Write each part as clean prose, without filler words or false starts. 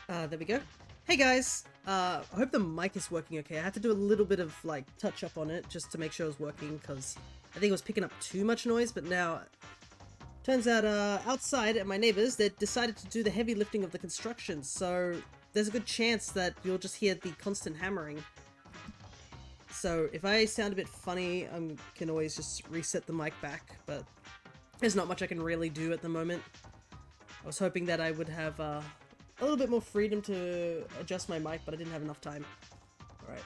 There we go. Hey guys! I hope the mic is working okay. I had to do a little bit of like touch up on it just to make sure it was working because I think it was picking up too much noise, but now turns out outside at my neighbors they decided to do the heavy lifting of the construction, so there's a good chance that you'll just hear the constant hammering. So if I sound a bit funny, I can always just reset the mic back, but there's not much I can really do at the moment. I was hoping that I would have a little bit more freedom to adjust my mic, but I didn't have enough time. Alright.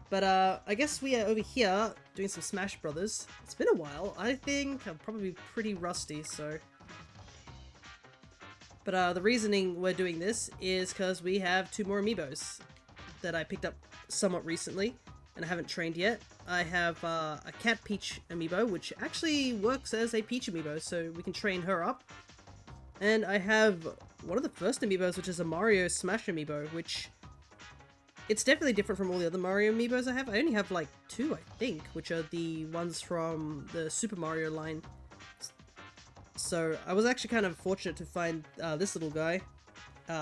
But I guess we are over here doing some Smash Brothers. It's been a while. I think I'm probably pretty rusty, so... But the reasoning we're doing this is because we have 2 more Amiibos that I picked up somewhat recently, and I haven't trained yet. I have a Cat Peach Amiibo, which actually works as a Peach Amiibo, so we can train her up. And I have one of the first Amiibos, which is a Mario Smash Amiibo, which... It's definitely different from all the other Mario Amiibos I have. I only have like 2, I think, which are the ones from the Super Mario line. So I was actually kind of fortunate to find this little guy.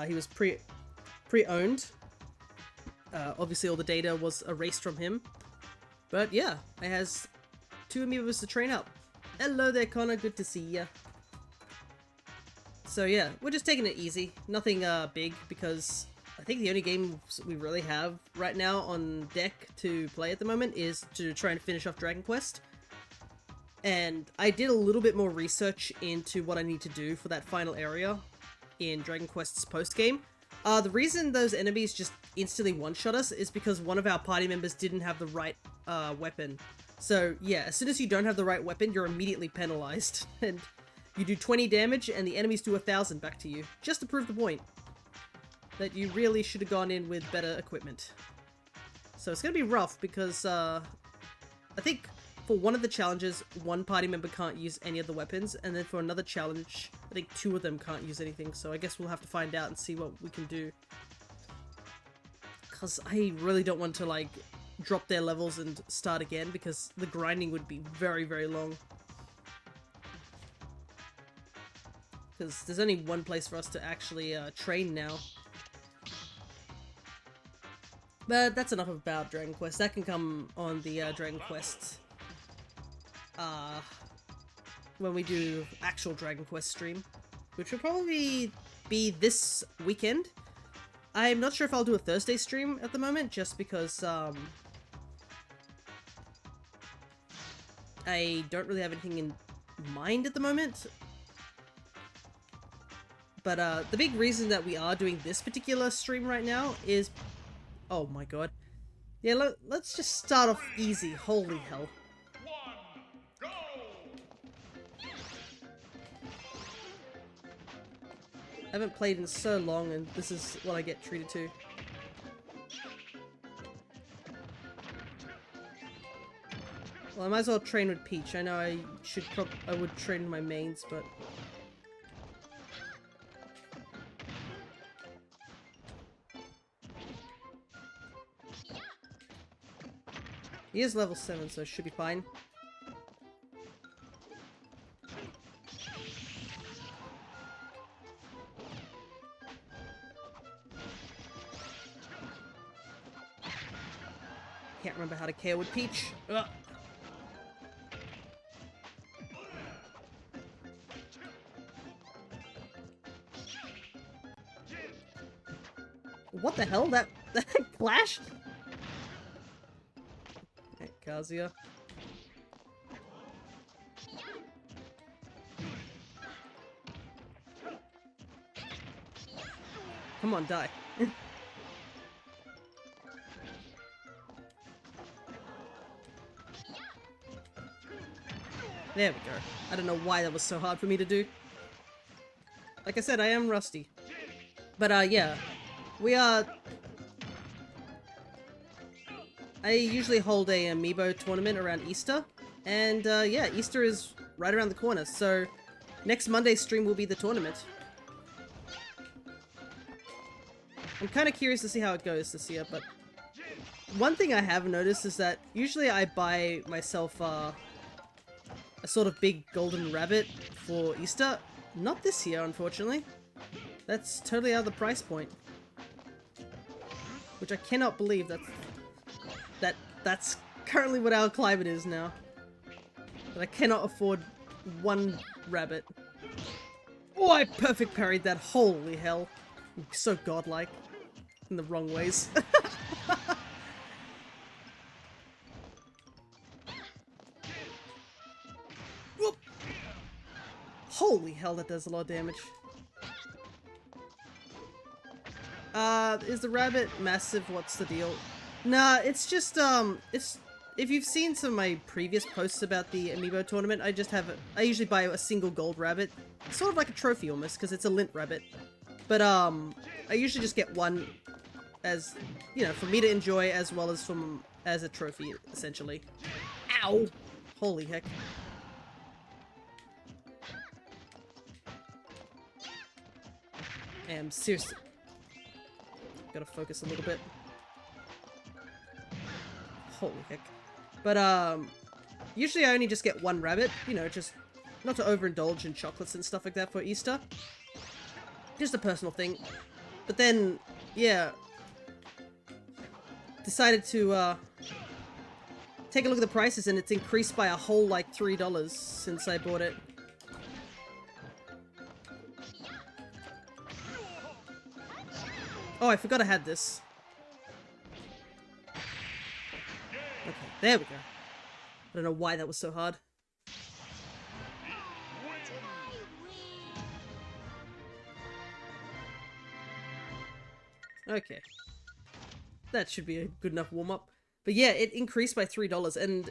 He was pre-owned. Obviously all the data was erased from him. But yeah, I has 2 Amiibos to train up. Hello there, Connor. Good to see ya. So yeah, we're just taking it easy. Nothing big, because I think the only game we really have right now on deck to play at the moment is to try and finish off Dragon Quest. And I did a little bit more research into what I need to do for that final area in Dragon Quest's post-game. The reason those enemies just instantly one-shot us is because one of our party members didn't have the right weapon. So yeah, as soon as you don't have the right weapon, you're immediately penalized. And you do 20 damage and the enemies do 1,000 back to you, just to prove the point that you really should have gone in with better equipment. So it's going to be rough because I think for one of the challenges, one party member can't use any of the weapons, and then for another challenge, I think 2 of them can't use anything, so I guess we'll have to find out and see what we can do. Because I really don't want to, like, drop their levels and start again, because the grinding would be very, very long. Because there's only one place for us to actually train now. But that's enough about Dragon Quest. That can come on the Dragon Quest when we do actual Dragon Quest stream, which will probably be this weekend. I'm not sure if I'll do a Thursday stream at the moment, just because I don't really have anything in mind at the moment. But the big reason that we are doing this particular stream right now is... Oh my god. Yeah, let's just start off easy. Holy hell. I haven't played in so long, and this is what I get treated to. Well, I might as well train with Peach. I know I would train with my mains, but... He is level 7, so it should be fine. Can't remember how to KO with Peach. Ugh. What the hell? That flashed? Okay, Kazuya. Come on, die. There we go. I don't know why that was so hard for me to do. Like I said, I am rusty. But yeah. We are... I usually hold a Amiibo tournament around Easter. And yeah, Easter is right around the corner. So next Monday's stream will be the tournament. I'm kind of curious to see how it goes this year, but... One thing I have noticed is that usually I buy myself a sort of big golden rabbit for Easter. Not this year, unfortunately. That's totally out of the price point. Which I cannot believe that's currently what our climate is now. But I cannot afford one rabbit. Oh, I perfect parried that. Holy hell. I'm so godlike. In the wrong ways. Whoop. Holy hell, that does a lot of damage. Is the rabbit massive? What's the deal? Nah, it's just, if you've seen some of my previous posts about the Amiibo tournament, I usually buy a single gold rabbit. Sort of like a trophy almost, because it's a lint rabbit. But, I usually just get one as, you know, for me to enjoy as well as as a trophy, essentially. Ow! Holy heck. Seriously. Gotta focus a little bit. Holy heck. But, usually I only just get one rabbit, you know, just not to overindulge in chocolates and stuff like that for Easter. Just a personal thing. But then, yeah, decided to, take a look at the prices, and it's increased by a whole, like, $3 since I bought it. Oh, I forgot I had this. Okay, there we go. I don't know why that was so hard. Okay. That should be a good enough warm-up. But yeah, it increased by $3, and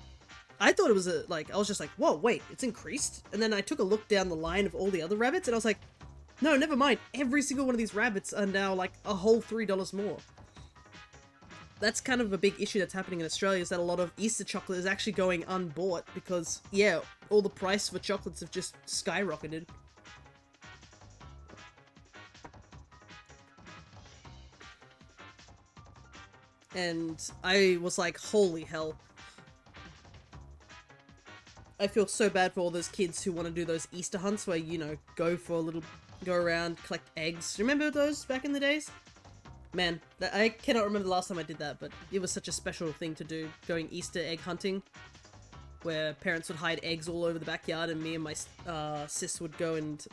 I thought it was I was just like, whoa, wait, it's increased? And then I took a look down the line of all the other rabbits, and I was like, no, never mind. Every single one of these rabbits are now like a whole $3 more. That's kind of a big issue that's happening in Australia, is that a lot of Easter chocolate is actually going unbought because, yeah, all the price for chocolates have just skyrocketed. And I was like, holy hell. I feel so bad for all those kids who want to do those Easter hunts where, you know, go around, collect eggs. Remember those back in the days? Man, I cannot remember the last time I did that, but it was such a special thing to do, going Easter egg hunting, where parents would hide eggs all over the backyard and me and my sis would go and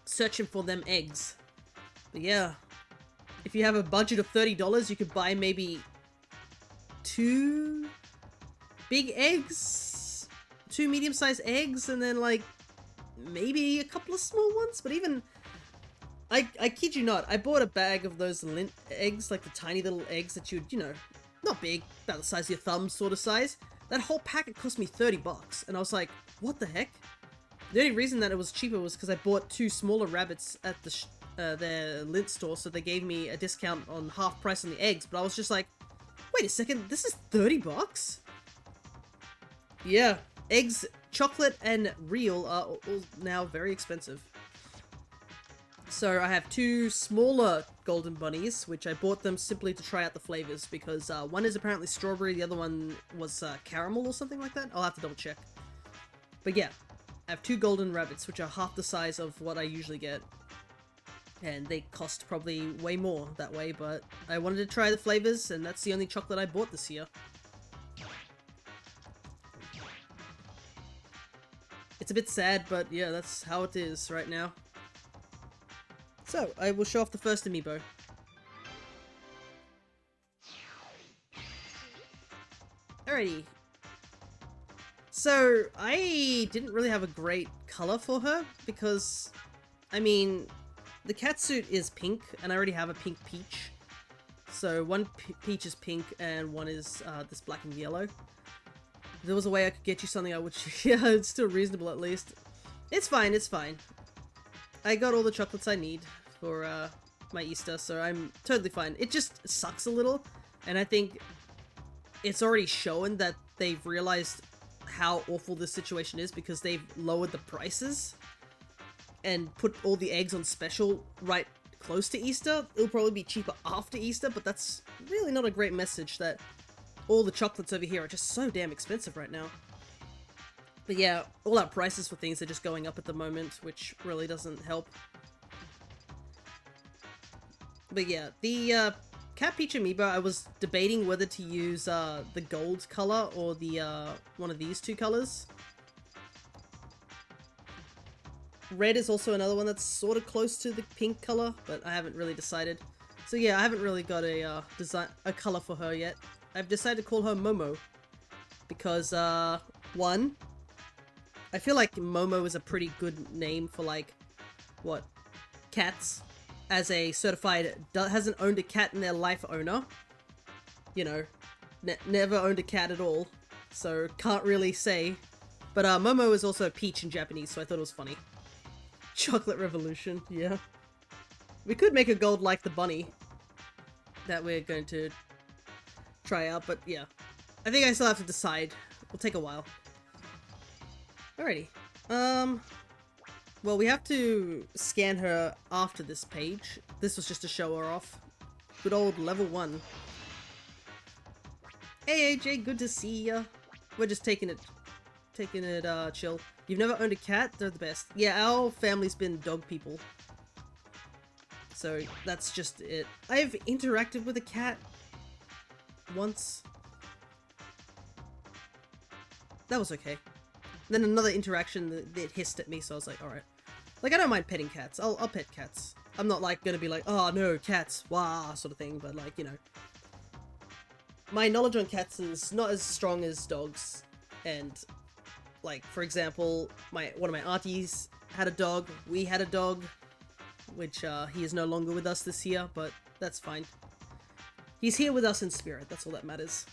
searching for them eggs. But yeah, if you have a budget of $30, you could buy maybe 2 big eggs, 2 medium-sized eggs, and then like maybe a couple of small ones. But even I kid you not, I bought a bag of those lint eggs, like the tiny little eggs that you'd, you know, not big, about the size of your thumb sort of size. That whole packet cost me $30, and I was like, what the heck? The only reason that it was cheaper was because I bought 2 smaller rabbits at their lint store, so they gave me a discount on half price on the eggs. But I was just like, wait a second, this is $30? Yeah, eggs, chocolate, and real are all now very expensive. So I have 2 smaller golden bunnies, which I bought them simply to try out the flavors, because one is apparently strawberry, the other one was caramel or something like that. I'll have to double check. But yeah, I have 2 golden rabbits, which are half the size of what I usually get. And they cost probably way more that way, but I wanted to try the flavors, and that's the only chocolate I bought this year. It's a bit sad, but yeah, that's how it is right now. So, I will show off the first Amiibo. Alrighty. So, I didn't really have a great color for her, because, I mean, the catsuit is pink, and I already have a pink peach. So, one peach is pink, and one is this black and yellow. If there was a way I could get you something, I would. Yeah, it's still reasonable at least. It's fine, it's fine. I got all the chocolates I need for my Easter, so I'm totally fine. It just sucks a little, and I think it's already shown that they've realized how awful this situation is, because they've lowered the prices and put all the eggs on special right close to Easter. It'll probably be cheaper after Easter, but that's really not a great message that all the chocolates over here are just so damn expensive right now. But yeah, all our prices for things are just going up at the moment, which really doesn't help. But yeah, the Cat Peach Amiibo, I was debating whether to use the gold color or the one of these two colors. Red is also another one that's sort of close to the pink color, but I haven't really decided. So yeah, I haven't really got a color for her yet. I've decided to call her Momo because one, I feel like Momo is a pretty good name for like what cats. As a certified hasn't owned a cat in their life owner, you know, never owned a cat at all, so can't really say. But Momo is also peach in Japanese, so I thought it was funny. Chocolate Revolution, yeah. We could make a gold like the bunny that we're going to try out, but yeah. I think I still have to decide. It'll take a while. Alrighty. Well, we have to scan her after this page. This was just to show her off. Good old level 1. Hey AJ, good to see ya. We're just taking it chill. You've never owned a cat? They're the best. Yeah, our family's been dog people. So that's just it. I've interacted with a cat once. That was okay. Then another interaction that hissed at me, so I was like, alright. Like, I don't mind petting cats. I'll pet cats. I'm not, like, gonna be like, oh, no, cats, wah, sort of thing, but, like, you know. My knowledge on cats is not as strong as dogs. And, like, for example, one of my aunties had a dog. We had a dog, which, he is no longer with us this year, but that's fine. He's here with us in spirit, that's all that matters.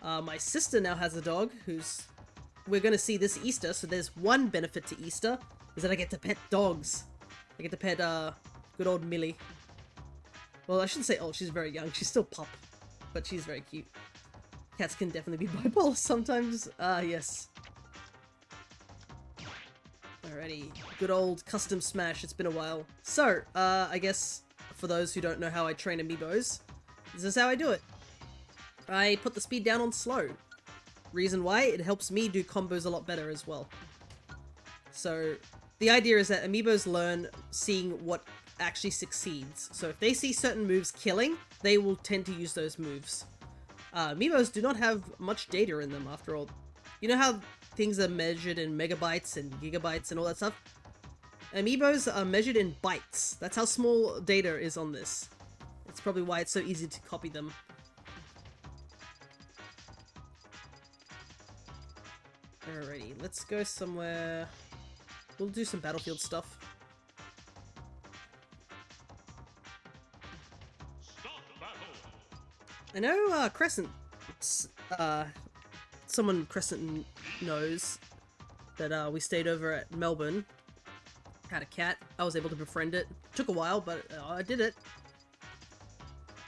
My sister now has a dog, we're gonna see this Easter, so there's one benefit to Easter, is that I get to pet dogs. I get to pet, good old Millie. Well, I shouldn't say old, she's very young, she's still pup, but she's very cute. Cats can definitely be bipolar sometimes, yes. Alrighty, good old custom smash, it's been a while. So, I guess, for those who don't know how I train Amiibos, this is how I do it. I put the speed down on slow. Reason why? It helps me do combos a lot better as well. So, the idea is that Amiibos learn seeing what actually succeeds. So if they see certain moves killing, they will tend to use those moves. Amiibos do not have much data in them, after all. You know how things are measured in megabytes and gigabytes and all that stuff? Amiibos are measured in bytes. That's how small data is on this. It's probably why it's so easy to copy them. Alrighty, let's go somewhere. We'll do some battlefield stuff. I know Crescent, someone Crescent knows that we stayed over at Melbourne. Had a cat. I was able to befriend it. Took a while, but I did it.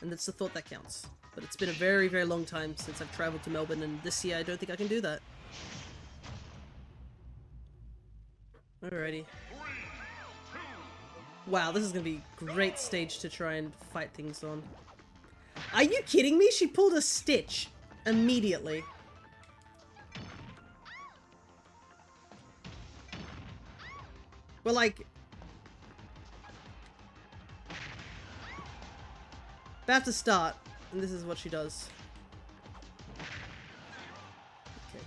And it's the thought that counts. But it's been a very, very long time since I've traveled to Melbourne, and this year I don't think I can do that. Alrighty. Wow, this is gonna be a great stage to try and fight things on. Are you kidding me? She pulled a Stitch immediately. Well, like... about to start, and this is what she does. Okay.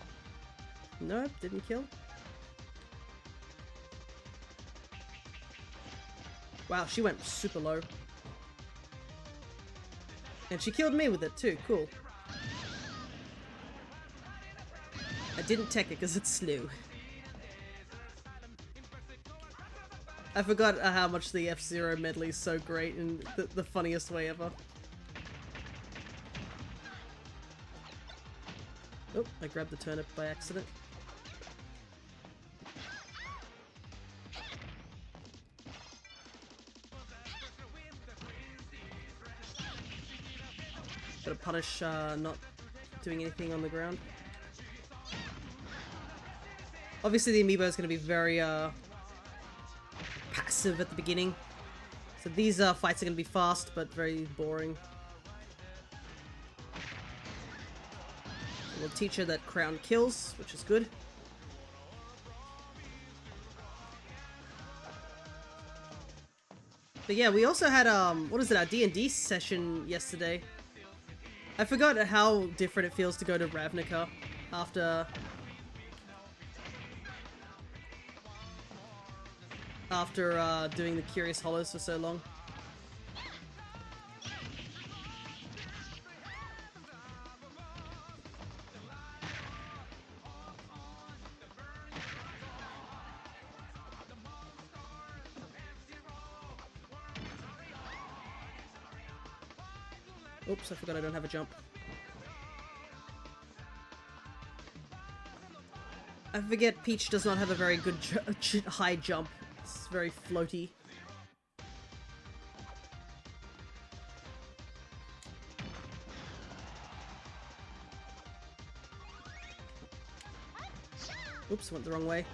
Nope, didn't kill. Wow, she went super low. And she killed me with it too, cool. I didn't tech it because it's slow. I forgot how much the F-Zero medley is so great in the funniest way ever. Oh, I grabbed the turnip by accident. Gotta punish not doing anything on the ground. Obviously the Amiibo is gonna be very passive at the beginning. So these fights are gonna be fast but very boring. We'll teach her that crown kills, which is good. But yeah, we also had, what is it, our D&D session yesterday. I forgot how different it feels to go to Ravnica after doing the Curious Hollows for so long. Oops, I forgot I don't have a jump. I forget Peach does not have a very good high jump. It's very floaty. Oops, went the wrong way.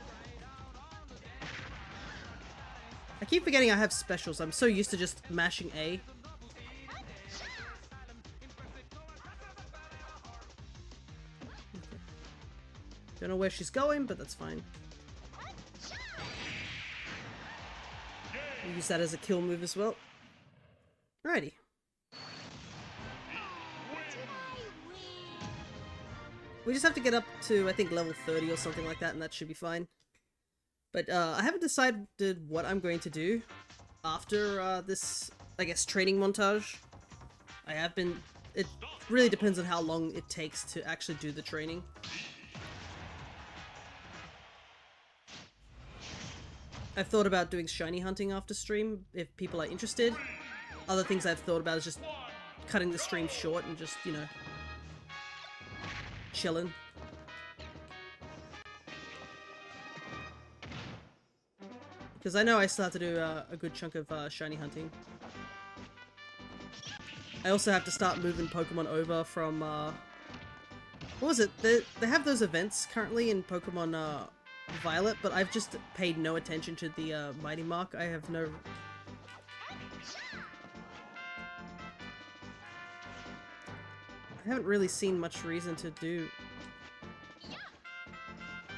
I keep forgetting I have specials. I'm so used to just mashing A. Don't know where she's going, but that's fine. Use that as a kill move as well. Alrighty. We just have to get up to, I think, level 30 or something like that, and that should be fine. But I haven't decided what I'm going to do after this, I guess, training montage. I have been... It really depends on how long it takes to actually do the training. I've thought about doing shiny hunting after stream, if people are interested. Other things I've thought about is just cutting the stream short and just, you know, chilling. Because I know I still have to do a good chunk of shiny hunting. I also have to start moving Pokemon over from, what was it? They have those events currently in Pokemon Violet, but I've just paid no attention to the Mighty Mark. I have no... I haven't really seen much reason to do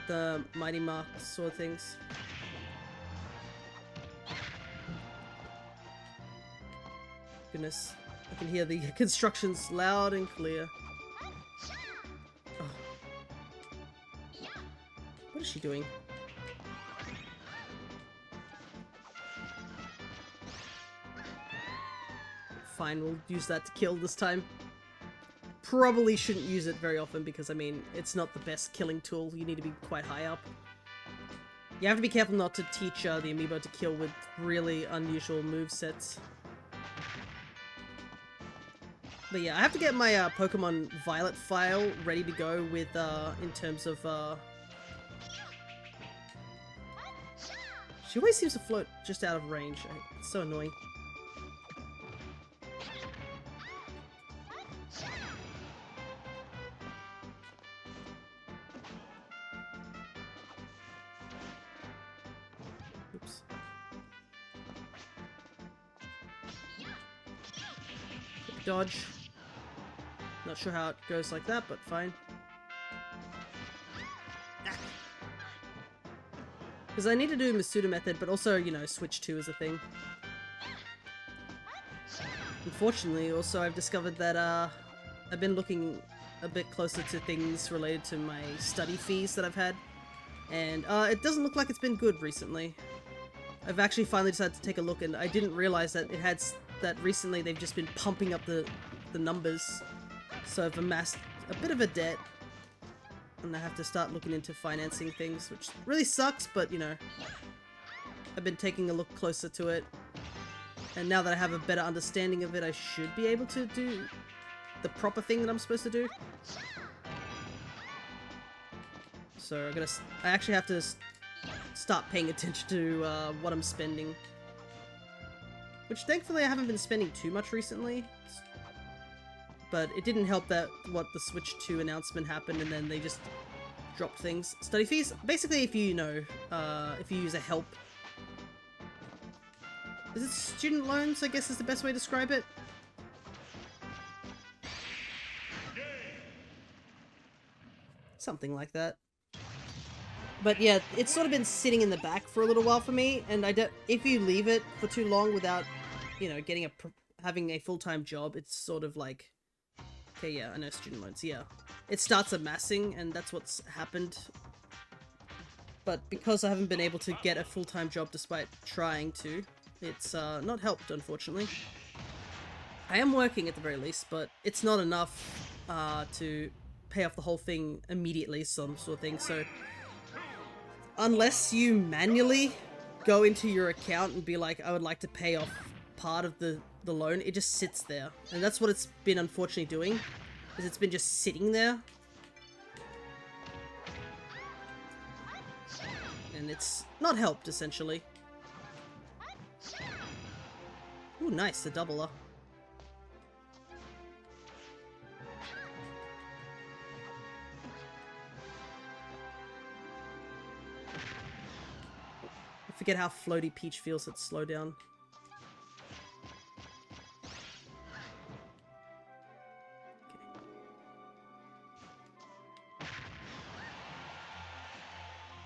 the Mighty Mark sort of things. Goodness, I can hear the constructions loud and clear. Oh. What is she doing? Fine, we'll use that to kill this time. Probably shouldn't use it very often because, I mean, it's not the best killing tool. You need to be quite high up. You have to be careful not to teach the Amiibo to kill with really unusual movesets. But yeah, I have to get my Pokemon Violet file ready to go with, in terms of, She always seems to float just out of range. It's so annoying. Oops. Quick dodge. Not sure how it goes like that, but fine. Because I need to do Masuda method, but also, you know, switch 2 is a thing. Unfortunately, also I've discovered that I've been looking a bit closer to things related to my study fees that I've had. And it doesn't look like it's been good recently. I've actually finally decided to take a look, and I didn't realize that it had that recently they've just been pumping up the numbers. So I've amassed a bit of a debt. And I have to start looking into financing things, which really sucks, but, you know, I've been taking a look closer to it. And now that I have a better understanding of it, I should be able to do the proper thing that I'm supposed to do. So I actually have to start paying attention to what I'm spending. Which thankfully I haven't been spending too much recently. But it didn't help that the Switch 2 announcement happened and then they just dropped things. Study fees? Basically, if you know, if you use a help. Is it student loans, I guess is the best way to describe it? Something like that. But yeah, it's sort of been sitting in the back for a little while for me, and if you leave it for too long without you know, getting having a full-time job, it's sort of like, okay, yeah, I know student loans, yeah. It starts amassing, and that's what's happened. But because I haven't been able to get a full-time job despite trying to, it's not helped, unfortunately. I am working at the very least, but it's not enough to pay off the whole thing immediately, some sort of thing. So unless you manually go into your account and be like, I would like to pay off part of the loan, it just sits there. And that's what it's been unfortunately doing, is it's been just sitting there. And it's not helped, essentially. Ooh, nice, the doubler. I forget how floaty Peach feels at slow down.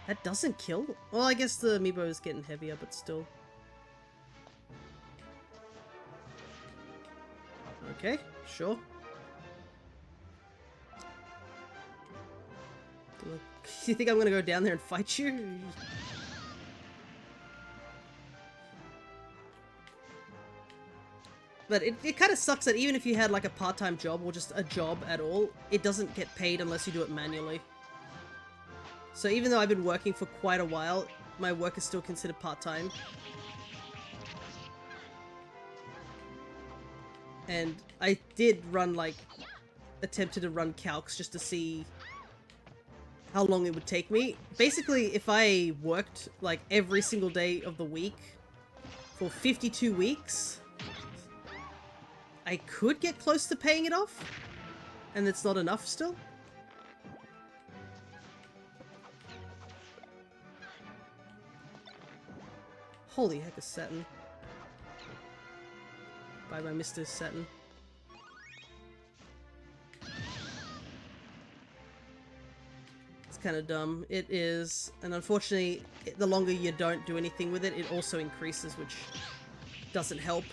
That doesn't kill? Well, I guess the Amiibo is getting heavier, but still. Okay, sure. You think I'm gonna go down there and fight you? But it kind of sucks that even if you had like a part-time job or just a job at all, it doesn't get paid unless you do it manually. So even though I've been working for quite a while, my work is still considered part-time. And I did run, like, attempted to run calcs just to see how long it would take me. Basically, if I worked, like, every single day of the week for 52 weeks, I could get close to paying it off. And it's not enough still. Holy heck is Saturn. Bye bye, Mr. Saturn. It's kind of dumb. It is, and unfortunately, the longer you don't do anything with it, it also increases, which doesn't help.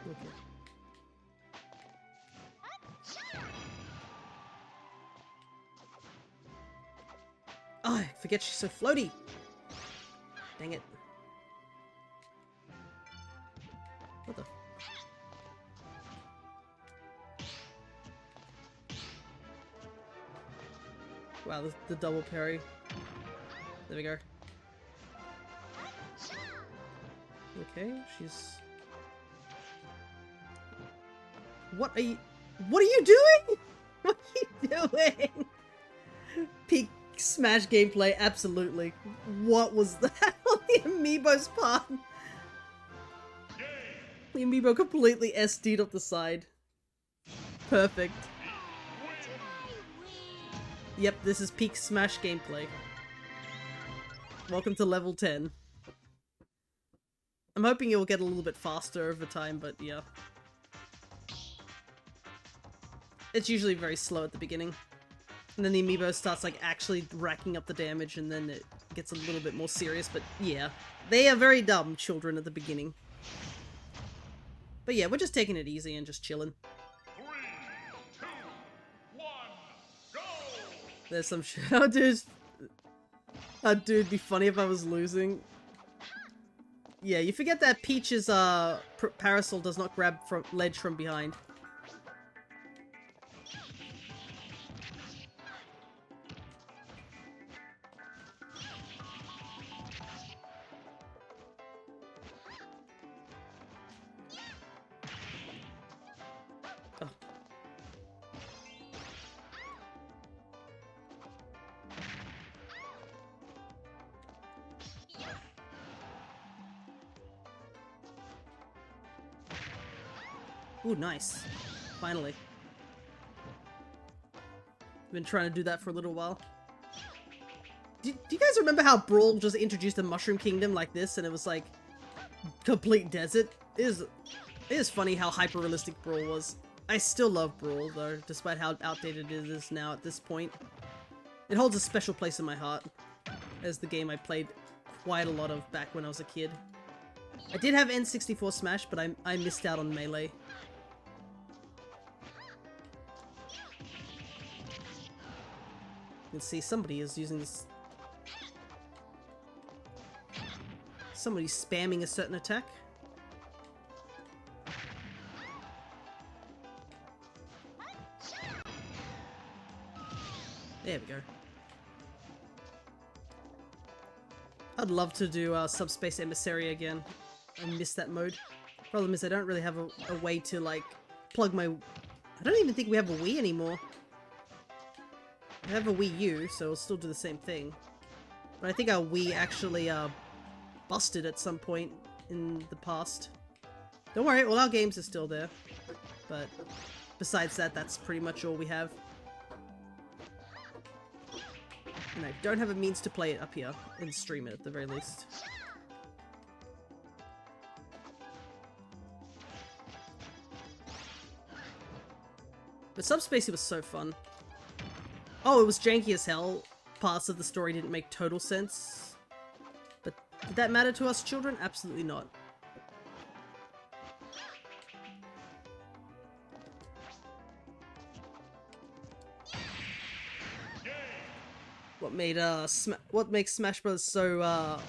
Okay. Oh, I forget she's so floaty. Dang it. What the? Wow, the double parry. There we go. Okay, she's... What are you doing? What are you doing? Peak Smash gameplay, absolutely. What was that on the Amiibo's part? The Amiibo completely SD'd up the side. Perfect. Yep, this is peak Smash gameplay. Welcome to level 10. I'm hoping it will get a little bit faster over time, but yeah. It's usually very slow at the beginning. And then the Amiibo starts like actually racking up the damage, and then it gets a little bit more serious, but yeah. They are very dumb children at the beginning. But yeah, we're just taking it easy and just chilling. 3, 2, 1, go! There's some shit. Oh, dude. Oh, dude, it'd be funny if I was losing. Yeah, you forget that Peach's parasol does not grab from ledge from behind. Oh. Ooh, nice. Finally. Been trying to do that for a little while. Do you guys remember how Brawl just introduced a Mushroom Kingdom like this and it was like complete desert? It is It is funny how hyper-realistic Brawl was. I still love Brawl, though, despite how outdated it is now at this point. It holds a special place in my heart, as the game I played quite a lot of back when I was a kid. I did have N64 Smash, but I missed out on Melee. You can see somebody is using this... Somebody's spamming a certain attack. There we go. I'd love to do Subspace Emissary again. I miss that mode. Problem is I don't really have a way to like plug my... I don't even think we have a Wii anymore. I have a Wii U, so it'll still do the same thing. But I think our Wii actually busted at some point in the past. Don't worry, all our games are still there. But besides that, that's pretty much all we have. And I don't have a means to play it up here and stream it at the very least. But Subspace was so fun. Oh, it was janky as hell. Parts of the story didn't make total sense. But did that matter to us children? Absolutely not. What makes Smash Bros. So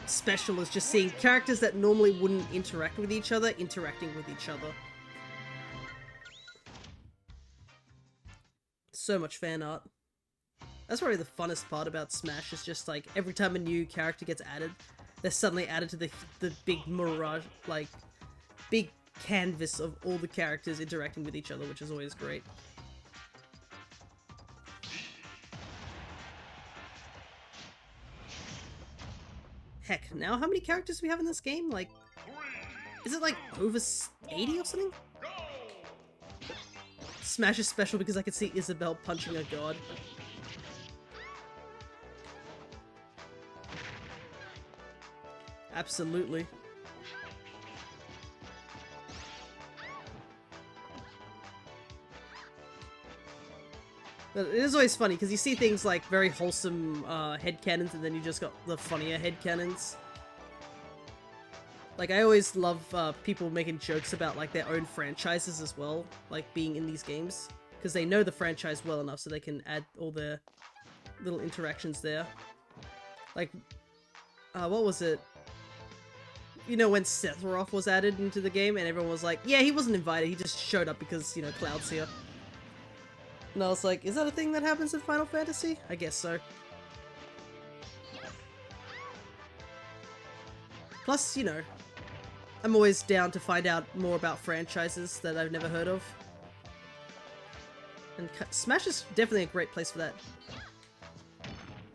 special is just seeing characters that normally wouldn't interact with each other interacting with each other. So much fan art. That's probably the funnest part about Smash, is just like every time a new character gets added, they're suddenly added to the big mirage, like big canvas of all the characters interacting with each other, which is always great. Heck, now how many characters do we have in this game? Like, is it like over 80 or something? Smash is special because I can see Isabelle punching a god. Absolutely. But it is always funny because you see things like very wholesome headcanons, and then you just got the funnier headcanons. Like, I always love people making jokes about like their own franchises as well, like being in these games, because they know the franchise well enough so they can add all their little interactions there. Like, what was it? You know, when Sephiroth was added into the game and everyone was like, yeah, he wasn't invited, he just showed up because, you know, Cloud's here. And I was like, is that a thing that happens in Final Fantasy? I guess so. Plus, you know, I'm always down to find out more about franchises that I've never heard of. And Smash is definitely a great place for that.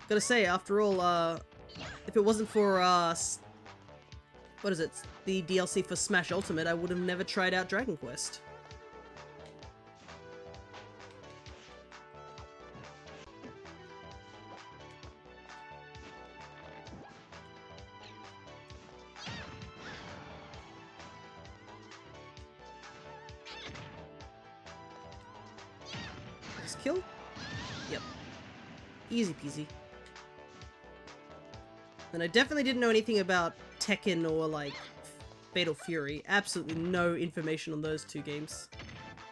Gotta say, after all, if it wasn't for, what is it? The DLC for Smash Ultimate, I would have never tried out Dragon Quest. Kill? Yep. Easy peasy. And I definitely didn't know anything about Tekken or, like, Fatal Fury. Absolutely no information on those two games. I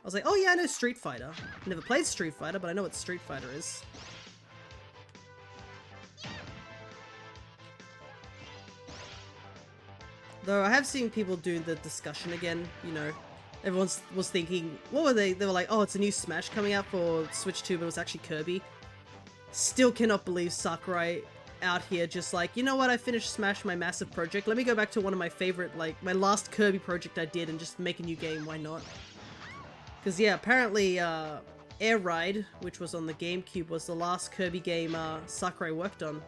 was like, oh yeah, I know Street Fighter. Never played Street Fighter, but I know what Street Fighter is. Though I have seen people do the discussion again, you know. Everyone was thinking, what were they? They were like, oh, it's a new Smash coming out for Switch 2, but it was actually Kirby. Still cannot believe Sakurai out here just like, you know what, I finished Smash, my massive project. Let me go back to one of my favorite, like, my last Kirby project I did and just make a new game, why not? Because, yeah, apparently, Air Ride, which was on the GameCube, was the last Kirby game Sakurai worked on.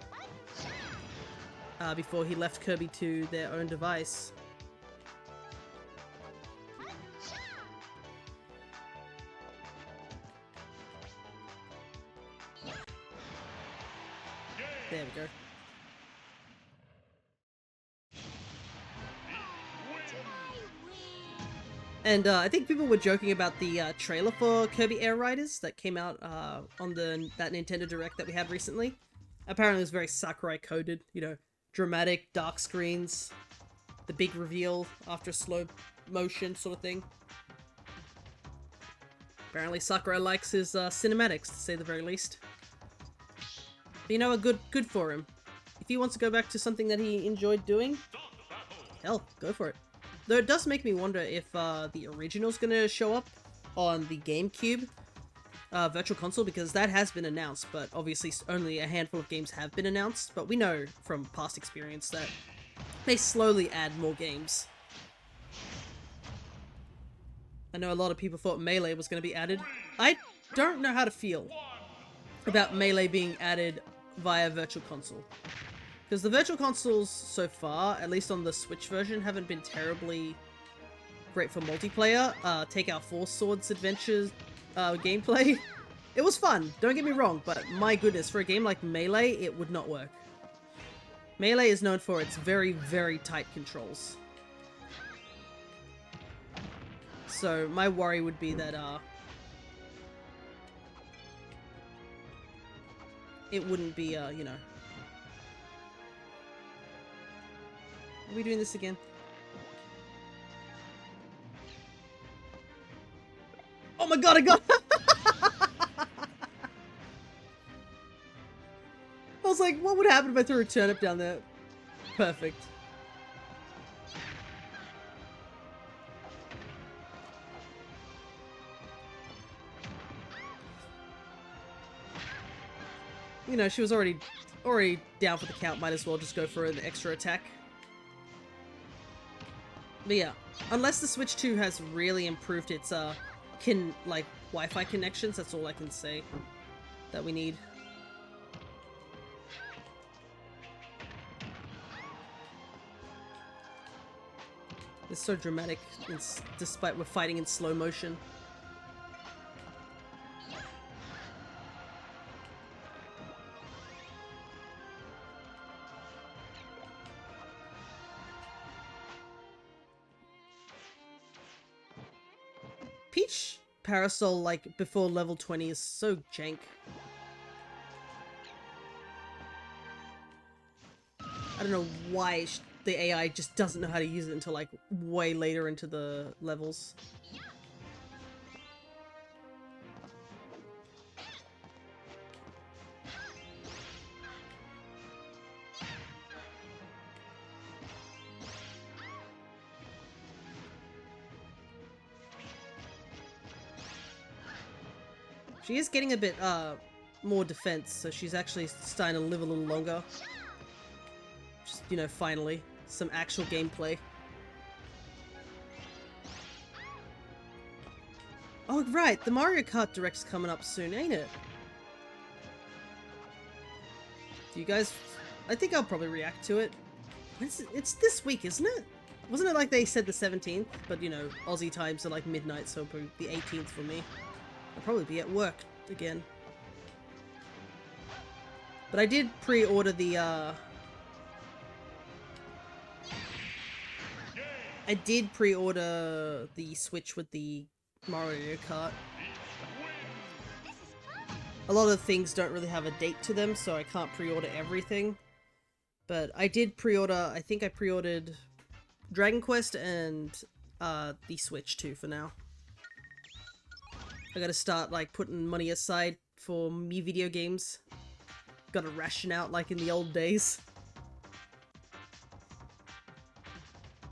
Before he left Kirby to their own device. There we go. And I think people were joking about the trailer for Kirby Air Riders that came out on that Nintendo Direct that we had recently. Apparently it was very Sakurai coded, you know, dramatic, dark screens, the big reveal after slow motion sort of thing. Apparently Sakurai likes his cinematics, to say the very least. But you know, good for him. If he wants to go back to something that he enjoyed doing, hell, go for it. Though it does make me wonder if the original's gonna show up on the GameCube Virtual Console, because that has been announced, but obviously only a handful of games have been announced. But we know from past experience that they slowly add more games. I know a lot of people thought Melee was going to be added. I don't know how to feel about Melee being added via Virtual Console. Because the Virtual Consoles so far, at least on the Switch version, haven't been terribly great for multiplayer. Take our Four Swords Adventures gameplay. It was fun, don't get me wrong, but my goodness, for a game like Melee, it would not work. Melee is known for its very, very tight controls. So my worry would be that it wouldn't be, you know. Are we doing this again? Oh my god, I got I was like, what would happen if I threw a turnip down there? Perfect. You know, she was already down for the count, might as well just go for an extra attack. But yeah, unless the Switch 2 has really improved its like Wi-Fi connections, that's all I can say that we need. It's so dramatic, despite we're fighting in slow motion. Peach Parasol, like, before level 20 is so jank. I don't know why the AI just doesn't know how to use it until, like, way later into the levels. She is getting a bit, more defense, so she's actually starting to live a little longer. Just, you know, finally, some actual gameplay. Oh, right, the Mario Kart Direct's coming up soon, ain't it? Do you guys... I think I'll probably react to it. It's this week, isn't it? Wasn't it like they said the 17th? But, you know, Aussie times are like midnight, so probably the 18th for me. I'll probably be at work again. But I did pre-order the, I did pre-order the Switch with the Mario Kart. A lot of things don't really have a date to them, so I can't pre-order everything. But I did pre-order, I think I pre-ordered Dragon Quest and the Switch too for now. I gotta start, like, putting money aside for me video games. Gotta ration out like in the old days.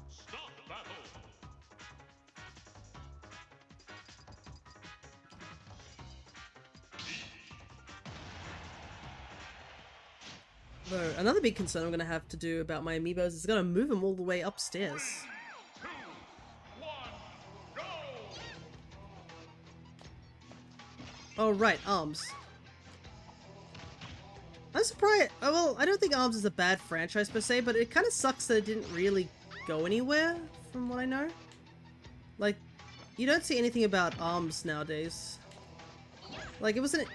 Stop battle. Though, another big concern I'm gonna have to do about my Amiibos is gonna move them all the way upstairs. 2, 1, go! Oh right, ARMS. I'm surprised. Oh, well, I don't think ARMS is a bad franchise per se, but it kind of sucks that it didn't really go anywhere, from what I know. Like, you don't see anything about ARMS nowadays. Like, it was an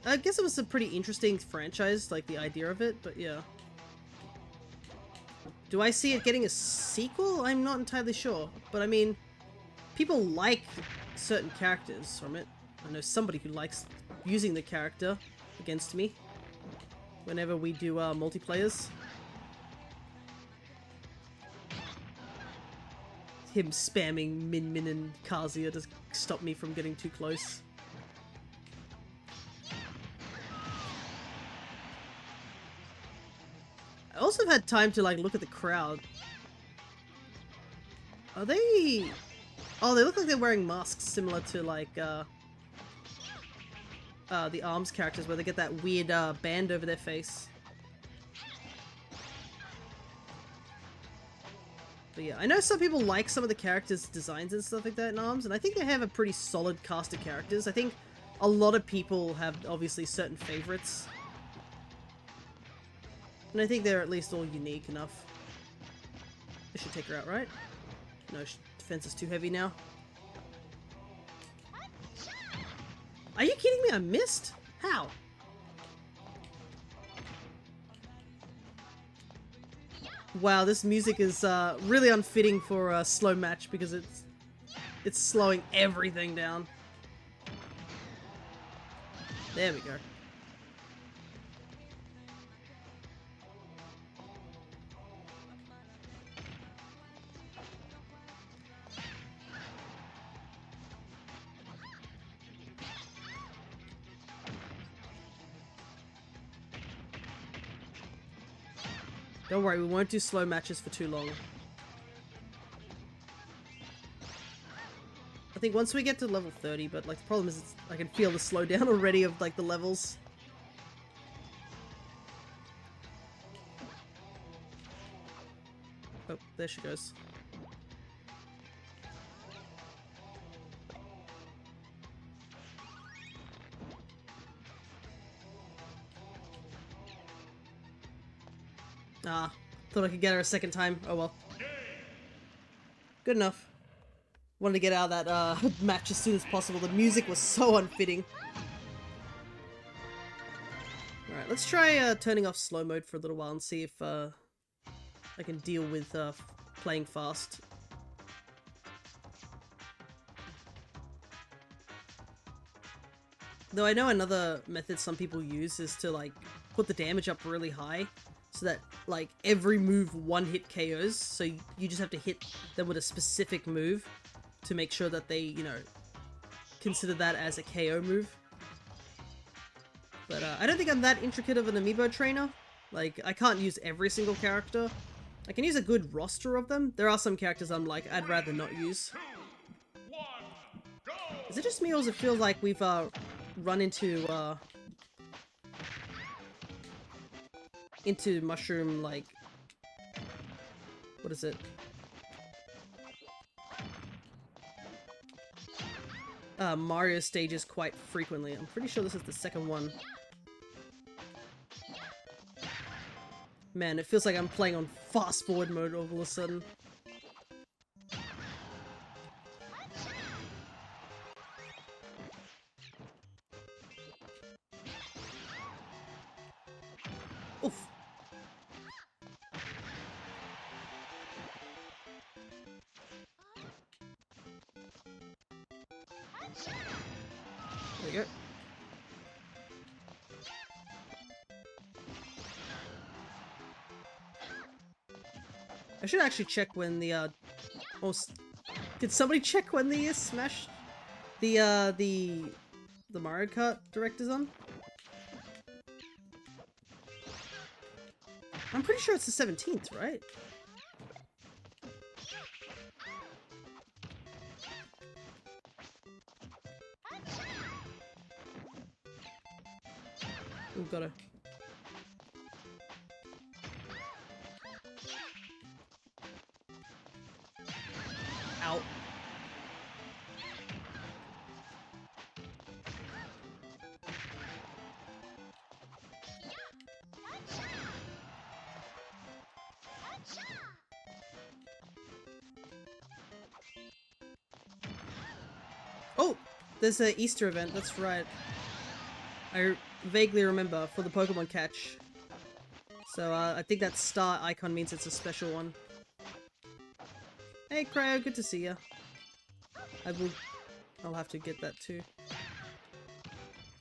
I guess it was a pretty interesting franchise, like the idea of it, but yeah. Do I see it getting a sequel? I'm not entirely sure, but I mean, people like certain characters from it. I know somebody who likes using the character against me whenever we do multiplayers. Him spamming Min and Kazuya to stop me from getting too close. I also have had time to like look at the crowd. Are they... Oh, they look like they're wearing masks similar to like the ARMS characters where they get that weird band over their face. But yeah, I know some people like some of the characters' designs and stuff like that in ARMS, and I think they have a pretty solid cast of characters. I think a lot of people have obviously certain favorites. And I think they're at least all unique enough. I should take her out, right? No, defense is too heavy now. Are you kidding me? I missed? How? Wow, this music is really unfitting for a slow match because it's slowing everything down. There we go. Don't worry, we won't do slow matches for too long. I think once we get to level 30, but like the problem is I can feel the slowdown already of like the levels. Oh, there she goes. Ah, thought I could get her a second time. Oh well. Good enough. Wanted to get out of that match as soon as possible. The music was so unfitting. Alright, let's try turning off slow mode for a little while and see if I can deal with playing fast. Though I know another method some people use is to like put the damage up really high so that like every move one hit KOs, so you just have to hit them with a specific move to make sure that they, you know, consider that as a KO move. But I don't think I'm that intricate of an Amiibo trainer. Like, I can't use every single character. I can use a good roster of them. There are some characters I'm like, I'd rather not use. Is it just me or does it feel like we've run into mushroom, like, what is it? Mario stages quite frequently. I'm pretty sure this is the second one. Man, it feels like I'm playing on fast forward mode all of a sudden. Oof. There we go. I should actually check when the oh, did somebody check when the Smash the Mario Kart Direct is on? I'm pretty sure it's the 17th, right? Ooh, gotta. Out. Oh! There's an Easter event, that's right. I vaguely remember for the Pokemon catch. So I think that star icon means it's a special one. Hey Cryo, good to see ya. I'll have to get that too.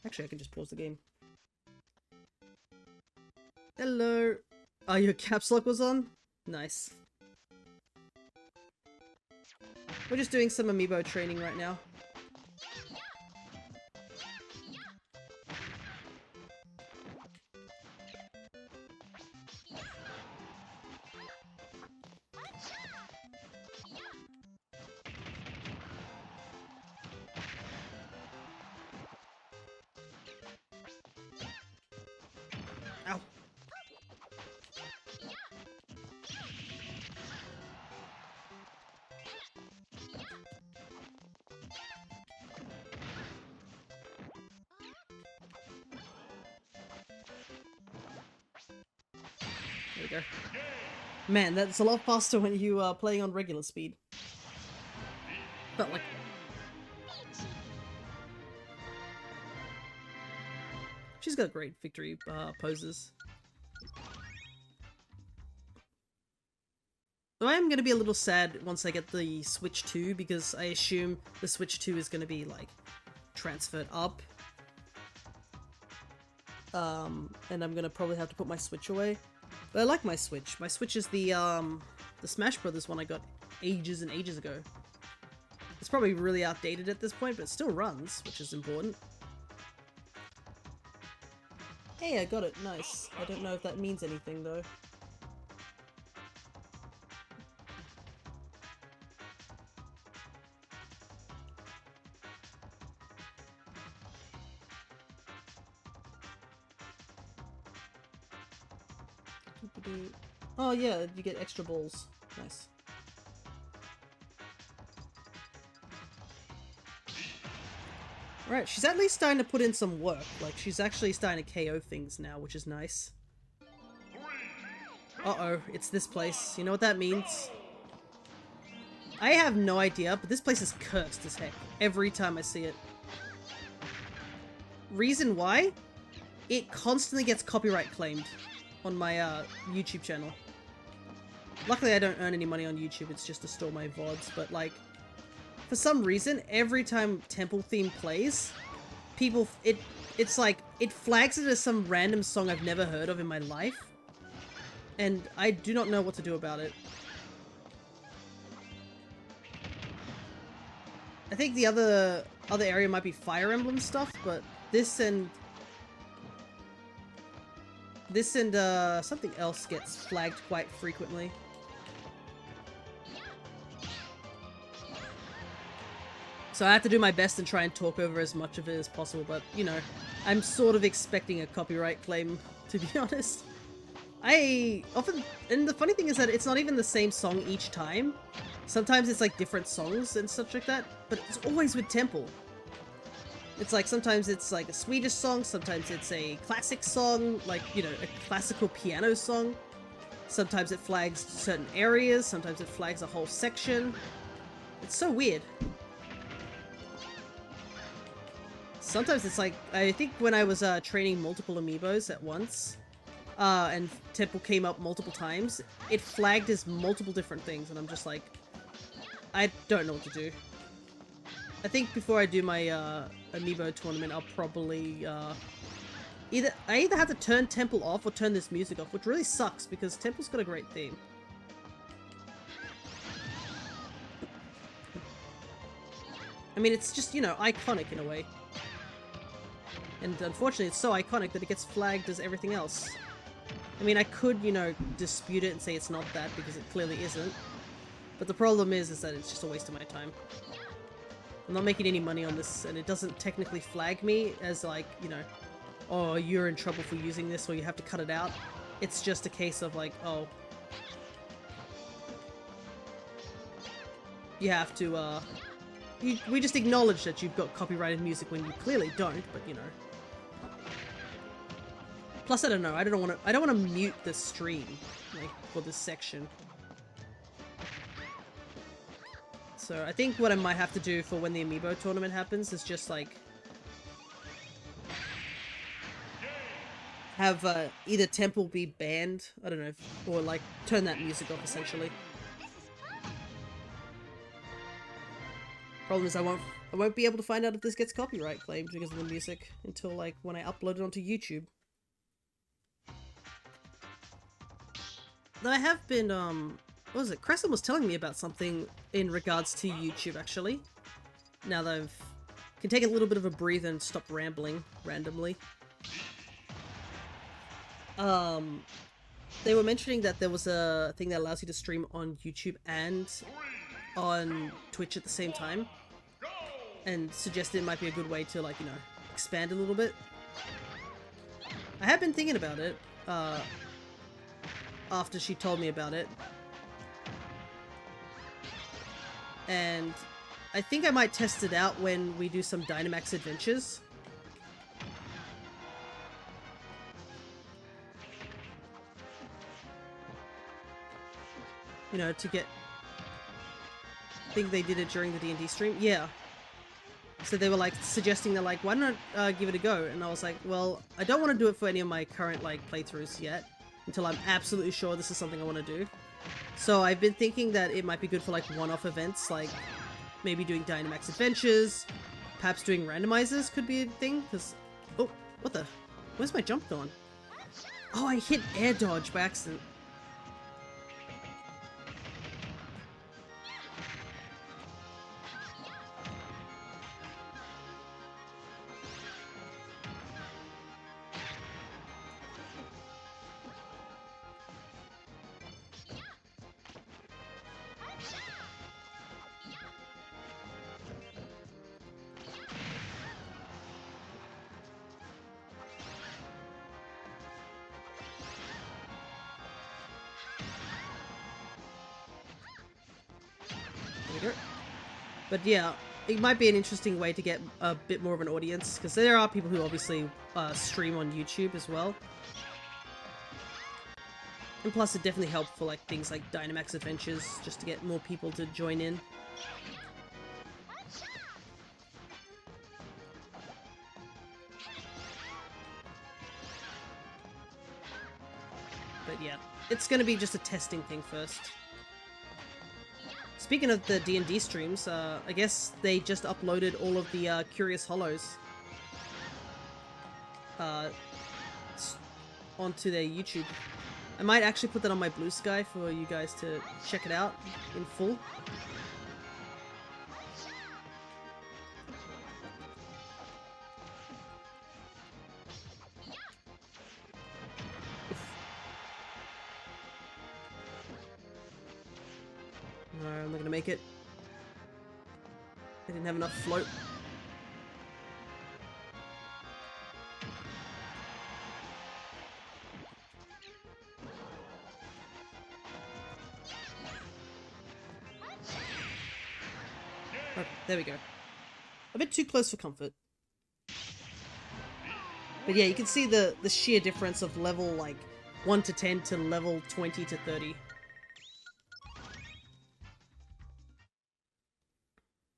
Actually, I can just pause the game. Hello! Oh, your caps lock was on? Nice. We're just doing some Amiibo training right now. Ow! There we go. Man, that's a lot faster when you are playing on regular speed. Felt like... She's got great victory poses. So I am going to be a little sad once I get the Switch 2, because I assume the Switch 2 is going to be, like, transferred up. And I'm going to probably have to put my Switch away. But I like my Switch. My Switch is the Smash Brothers one I got ages and ages ago. It's probably really outdated at this point, but it still runs, which is important. Hey, I got it. Nice. I don't know if that means anything, though. Oh yeah, you get extra balls. Nice. Right, she's at least starting to put in some work. Like, she's actually starting to KO things now, which is nice. Uh-oh, it's this place. You know what that means? I have no idea, but this place is cursed as heck every time I see it. Reason why? It constantly gets copyright claimed on my YouTube channel. Luckily I don't earn any money on YouTube, it's just to store my VODs, but like, for some reason, every time Temple theme plays, people, it's like, it flags it as some random song I've never heard of in my life, and I do not know what to do about it. I think the other area might be Fire Emblem stuff, but this and something else gets flagged quite frequently. So I have to do my best and try and talk over as much of it as possible, but, you know, I'm sort of expecting a copyright claim, to be honest. And the funny thing is that it's not even the same song each time. Sometimes it's like different songs and such like that, but it's always with Temple. It's like, sometimes it's like a Swedish song, sometimes it's a classic song, like, you know, a classical piano song. Sometimes it flags certain areas, sometimes it flags a whole section. It's so weird. Sometimes it's like, I think when I was training multiple Amiibos at once, and Temple came up multiple times, it flagged as multiple different things, and I'm just like, I don't know what to do. I think before I do my Amiibo tournament, I'll probably either have to turn Temple off or turn this music off, which really sucks because Temple's got a great theme. I mean, it's just, you know, iconic in a way. And unfortunately, it's so iconic that it gets flagged as everything else. I mean, I could, you know, dispute it and say it's not that because it clearly isn't. But the problem is that it's just a waste of my time. I'm not making any money on this, and it doesn't technically flag me as, like, you know, oh, you're in trouble for using this, or you have to cut it out. It's just a case of, like, oh, you have to, we just acknowledge that you've got copyrighted music when you clearly don't, but, you know. Plus, I don't know, I don't want to mute the stream, like, for this section. So I think what I might have to do for when the Amiibo tournament happens is just, like, have either Temple be banned, I don't know, or, like, turn that music off, essentially. Problem is, I won't be able to find out if this gets copyright claimed because of the music until like when I upload it onto YouTube. Though I have been what was it? Crescent was telling me about something in regards to YouTube actually. Now that I can take a little bit of a breather and stop rambling randomly. They were mentioning that there was a thing that allows you to stream on YouTube and on Twitch at the same time, and suggested it might be a good way to, like, you know, expand a little bit. I have been thinking about it, after she told me about it. And I think I might test it out when we do some Dynamax adventures. You know, to get... I think they did it during the D&D stream. Yeah. So they were, like, suggesting, they're like, why not give it a go? And I was like, well, I don't want to do it for any of my current, like, playthroughs yet. Until I'm absolutely sure this is something I want to do. So I've been thinking that it might be good for, like, one-off events, like maybe doing Dynamax adventures, perhaps doing randomizers could be a thing, because... Oh, what the... Where's my jump gone? Oh, I hit air dodge by accident. But yeah, it might be an interesting way to get a bit more of an audience, because there are people who obviously stream on YouTube as well. And plus it definitely helped for like things like Dynamax adventures, just to get more people to join in. But yeah, it's going to be just a testing thing first. Speaking of the D&D streams, I guess they just uploaded all of the Curious Hollows onto their YouTube. I might actually put that on my Blue Sky for you guys to check it out in full. No, I'm not gonna make it. I didn't have enough float. Oh, there we go. A bit too close for comfort. But yeah, you can see the sheer difference of level like 1 to 10 to level 20 to 30.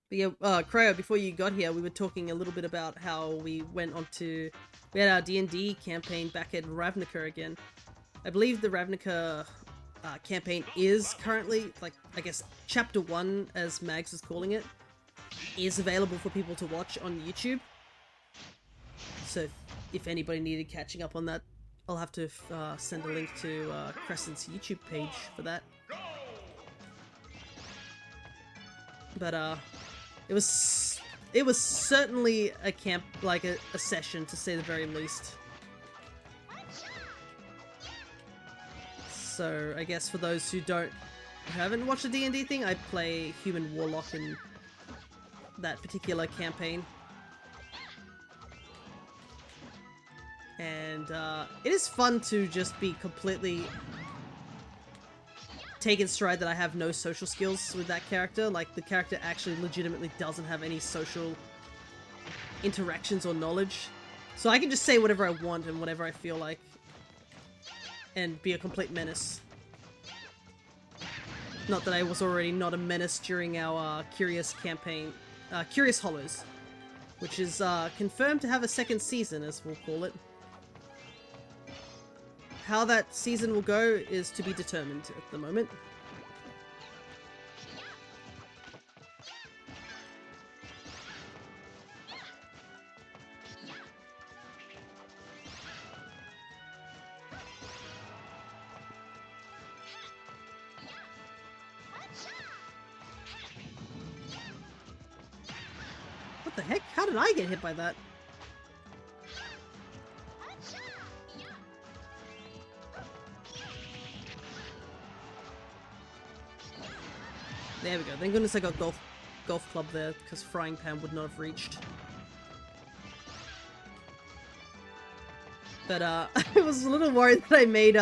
But yeah, Cryo, before you got here, we were talking a little bit about how we went on to... We had our D&D campaign back at Ravnica again. I believe the Ravnica campaign is currently, like, I guess, Chapter 1, as Mags is calling it, is available for people to watch on YouTube. So if anybody needed catching up on that, I'll have to send a link to Crescent's YouTube page for that. But, it was certainly a camp, like a session to say the very least. So I guess for those who haven't watched the D&D thing, I play Human Warlock in that particular campaign. And it is fun to just be completely take in stride that I have no social skills with that character. Like, the character actually legitimately doesn't have any social interactions or knowledge. So I can just say whatever I want and whatever I feel like. And be a complete menace. Not that I was already not a menace during our Curious campaign, Curious Hollows. Which is confirmed to have a second season, as we'll call it. How that season will go is to be determined at the moment. the heck? How did I get hit by that? There we go. Thank goodness I got golf club there, because frying pan would not have reached. But I was a little worried that I made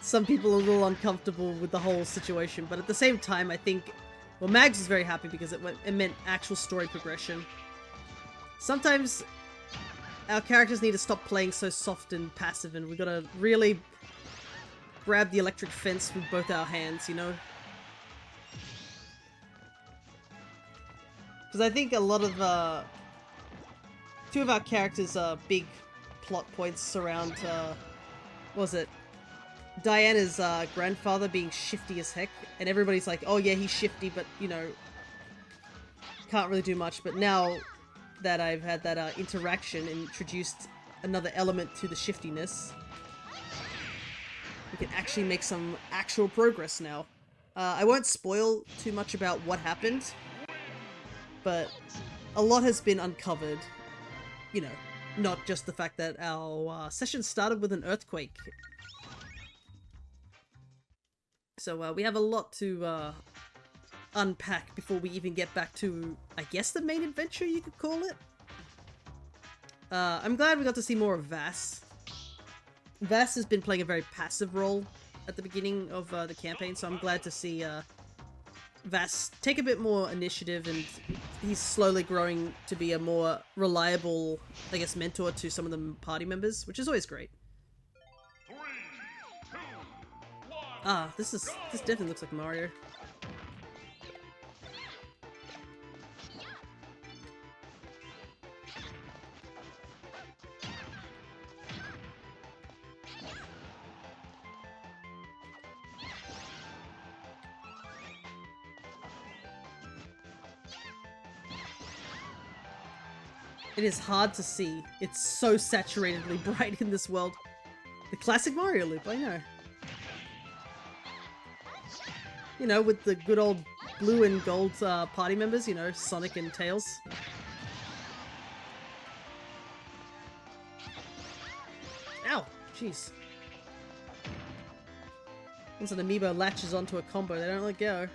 some people a little uncomfortable with the whole situation. But at the same time, I think, well, Mags was very happy because it meant actual story progression. Sometimes our characters need to stop playing so soft and passive, and we gotta really grab the electric fence with both our hands, you know? Because I think a lot of two of our characters' big plot points surround what was it? Diana's grandfather being shifty as heck, and everybody's like, oh yeah, he's shifty, but you know, can't really do much. But now that I've had that interaction and introduced another element to the shiftiness, we can actually make some actual progress now. I won't spoil too much about what happened, but a lot has been uncovered, you know, not just the fact that our session started with an earthquake. So we have a lot to unpack before we even get back to, I guess, the main adventure, you could call it. I'm glad we got to see more of Vass. Vass has been playing a very passive role at the beginning of the campaign, so I'm glad to see Vass take a bit more initiative, and he's slowly growing to be a more reliable, I guess, mentor to some of the party members, which is always great. 3, 2, 1. Ah, this definitely looks like Mario. It is hard to see. It's so saturatedly bright in this world. The classic Mario loop, I know. You know, with the good old blue and gold party members, you know, Sonic and Tails. Ow! Jeez. Once an Amiibo latches onto a combo, they don't let go.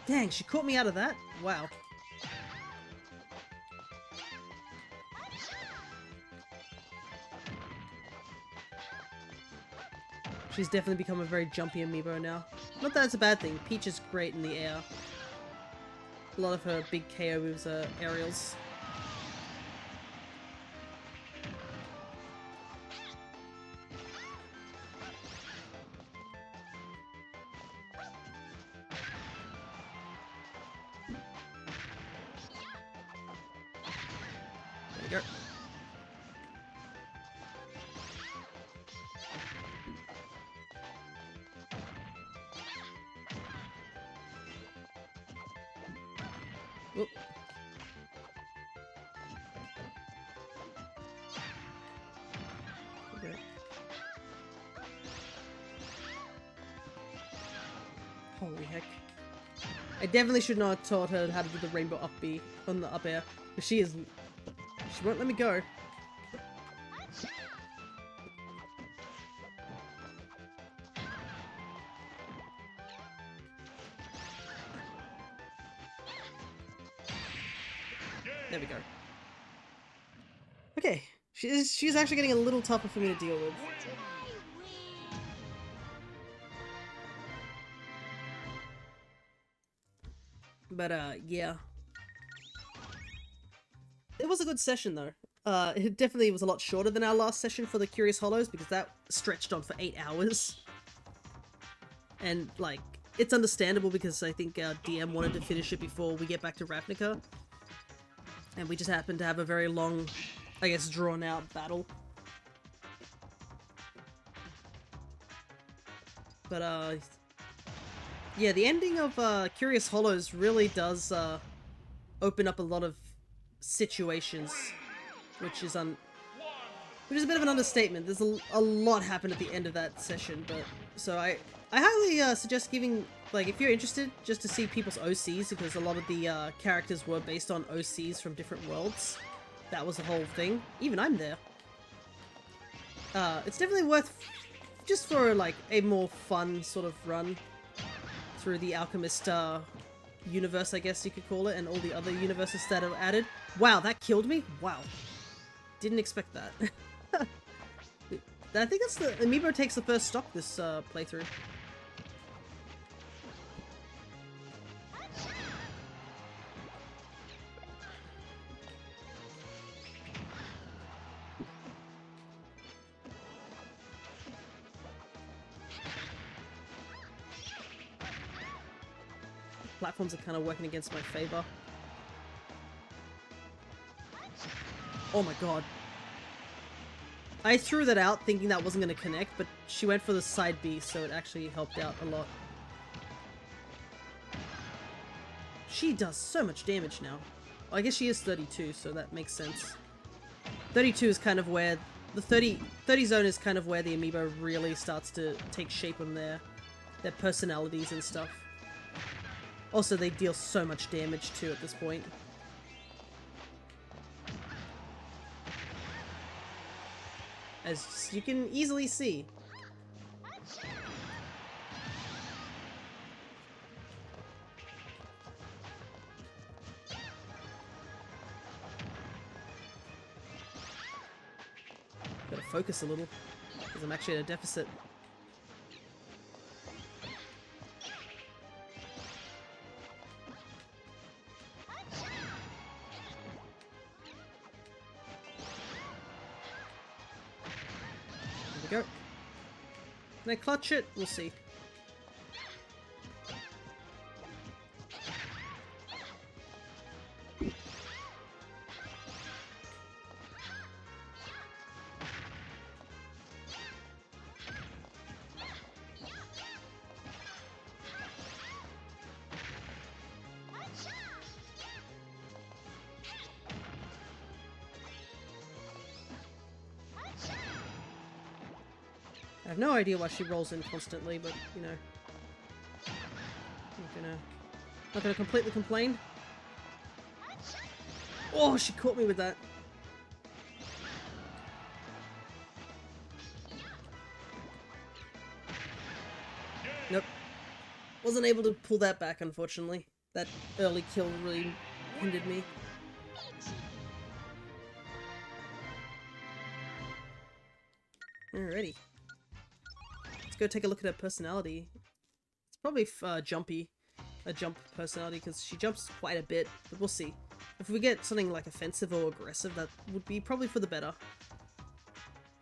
Dang, she caught me out of that? Wow. She's definitely become a very jumpy Amiibo now. Not that it's a bad thing. Peach is great in the air. A lot of her big KO moves are aerials. There we go. Whoop. Okay. Holy heck. I definitely should not have taught her how to do the rainbow up B on the up air. Because she won't let me go. There we go. Okay, she's actually getting a little tougher for me to deal with. But yeah. It was a good session though. It definitely was a lot shorter than our last session for the Curious Hollows because that stretched on for 8 hours. And like, it's understandable because I think our DM wanted to finish it before we get back to Ravnica. And we just happened to have a very long, I guess, drawn out battle. But yeah, the ending of Curious Hollows really does open up a lot of situations, which is a bit of an understatement. There's a lot happened at the end of that session, but so I highly suggest giving, like, if you're interested, just to see people's OCs, because a lot of the characters were based on OCs from different worlds. That was the whole thing. Even I'm there. It's definitely worth, just for like a more fun sort of run through the Alchemist universe, I guess you could call it, and all the other universes that are added. Wow, that killed me? Wow. Didn't expect that. I think that's the Amiibo takes the first stock this playthrough. Platforms are kind of working against my favor. Oh my god. I threw that out thinking that wasn't going to connect, but she went for the side B, so it actually helped out a lot. She does so much damage now. Well, I guess she is 32, so that makes sense. 32 is kind of where... The 30 zone is kind of where the Amiibo really starts to take shape on their personalities and stuff. Also, they deal so much damage too at this point. As you can easily see. Gotta focus a little, because I'm actually at a deficit. Go. Can I clutch it? We'll see. I have no idea why she rolls in constantly, but, you know. Not gonna completely complain. Oh, she caught me with that. Nope. Wasn't able to pull that back, unfortunately. That early kill really hindered me. Alrighty. Let's go take a look at her personality. It's probably jumpy. A jump personality, because she jumps quite a bit, but we'll see. If we get something like offensive or aggressive, that would be probably for the better.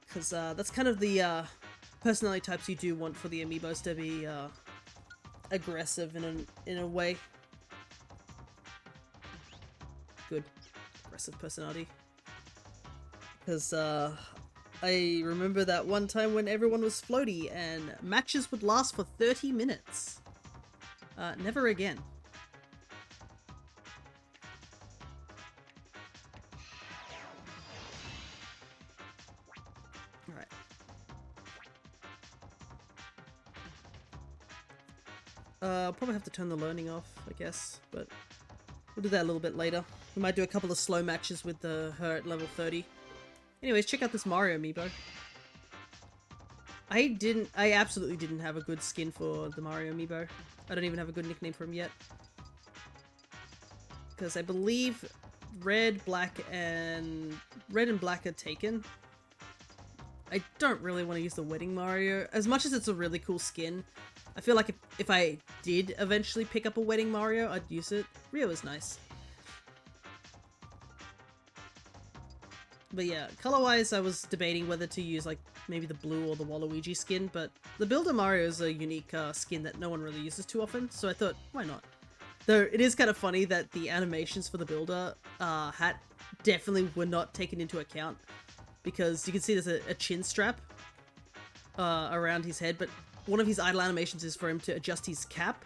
Because that's kind of the personality types you do want for the Amiibos to be aggressive in a way. Good. Aggressive personality. Because I remember that one time when everyone was floaty and matches would last for 30 minutes. Never again. Alright. I'll probably have to turn the learning off, I guess, but we'll do that a little bit later. We might do a couple of slow matches with her at level 30. Anyways, check out this Mario Amiibo. I absolutely didn't have a good skin for the Mario Amiibo. I don't even have a good nickname for him yet. Because I believe red and black are taken. I don't really want to use the Wedding Mario. As much as it's a really cool skin, I feel like if I did eventually pick up a Wedding Mario, I'd use it. Rio is nice. But yeah, color-wise, I was debating whether to use, like, maybe the blue or the Waluigi skin, but the Builder Mario is a unique skin that no one really uses too often, so I thought, why not? Though it is kind of funny that the animations for the Builder hat definitely were not taken into account, because you can see there's a chin strap around his head, but one of his idle animations is for him to adjust his cap.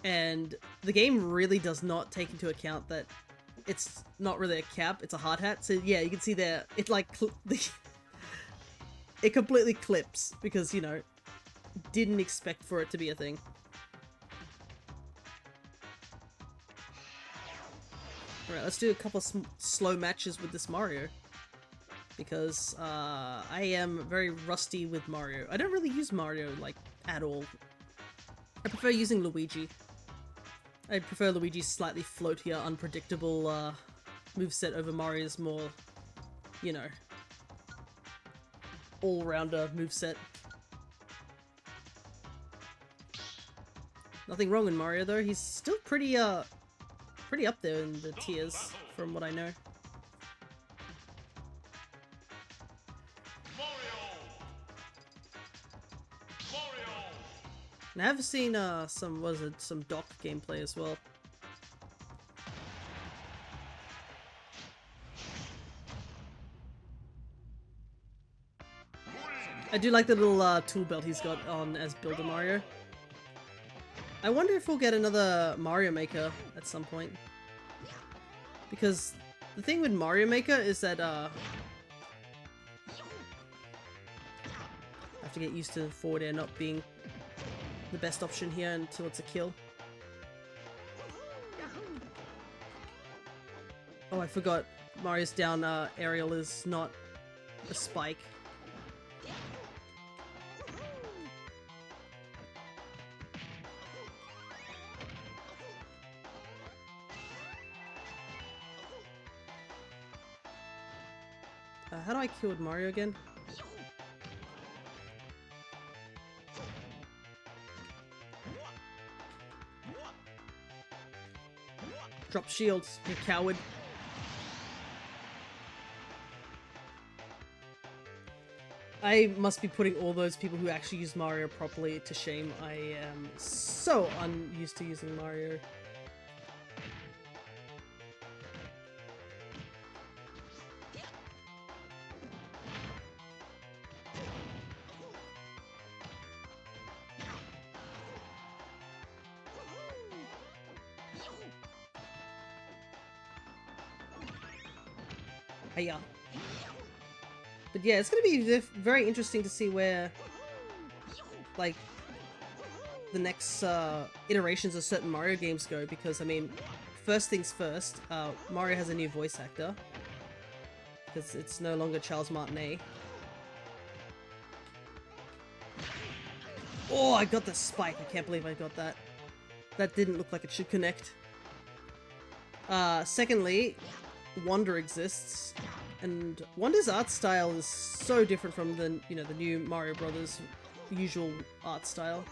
And the game really does not take into account that it's not really a cap, it's a hard hat. So yeah, you can see there, it like, it completely clips because, you know, didn't expect for it to be a thing. Alright, let's do a couple of slow matches with this Mario. Because I am very rusty with Mario. I don't really use Mario, like, at all. I prefer using Luigi. I prefer Luigi's slightly floatier, unpredictable moveset over Mario's more, you know, all-rounder moveset. Nothing wrong with Mario though, he's still pretty pretty up there in the tiers, from what I know. And I have seen some dock gameplay as well. I do like the little tool belt he's got on as Builder Mario. I wonder if we'll get another Mario Maker at some point. Because the thing with Mario Maker is that I have to get used to forward air not being the best option here until it's a kill. Oh, I forgot. Mario's down aerial is not a spike. How do I kill with Mario again? Drop shields, you coward. I must be putting all those people who actually use Mario properly to shame. I am so unused to using Mario. Hiya. But yeah, it's gonna be very interesting to see where, like, the next iterations of certain Mario games go, because, I mean, first things first, Mario has a new voice actor, because it's no longer Charles Martinet. Oh, I got the spike! I can't believe I got that. That didn't look like it should connect. Secondly, Wonder exists, and Wonder's art style is so different from the, you know, the new Mario Brothers usual art style.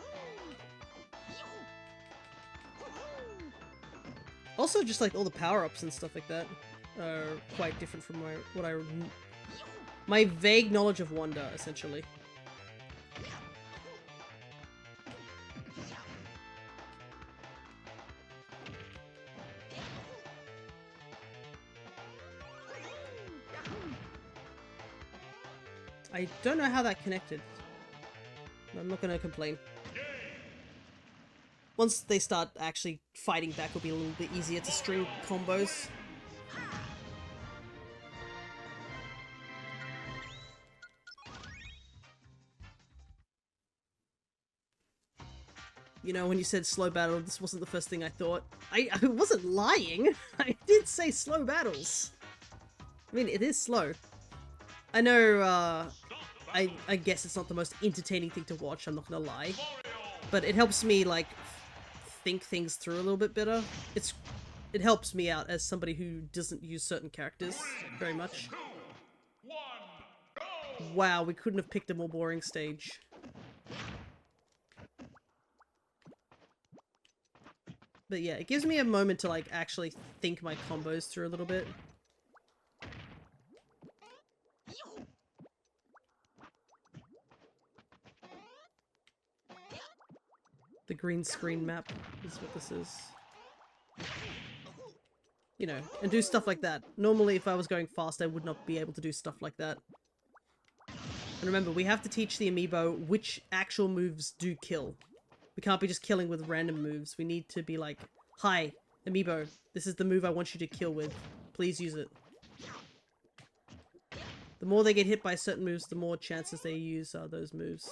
Also, just like all the power-ups and stuff like that are quite different from my vague knowledge of Wonder, essentially. I don't know how that connected. I'm not gonna complain. Once they start actually fighting back, it'll be a little bit easier to string combos. You know, when you said slow battle, this wasn't the first thing I thought. I wasn't lying! I did say slow battles! I mean, it is slow. I know, I guess it's not the most entertaining thing to watch, I'm not gonna lie. But it helps me, like, think things through a little bit better. It helps me out as somebody who doesn't use certain characters very much. Wow, we couldn't have picked a more boring stage. But yeah, it gives me a moment to, like, actually think my combos through a little bit. The green screen map is what this is. You know, and do stuff like that. Normally, if I was going fast, I would not be able to do stuff like that. And remember, we have to teach the Amiibo which actual moves do kill. We can't be just killing with random moves. We need to be like, hi, Amiibo, this is the move I want you to kill with. Please use it. The more they get hit by certain moves, the more chances they use those moves.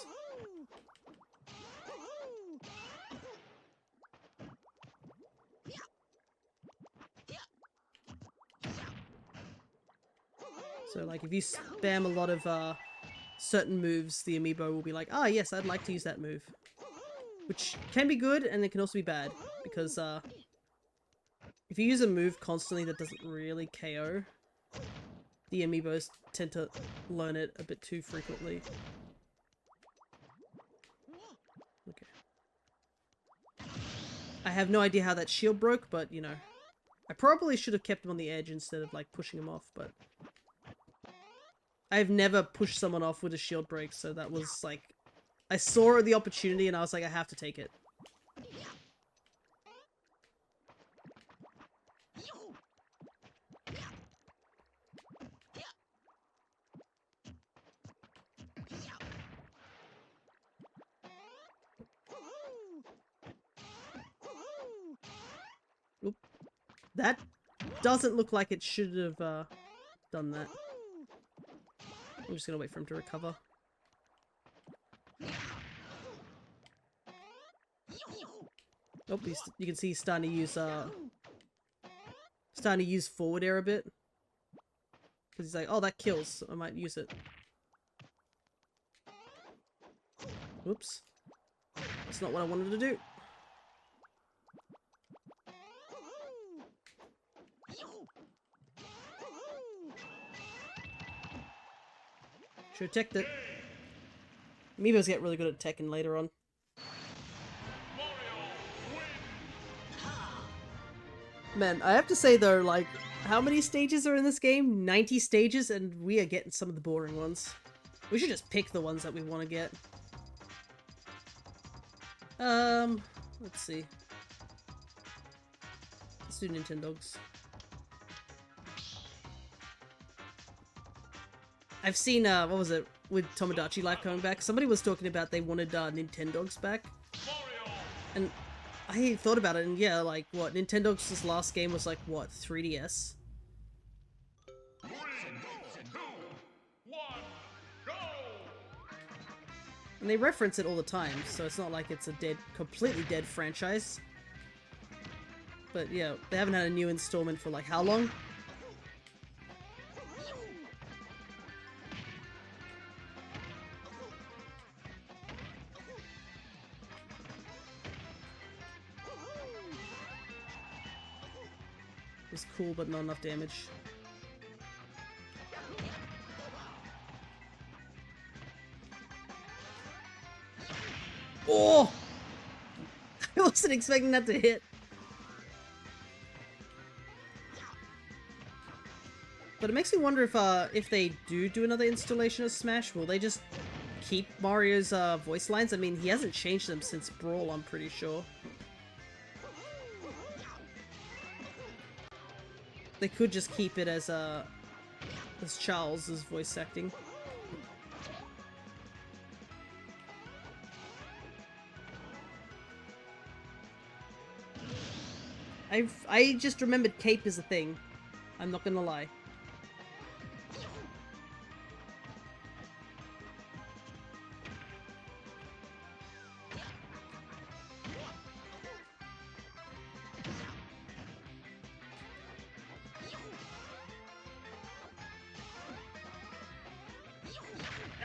So like if you spam a lot of certain moves, the Amiibo will be like, ah yes, I'd like to use that move. Which can be good and it can also be bad. Because if you use a move constantly that doesn't really KO, the Amiibos tend to learn it a bit too frequently. Okay. I have no idea how that shield broke, but you know. I probably should have kept him on the edge instead of like pushing him off, but I've never pushed someone off with a shield break, so that was like, I saw the opportunity and I was like, I have to take it. Oop. That doesn't look like it should have done that. I'm just gonna wait for him to recover. Oh, you can see he's starting to use forward air a bit. Because he's like, oh, that kills, so I might use it. Whoops. That's not what I wanted to do. Should have teched it. Amiibos get really good at teching later on. Man, I have to say though, like, how many stages are in this game? 90 stages, and we are getting some of the boring ones. We should just pick the ones that we want to get. Let's see. Let's do Nintendogs. I've seen, what was it, with Tomodachi Life coming back? Somebody was talking about they wanted Nintendogs back. And I thought about it, and yeah, like, what, Nintendogs' last game was like, what, 3DS? 3, 2, 1, go! And they reference it all the time, so it's not like it's a completely dead franchise. But yeah, they haven't had a new installment for like how long? It's cool, but not enough damage. Oh! I wasn't expecting that to hit. But it makes me wonder if they do another installation of Smash, will they just keep Mario's voice lines? I mean, he hasn't changed them since Brawl, I'm pretty sure. They could just keep it as Charles's voice acting. I just remembered cape is a thing. I'm not gonna lie.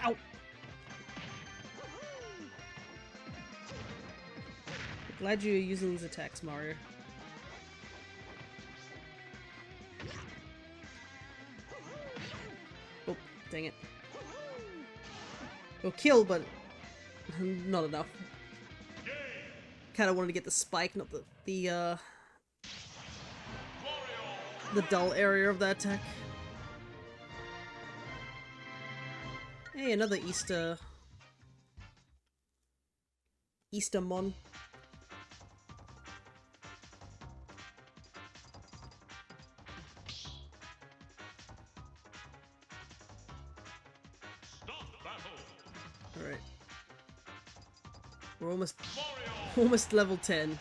Ow! Glad you're using these attacks, Mario. Oh, dang it. It'll kill, but not enough. Kinda wanted to get the spike, not the dull area of that attack. Hey, another Eastermon. Alright. We're almost level 10.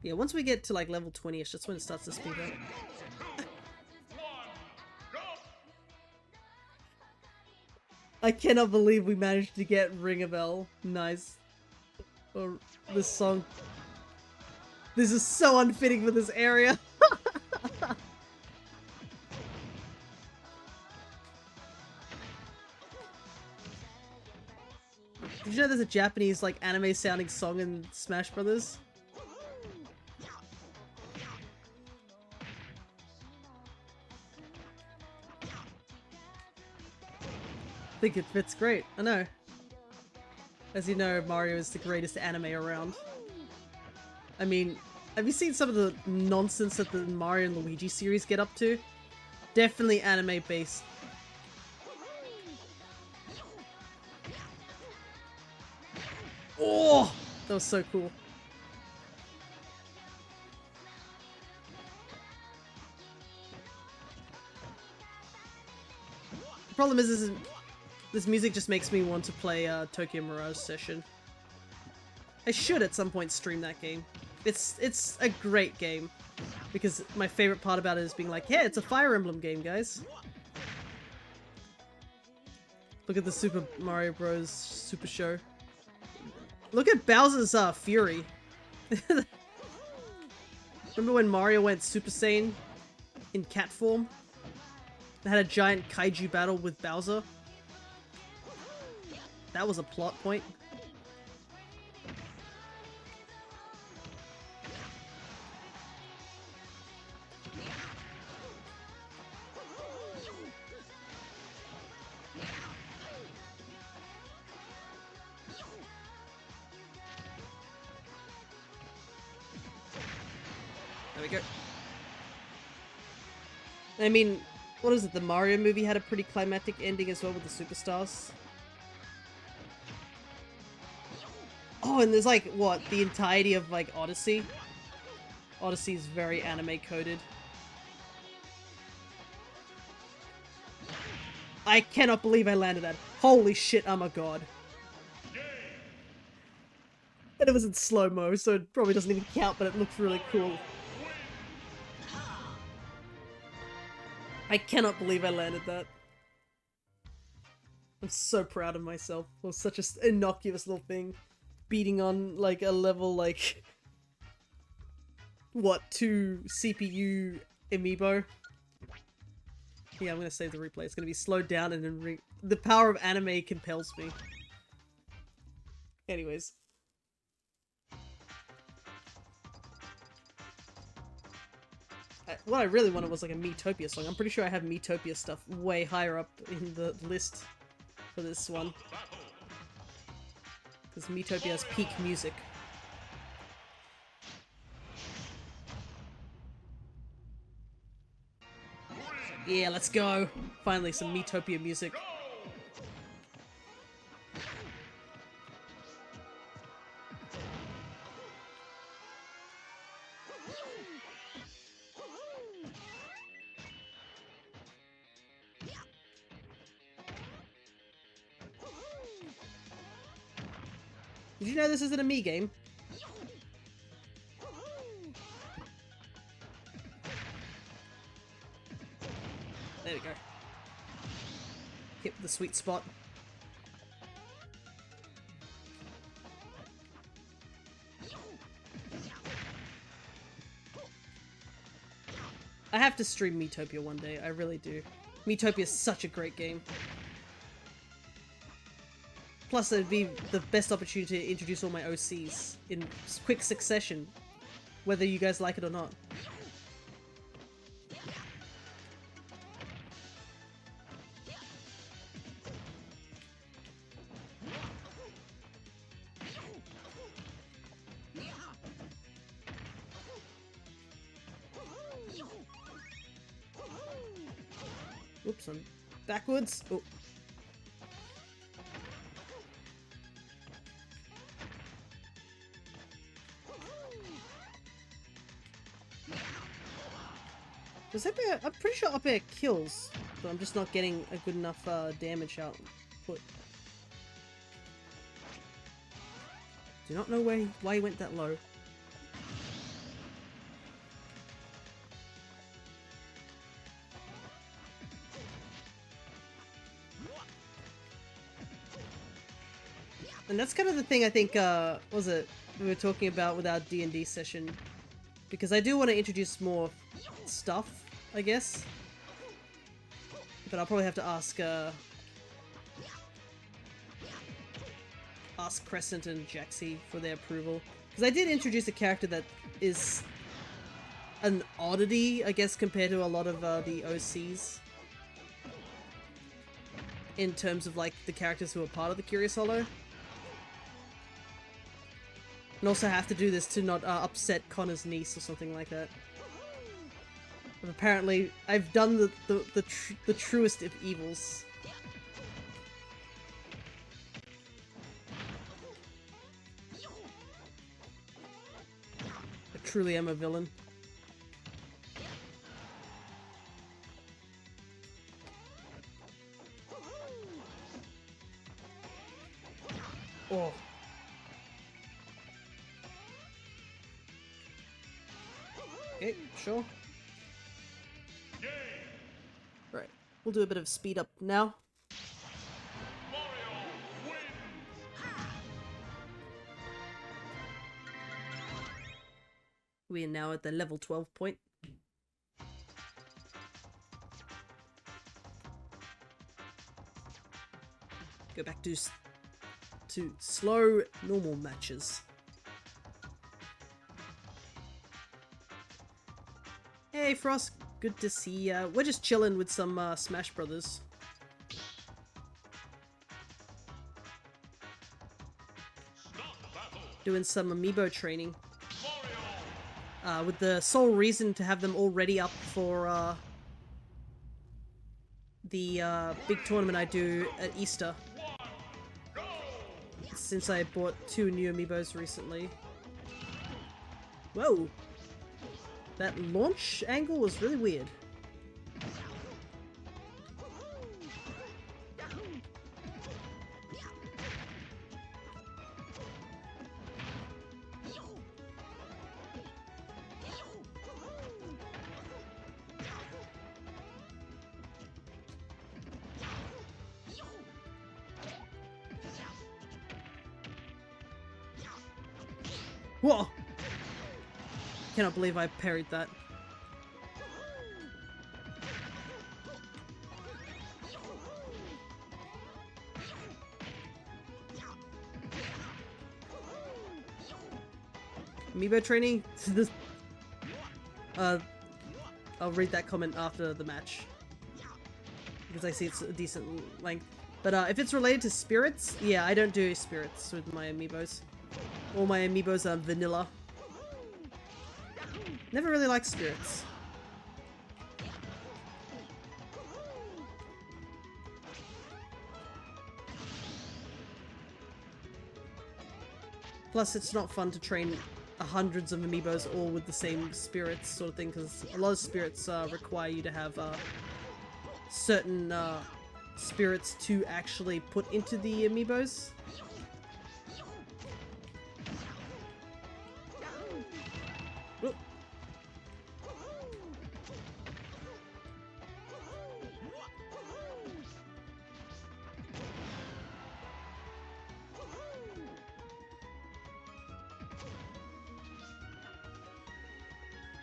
Yeah, once we get to like level 20ish, that's when it starts to speed up. I cannot believe we managed to get Ring a Bell. Nice. Or this song. This is so unfitting for this area. Did you know there's a Japanese like anime sounding song in Smash Brothers? I think it fits great. I know. As you know, Mario is the greatest anime around. I mean, have you seen some of the nonsense that the Mario and Luigi series get up to? Definitely anime based. Oh! That was so cool. The problem is this music just makes me want to play Tokyo Mirage Session. I should at some point stream that game. It's a great game. Because my favorite part about it is being like, yeah, it's a Fire Emblem game, guys. Look at the Super Mario Bros. Super Show. Look at Bowser's Fury. Remember when Mario went Super Saiyan in cat form? They had a giant kaiju battle with Bowser. That was a plot point. There we go. I mean, what is it? The Mario movie had a pretty climactic ending as well with the superstars. Oh, and there's like, what, the entirety of like Odyssey? Odyssey is very anime coded. I cannot believe I landed that. Holy shit, I'm a god. And it was in slow-mo, so it probably doesn't even count, but it looks really cool. I cannot believe I landed that. I'm so proud of myself. It was such an innocuous little thing. Beating on, like, a level, like... what, 2 CPU Amiibo? Yeah, I'm gonna save the replay. It's gonna be slowed down and then the power of anime compels me. Anyways. What I really wanted was like a Miitopia song. I'm pretty sure I have Miitopia stuff way higher up in the list for this one. Because Miitopia has peak music. Yeah, let's go! Finally, some Miitopia music. Did you know this isn't a Mii game? There we go. Hit the sweet spot. I have to stream Miitopia one day, I really do. Miitopia is such a great game. Plus, it'd be the best opportunity to introduce all my OCs in quick succession, whether you guys like it or not. Oops, I'm backwards. Oh. I'm pretty sure up air kills, but I'm just not getting a good enough damage output. Do not know why he went that low. And that's kind of the thing I think, was it, we were talking about with our D&D session. Because I do want to introduce more stuff, I guess. But I'll probably have to ask Crescent and Jaxie for their approval. Because I did introduce a character that is an oddity, I guess, compared to a lot of the OCs. In terms of, like, the characters who are part of the Curious Hollow. And also have to do this to not upset Connor's niece or something like that. But apparently, I've done the truest of evils. I truly am a villain. Oh. Okay, sure. Right, we'll do a bit of speed up now. We are now at the level 12 point. Go back to slow, normal matches. Hey Frost, good to see ya. We're just chilling with some Smash Brothers. Doing some Amiibo training. With the sole reason to have them all ready up for the big tournament I do at Easter. Since I bought 2 new Amiibos recently. Whoa! That launch angle was really weird. Whoa! Cannot believe I parried that. Amiibo training? This, I'll read that comment after the match. Because I see it's a decent length. But if it's related to spirits, yeah, I don't do spirits with my Amiibos. All my Amiibos are vanilla. Never really liked spirits. Plus, it's not fun to train hundreds of Amiibos all with the same spirits sort of thing, because a lot of spirits require you to have certain spirits to actually put into the Amiibos. Oop.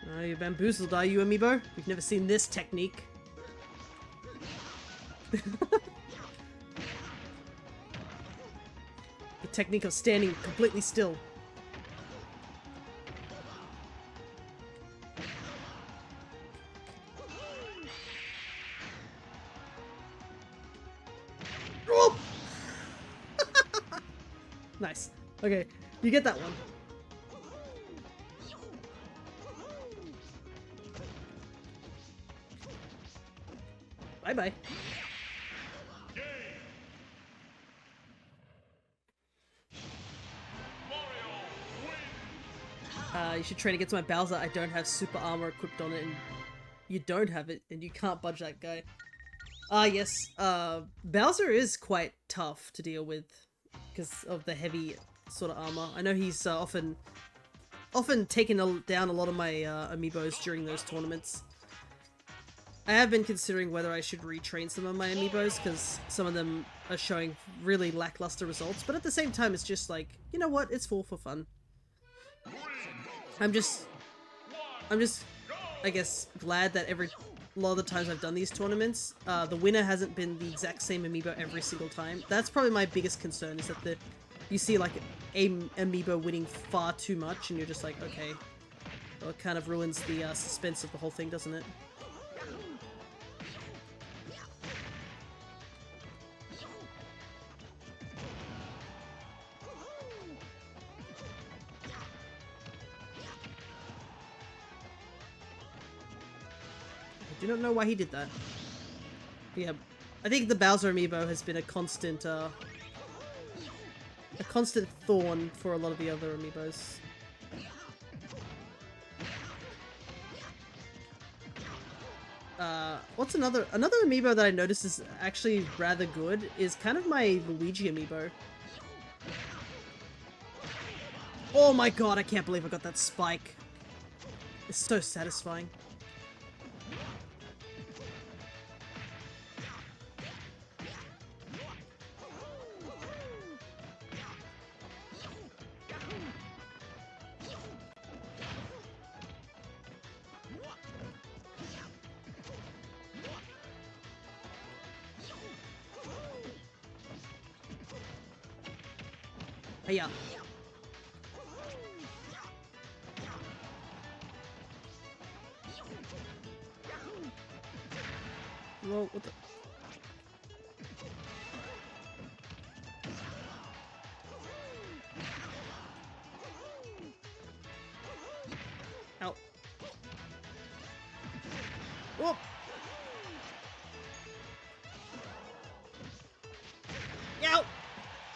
Oh, you're bamboozled, are you, Amiibo? You've never seen this technique. The technique of standing completely still. Oh! Nice. Okay, you get that one. Bye-bye. You should train against my Bowser. I don't have super armor equipped on it, and you don't have it, and you can't budge that guy. Yes. Bowser is quite tough to deal with because of the heavy sort of armor. I know he's often taken down a lot of my amiibos during those tournaments. I have been considering whether I should retrain some of my amiibos, because some of them are showing really lackluster results, but at the same time it's just like, you know what, it's all for fun. I'm just, I guess, glad that a lot of the times I've done these tournaments, the winner hasn't been the exact same amiibo every single time. That's probably my biggest concern, is that you see like a amiibo winning far too much, and you're just like, okay, well, it kind of ruins the suspense of the whole thing, doesn't it? I do not know why he did that. But yeah, I think the Bowser amiibo has been a constant thorn for a lot of the other amiibos. What's another amiibo that I noticed is actually rather good is kind of my Luigi amiibo. Oh my god, I can't believe I got that spike. It's so satisfying. Yeah. Whoa, what the? Ow. Whoop! Ow!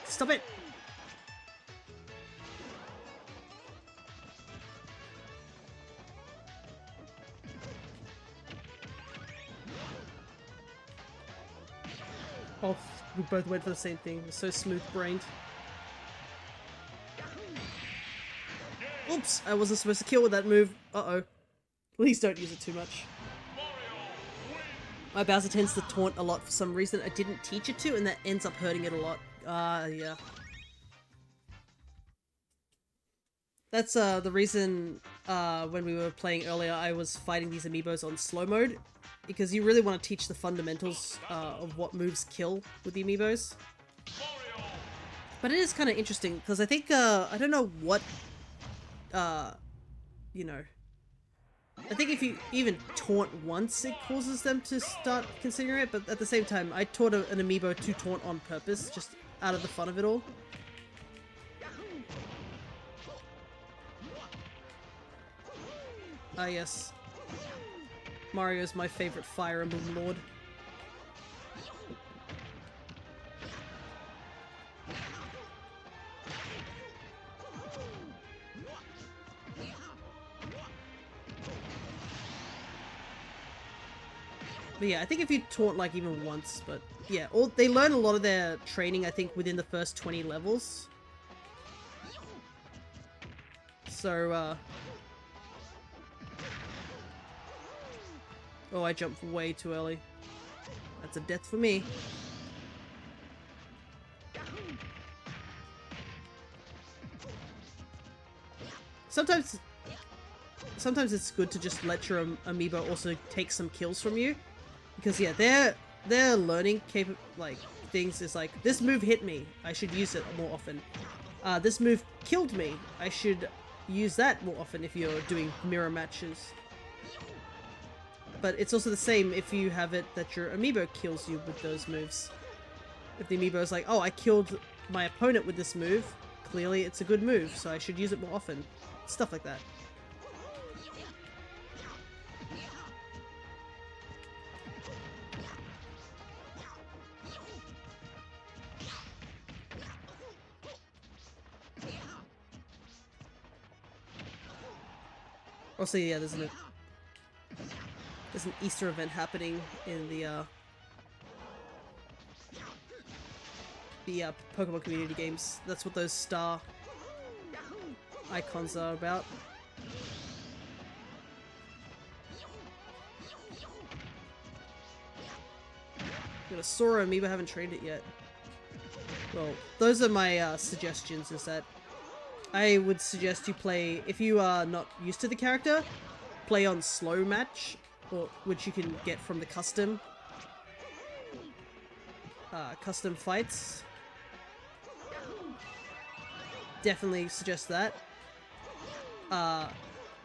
Stop it! Oh, we both went for the same thing. We're so smooth-brained. Oops! I wasn't supposed to kill with that move. Uh-oh. Please don't use it too much. My Bowser tends to taunt a lot for some reason. I didn't teach it to, and that ends up hurting it a lot. Yeah. That's the reason when we were playing earlier I was fighting these amiibos on slow mode, because you really want to teach the fundamentals of what moves kill with the amiibos. But it is kind of interesting, because I think, I don't know what, you know, I think if you even taunt once, it causes them to start considering it, but at the same time, I taught an amiibo to taunt on purpose, just out of the fun of it all. Ah yes. Mario's my favorite Fire Emblem Lord. But yeah, I think if you taunt like even once, but yeah, they learn a lot of their training, I think, within the first 20 levels. So, oh, I jumped way too early. That's a death for me. Sometimes it's good to just let your amiibo also take some kills from you, because yeah, their learning things is like, this move hit me, I should use it more often. This move killed me, I should use that more often if you're doing mirror matches. But it's also the same if you have it that your amiibo kills you with those moves. If the amiibo is like, oh, I killed my opponent with this move, clearly it's a good move, so I should use it more often. Stuff like that. Also, yeah, there's an Easter event happening in the Pokemon community games. That's what those star icons are about. Got a Sora Amiibo, haven't trained it yet. Well, those are my suggestions, is that I would suggest you play, if you are not used to the character, play on slow match, or which you can get from the custom fights. Definitely suggest that.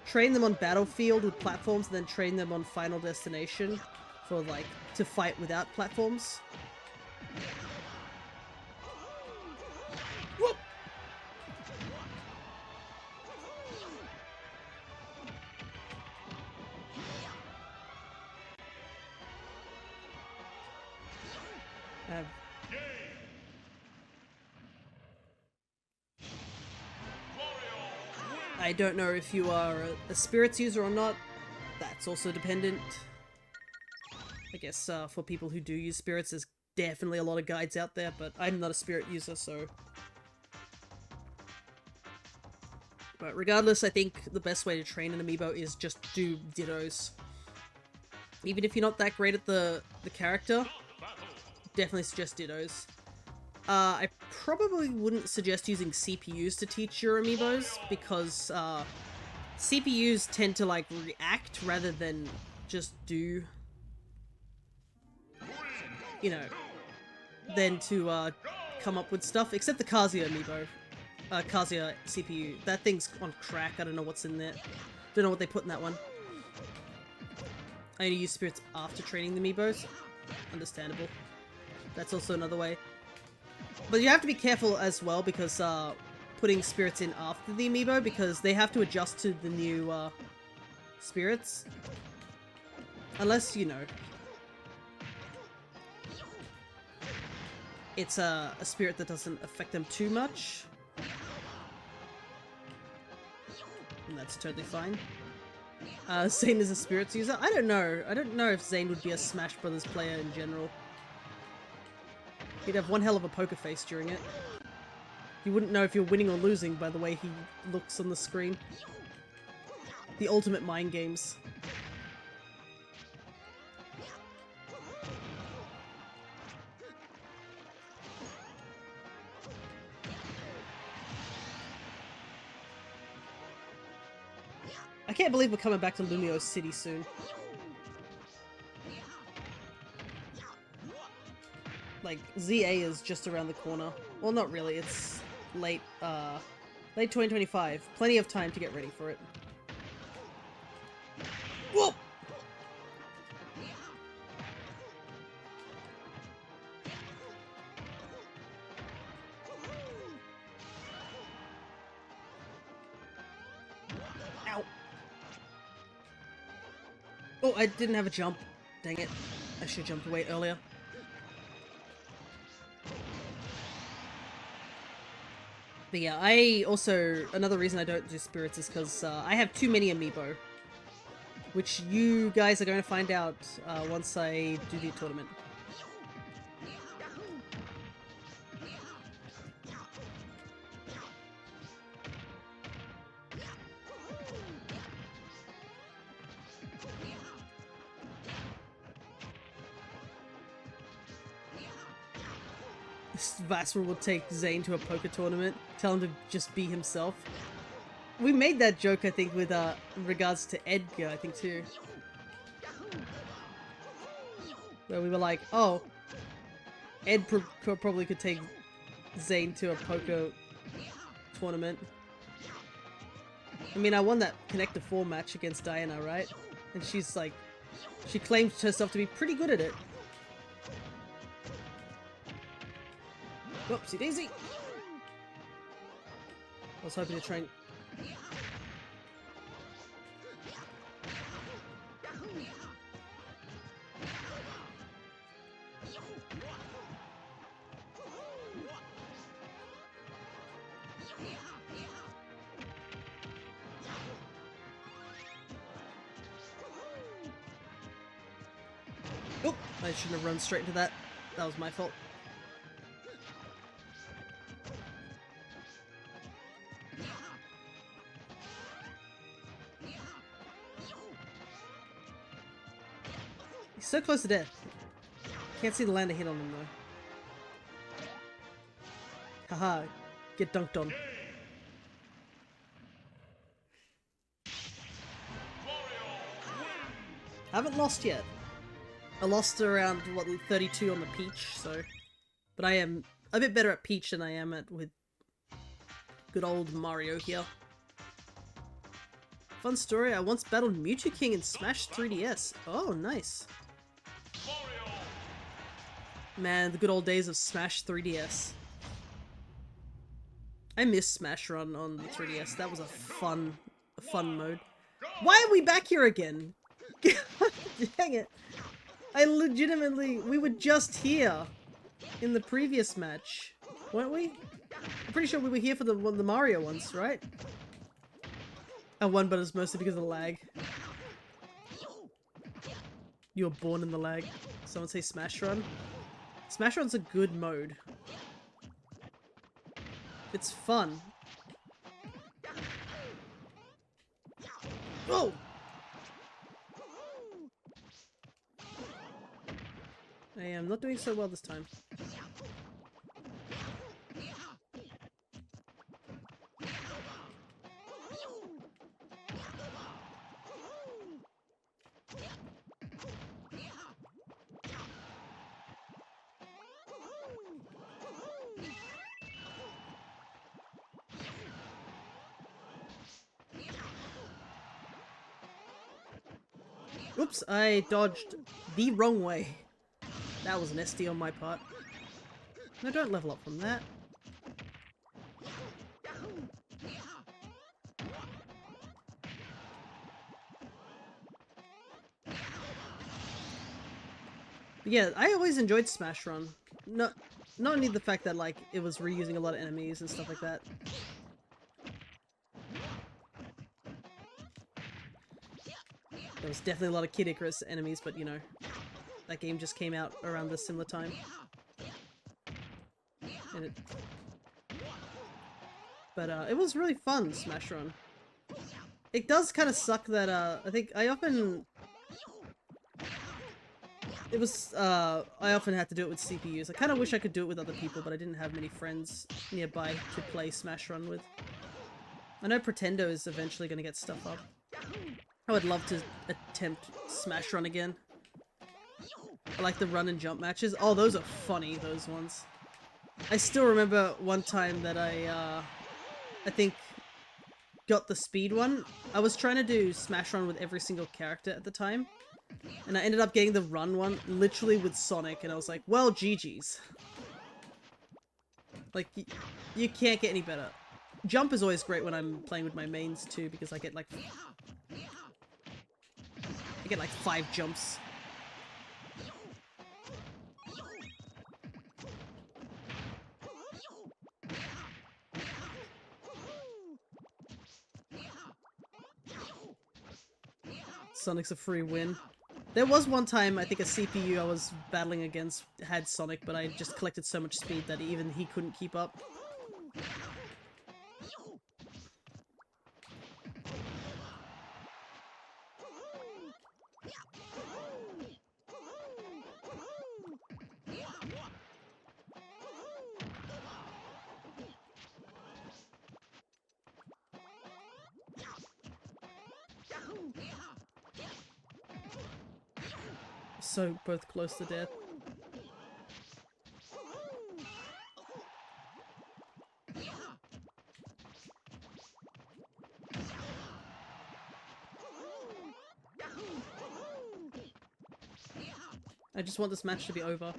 Train them on Battlefield with platforms, and then train them on Final Destination for, like, to fight without platforms. Whoop! I don't know if you are a spirits user or not. That's also dependent. I guess for people who do use spirits, there's definitely a lot of guides out there, but I'm not a spirit user, so... But regardless, I think the best way to train an Amiibo is just do dittos. Even if you're not that great at the character, definitely suggest dittos. I probably wouldn't suggest using CPUs to teach your Amiibos, because CPUs tend to, like, react rather than just do, you know, than to come up with stuff, except the Kazuya Amiibo. Kazuya CPU. That thing's on crack, I don't know what's in there. Don't know what they put in that one. I only use spirits after training the Amiibos. Understandable. That's also another way. But you have to be careful as well, because putting spirits in after the Amiibo, because they have to adjust to the new spirits. Unless, you know, it's a spirit that doesn't affect them too much. And that's totally fine. Zane is a spirits user? I don't know. I don't know if Zane would be a Smash Brothers player in general. He'd have one hell of a poker face during it. You wouldn't know if you're winning or losing by the way he looks on the screen. The ultimate mind games. I can't believe we're coming back to Lumio City soon. Like, ZA is just around the corner. Well, not really, it's late 2025. Plenty of time to get ready for it. Whoa! Ow! Oh, I didn't have a jump. Dang it. I should have jumped away earlier. But yeah, I also... Another reason I don't do spirits is because I have too many Amiibo. Which you guys are going to find out once I do the tournament. Vassal will take Zane to a poker tournament, tell him to just be himself. We made that joke, I think, with in regards to Edgar, I think, too. Where we were like, oh, Ed probably could take Zane to a poker tournament. I mean, I won that Connector 4 match against Diana, right? And she's like, she claims herself to be pretty good at it. Whoopsie daisy! I was hoping to try and... Oh! I shouldn't have run straight into that. That was my fault. so close to death. Can't see the lander hit on him though. Haha, get dunked on. I haven't lost yet. I lost around, what, 32 on the Peach, so... But I am a bit better at Peach than I am at with good old Mario here. Fun story, I once battled Mewtwo King in Smash 3DS. Oh, nice. Man, the good old days of Smash 3DS. I miss Smash Run on the 3DS. That was a fun mode. Why are we back here again? Dang it. We were just here in the previous match, weren't we? I'm pretty sure we were here for the Mario ones, right? I won, but it's mostly because of the lag. You were born in the lag. Someone say Smash Run. Smash Run's a good mode. It's fun. Whoa! I am not doing so well this time. Oops, I dodged the wrong way. That was an SD on my part. No, don't level up from that. But yeah, I always enjoyed Smash Run. Not only the fact that like it was reusing a lot of enemies and stuff like that. There was definitely a lot of Kid Icarus enemies, but you know, that game just came out around the similar time. And it was really fun, Smash Run. It does kind of suck that, I often had to do it with CPUs. I kind of wish I could do it with other people, but I didn't have many friends nearby to play Smash Run with. I know Pretendo is eventually going to get stuff up. I would love to attempt Smash Run again. I like the run and jump matches. Oh, those are funny, those ones. I still remember one time that I think got the speed one. I was trying to do Smash Run with every single character at the time. And I ended up getting the run one, literally with Sonic, and I was like, well, GG's. Like, you can't get any better. Jump is always great when I'm playing with my mains too, because I get like 5 jumps. Sonic's a free win. There was one time, I think a CPU I was battling against had Sonic, but I just collected so much speed that even he couldn't keep up. So both close to death. I just want this match to be over.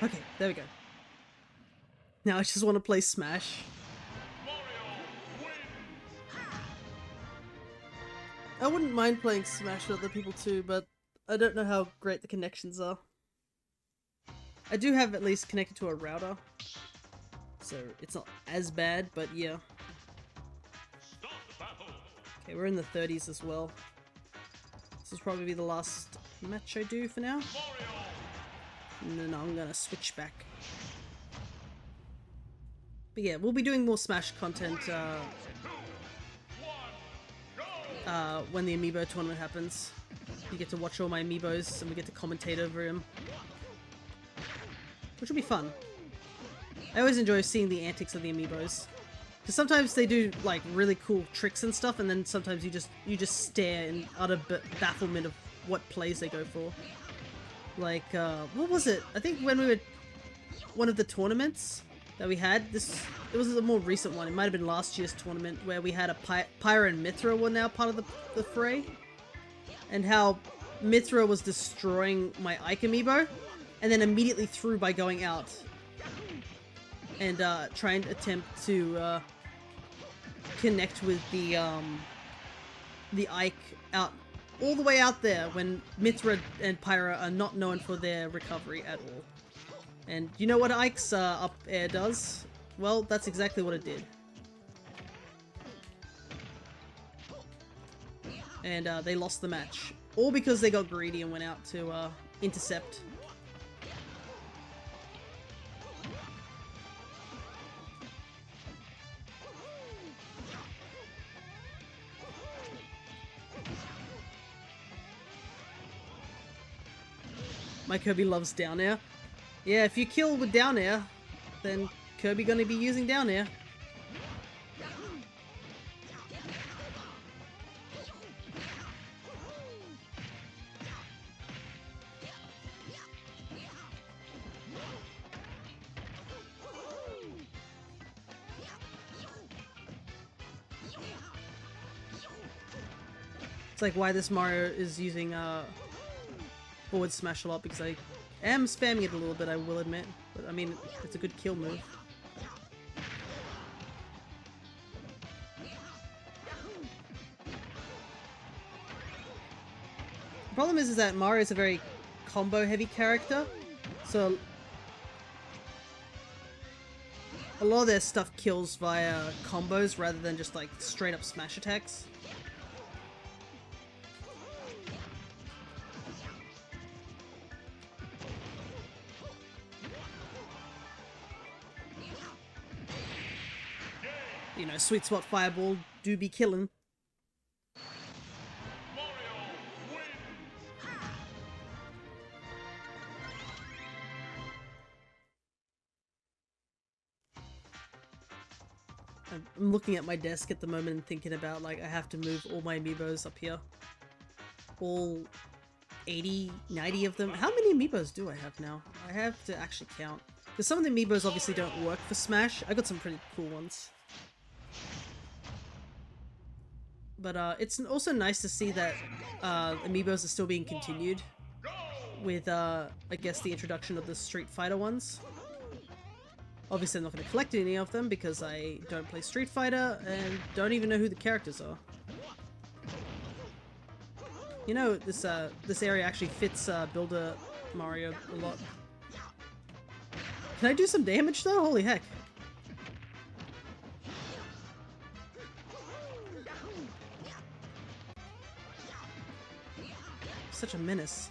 Okay, there we go. Now I just want to play Smash. I wouldn't mind playing Smash with other people too, but I don't know how great the connections are. I do have at least connected to a router, so it's not as bad, but yeah. Okay, we're in the 30s as well. will probably be the last match I do for now. And then I'm gonna switch back. But yeah, we'll be doing more Smash content when the Amiibo tournament happens. You get to watch all my Amiibos and we get to commentate over them. Which will be fun. I always enjoy seeing the antics of the Amiibos. Because sometimes they do like really cool tricks and stuff, and then sometimes you just stare in utter bafflement of what plays they go for. Like, what was it? I think when we were one of the tournaments that we had, it was a more recent one. It might have been last year's tournament where we had a Pyra and Mithra were now part of the fray, and how Mithra was destroying my Ike Amiibo, and then immediately threw by going out and trying to attempt to connect with the Ike out all the way out there when Mithra and Pyra are not known for their recovery at all. And you know what Ike's up air does? Well, that's exactly what it did. And they lost the match. All because they got greedy and went out to intercept. My Kirby loves down air. Yeah, if you kill with down air, then Kirby gonna be using down air. It's like why this Mario is using forward smash a lot, because I am spamming it a little bit, I will admit. But I mean, it's a good kill move. The problem is that Mario is a very combo heavy character, so a lot of their stuff kills via combos rather than just like straight up smash attacks. You know, sweet spot fireball do be killing. I'm looking at my desk at the moment and thinking about, like, I have to move all my Amiibos up here. All 80, 90 of them. How many Amiibos do I have now? I have to actually count. Because some of the Amiibos obviously don't work for Smash. I got some pretty cool ones. But it's also nice to see that Amiibos are still being continued with, I guess, the introduction of the Street Fighter ones. Obviously, I'm not going to collect any of them because I don't play Street Fighter and don't even know who the characters are. You know, this area actually fits Builder Mario a lot. Can I do some damage though? Holy heck. Such a menace.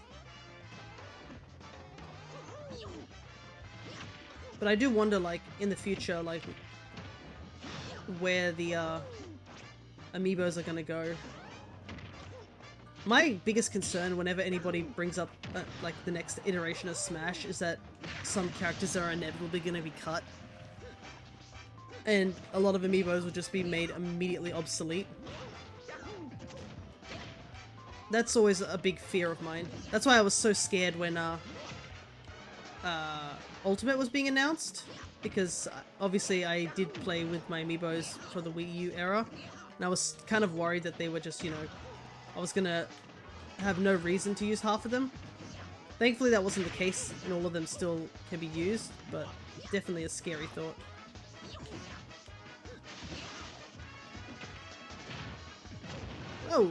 But I do wonder, like, in the future, like, where the Amiibos are gonna go. My biggest concern whenever anybody brings up, like, the next iteration of Smash is that some characters are inevitably gonna be cut. And a lot of Amiibos will just be made immediately obsolete. That's always a big fear of mine. That's why I was so scared when Ultimate was being announced, because obviously I did play with my Amiibos for the Wii U era, and I was kind of worried that they were just, you know, I was gonna have no reason to use half of them. Thankfully that wasn't the case, and all of them still can be used, but definitely a scary thought. Oh!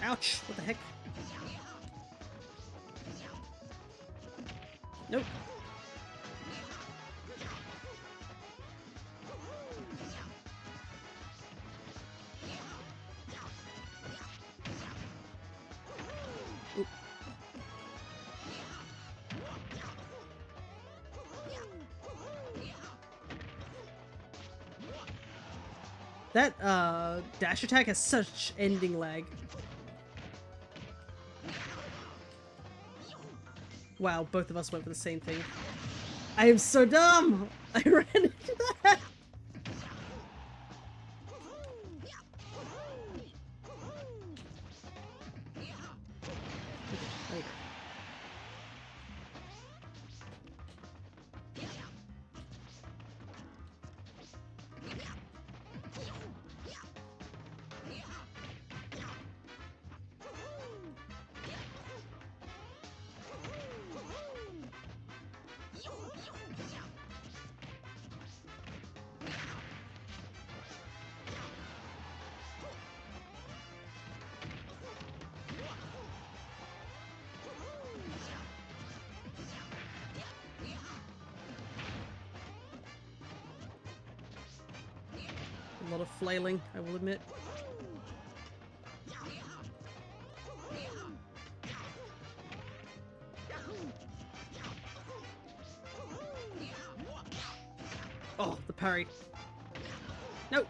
Ouch! What the heck? Nope. That dash attack has such ending lag. Wow, both of us went for the same thing. I am so dumb! I ran into that! A lot of flailing, I will admit. Oh, the parry. Nope.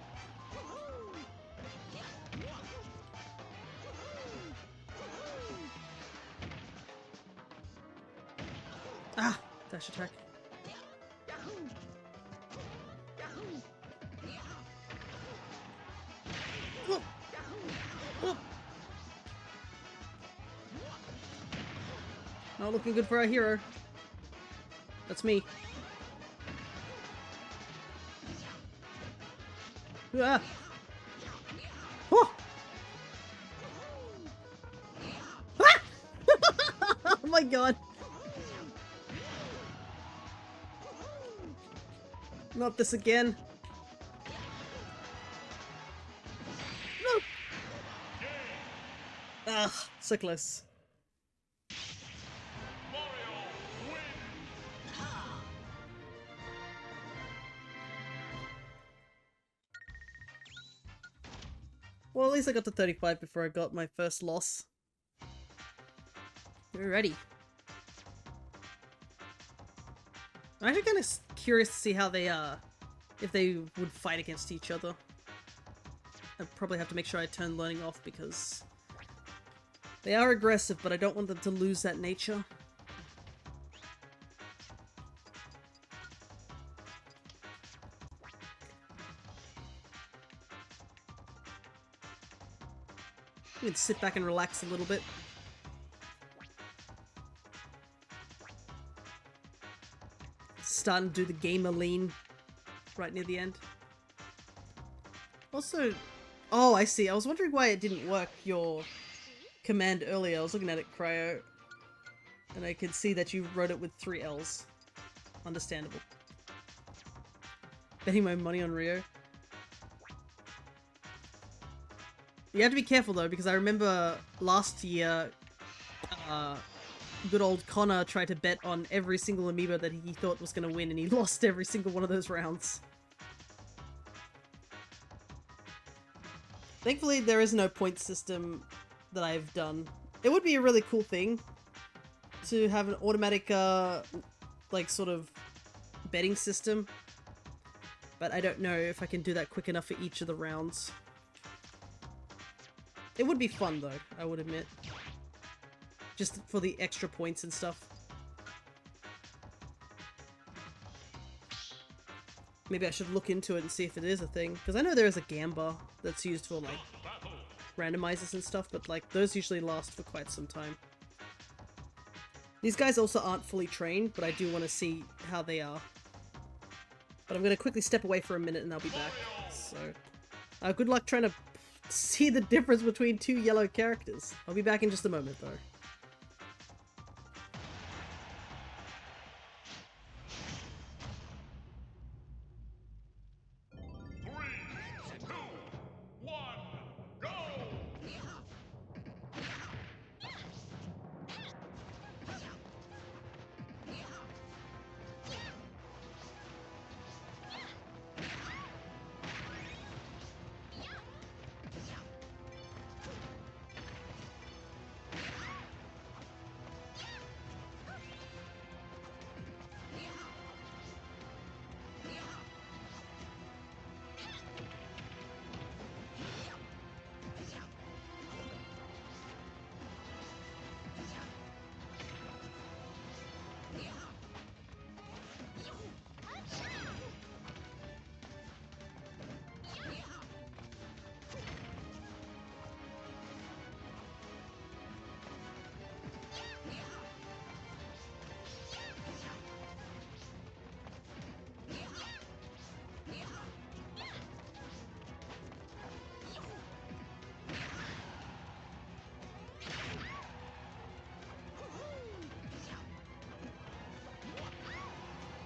Ah, dash attack. Oh. Oh. Not looking good for our hero. That's me. Ah. Oh. Ah! Oh my god. Not this again. No. Ugh, so close. Well, at least I got to 35 before I got my first loss. We're ready. I'm actually kind of curious to see how they, if they would fight against each other. I'd probably have to make sure I turn learning off because they are aggressive, but I don't want them to lose that nature. You can sit back and relax a little bit. Starting to do the gamer lean right near the end. Also, oh, I see. I was wondering why it didn't work, your command earlier. I was looking at it, Cryo, and I could see that you wrote it with 3 L's. Understandable. Betting my money on Rio. You have to be careful though, because I remember last year, good old Connor tried to bet on every single Amiibo that he thought was going to win, and he lost every single one of those rounds. Thankfully, there is no point system that I've done. It would be a really cool thing to have an automatic, like, sort of betting system, but I don't know if I can do that quick enough for each of the rounds. It would be fun though, I would admit. Just for the extra points and stuff. Maybe I should look into it and see if it is a thing. Because I know there is a gamba that's used for like randomizers and stuff, but like those usually last for quite some time. These guys also aren't fully trained, but I do want to see how they are. But I'm going to quickly step away for a minute and I'll be back. So, good luck trying to see the difference between 2 yellow characters. I'll be back in just a moment though.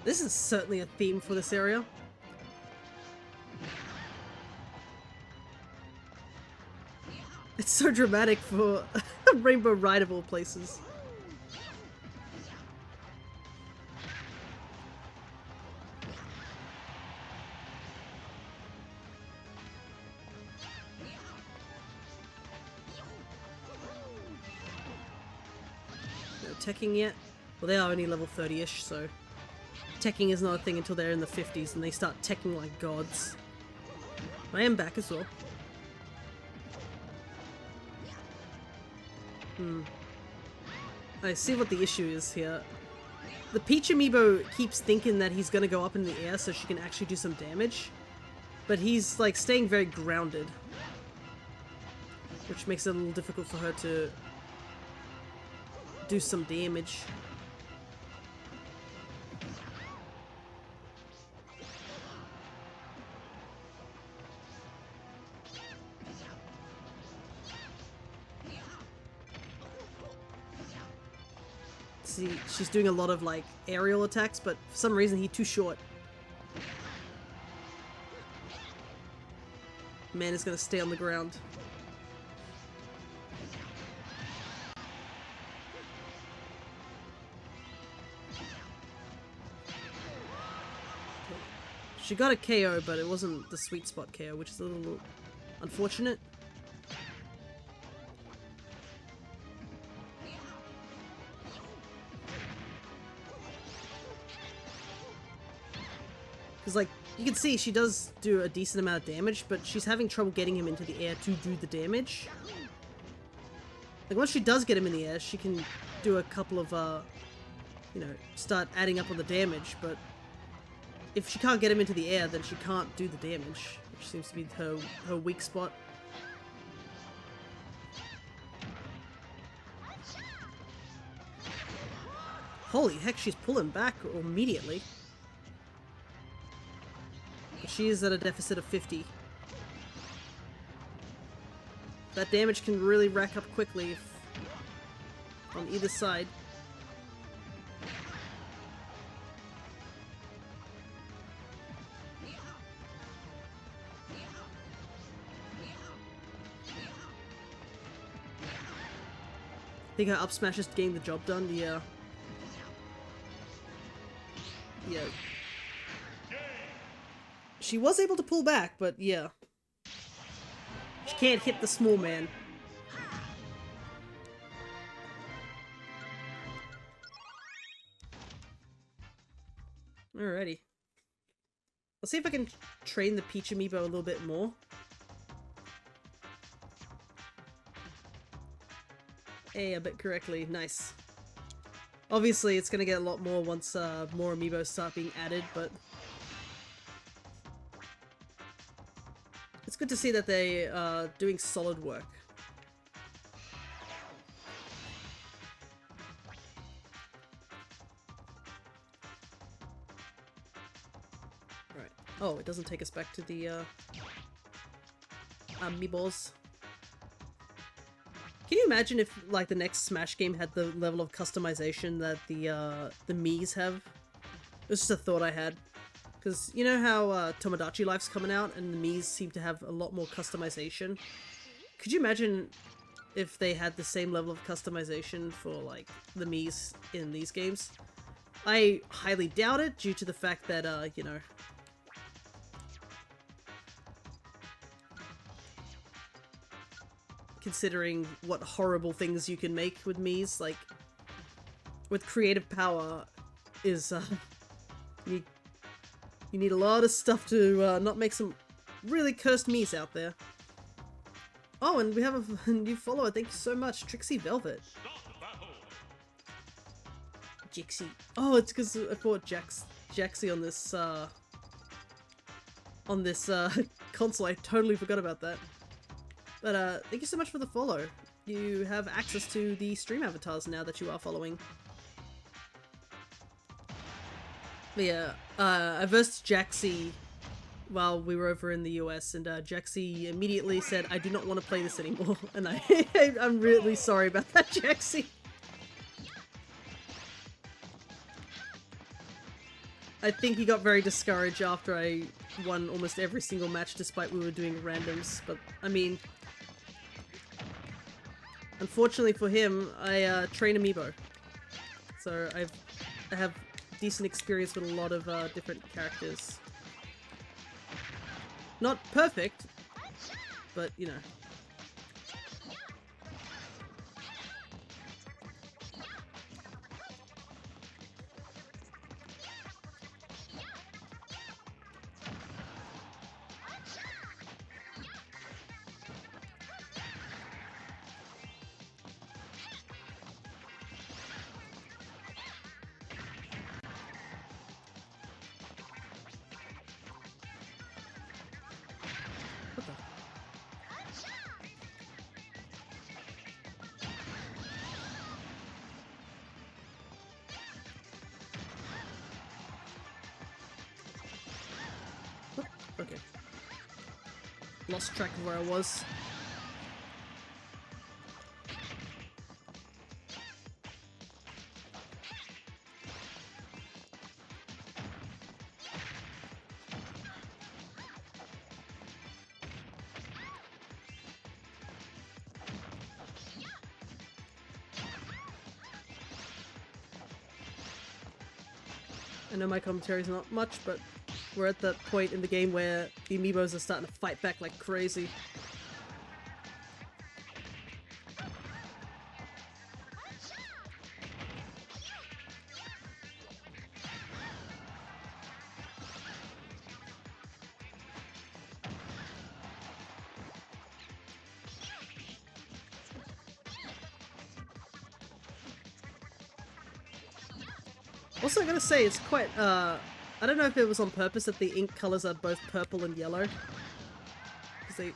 This is certainly a theme for this area. It's so dramatic for Rainbow Ride of all places. No teching yet? Well, they are only level 30-ish, so teching is not a thing until they're in the 50s and they start teching like gods. I am back as well. I see what the issue is here. The Peach Amiibo keeps thinking that he's gonna go up in the air so she can actually do some damage, but he's like staying very grounded, which makes it a little difficult for her to do some damage. See, she's doing a lot of like aerial attacks, but for some reason he's too short. Man is gonna stay on the ground. She got a KO, but it wasn't the sweet spot KO, which is a little unfortunate. Because, like, you can see she does do a decent amount of damage, but she's having trouble getting him into the air to do the damage. Like, once she does get him in the air, she can do a couple of, you know, start adding up on the damage, but if she can't get him into the air, then she can't do the damage, which seems to be her weak spot. Holy heck, she's pulling back immediately. She is at a deficit of 50. That damage can really rack up quickly on either side. I think her up smash is getting the job done. Yeah. Yeah. She was able to pull back, but yeah. She can't hit the small man. Alrighty. Let's see if I can train the Peach Amiibo a little bit more. Hey, a bit correctly. Nice. Obviously, it's gonna get a lot more once more Amiibos start being added, but it's good to see that they are doing solid work. Alright. Oh, it doesn't take us back to the Amiibos. Can you imagine if, like, the next Smash game had the level of customization that the Miis have? It was just a thought I had. Because you know how Tomodachi Life's coming out and the Miis seem to have a lot more customization? Could you imagine if they had the same level of customization for, like, the Miis in these games? I highly doubt it due to the fact that, you know, considering what horrible things you can make with Miis, like, with creative power is, you need a lot of stuff to not make some really cursed Miis out there. Oh, and we have a new follower. Thank you so much, Trixie Velvet. Jixie. Oh, it's because I bought Jaxie on this console. I totally forgot about that. But thank you so much for the follow. You have access to the stream avatars now that you are following. But yeah, I versed Jaxie while we were over in the US, and Jaxie immediately said, I do not want to play this anymore. And I'm really sorry about that, Jaxie. I think he got very discouraged after I won almost every single match despite we were doing randoms, but I mean, unfortunately for him, I train Amiibo. So I have decent experience with a lot of different characters. Not perfect, but you know. What the? What? Okay. Lost track of where I was. I know my commentary is not much, but we're at that point in the game where the Amiibos are starting to fight back like crazy. Also, I gotta say, it's quite, I don't know if it was on purpose that the ink colors are both purple and yellow. Because they...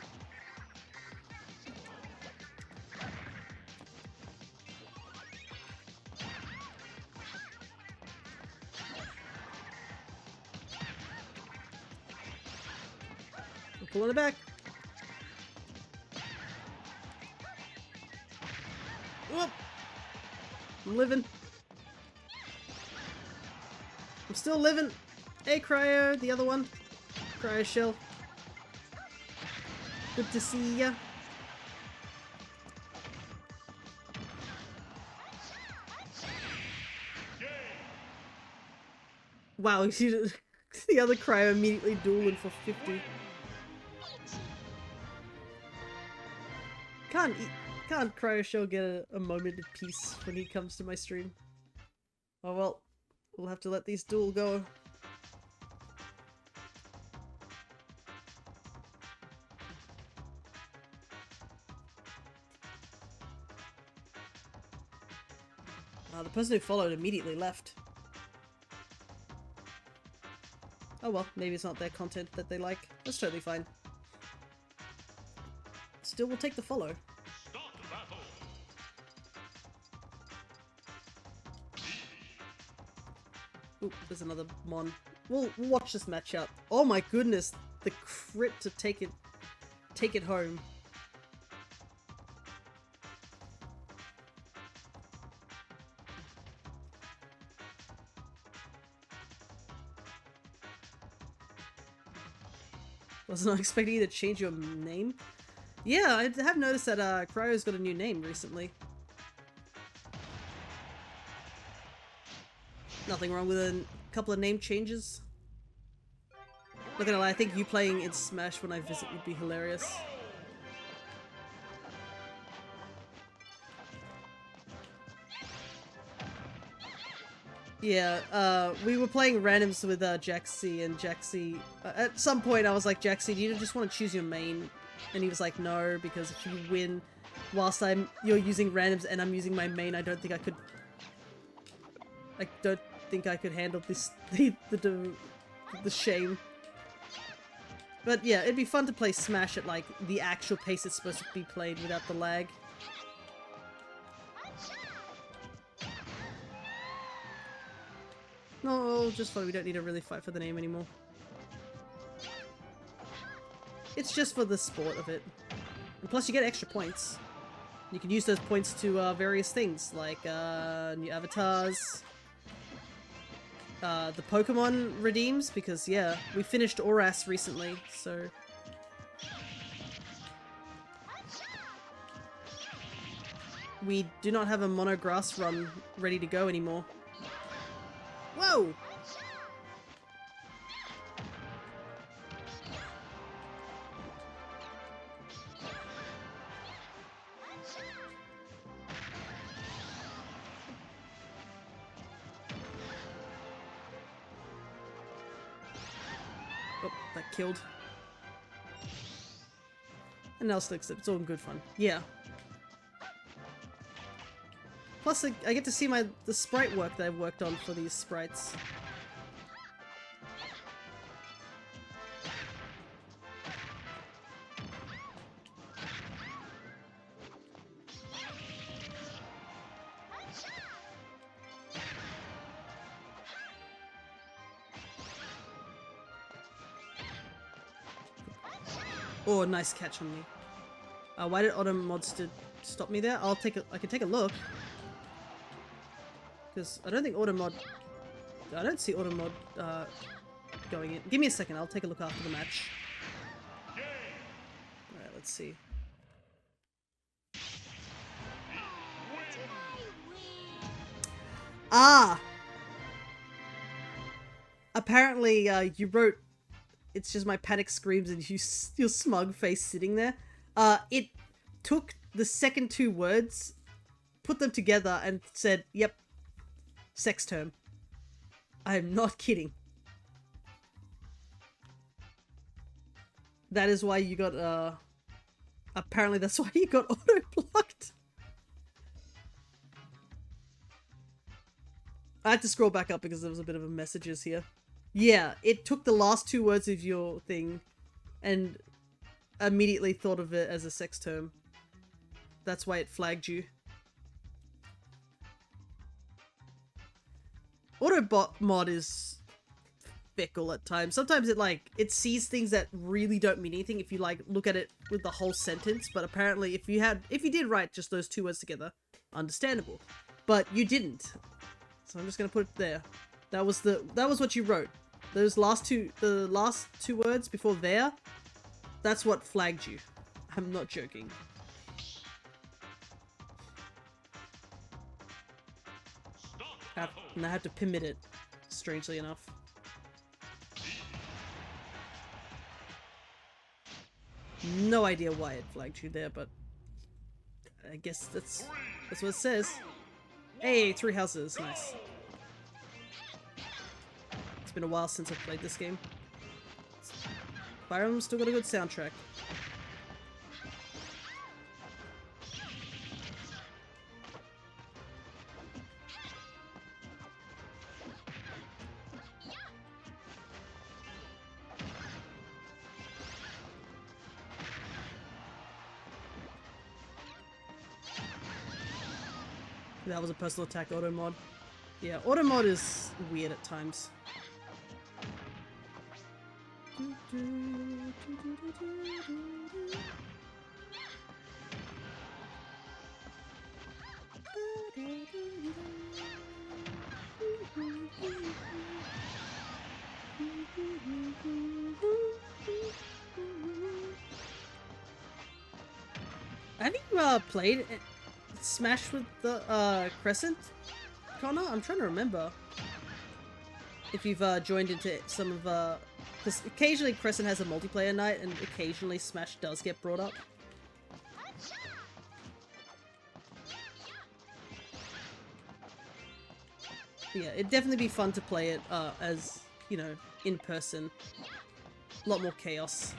I'm pulling it back. Whoop! I'm living. I'm still living. Hey, Cryo, the other one. Cryo Shell. Good to see ya. Wow, you see the other Cryo immediately dueling for 50. Can't Cryo Shell get a moment of peace when he comes to my stream? Oh well. We'll have to let these duel go. The person who followed immediately left. Oh well, maybe it's not their content that they like. That's totally fine. Still, we'll take the follow. Ooh, there's another Mon. We'll watch this match out. Oh my goodness, the crit to take it home. Was not expecting you to change your name. Yeah, I have noticed that Cryo's got a new name recently. Nothing wrong with a couple of name changes. Not gonna lie, I think you playing in Smash when I visit would be hilarious. Yeah, we were playing randoms with Jaxi, and Jaxi, at some point I was like, Jaxi, do you just want to choose your main? And he was like, no, because if you win whilst you're using randoms and I'm using my main, I don't think I could handle this, the shame. But yeah, it'd be fun to play Smash at like the actual pace it's supposed to be played without the lag. No, just fun. We don't need to really fight for the name anymore. It's just for the sport of it. And plus you get extra points. You can use those points to various things, like new avatars. the Pokemon redeems, because yeah, we finished Oras recently, so... We do not have a mono grass run ready to go anymore. Whoa! Oh, that killed. And now slicks it. It's all good fun. Yeah. Plus, I get to see the sprite work that I've worked on for these sprites. Oh, nice catch on me. Why did Auto Mods stop me there? I can take a look. Because I don't think Automod... I don't see Automod going in. Give me a second, I'll take a look after the match. Alright, let's see. Ah! Apparently, you wrote... It's just my panic screams and your smug face sitting there. It took the second two words, put them together and said, yep, sex term. I'm not kidding. That is why you got, apparently that's why you got auto-blocked. I had to scroll back up because there was a bit of a messages here. Yeah, it took the last two words of your thing and immediately thought of it as a sex term. That's why it flagged you. Autobot mod is fickle at times. Sometimes it sees things that really don't mean anything if you look at it with the whole sentence, but apparently if you did write just those two words together, understandable. But you didn't. So I'm just gonna put it there. That was what you wrote. The last two words before there, that's what flagged you. I'm not joking. And I had to permit it, strangely enough. No idea why it flagged you there, but I guess that's what it says. Hey, 3 houses, nice. It's been a while since I've played this game. Fire Emblem's still got a good soundtrack. That was a personal attack auto mod. Yeah, auto mod is weird at times. Have you played Smash with the Crescent, Connor? I'm trying to remember if you've joined into some of because occasionally Crescent has a multiplayer night and occasionally Smash does get brought up. Yeah, it'd definitely be fun to play it as, you know, in person. A lot more chaos.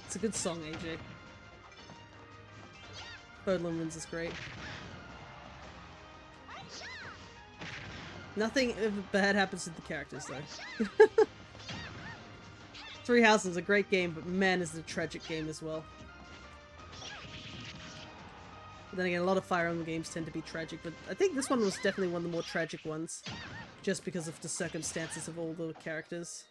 It's a good song, AJ. Birdland Wins is great. Nothing bad happens to the characters, though. Three Houses is a great game, but man, is it a tragic game as well. But then again, a lot of Fire Emblem games tend to be tragic, but I think this one was definitely one of the more tragic ones, just because of the circumstances of all the characters.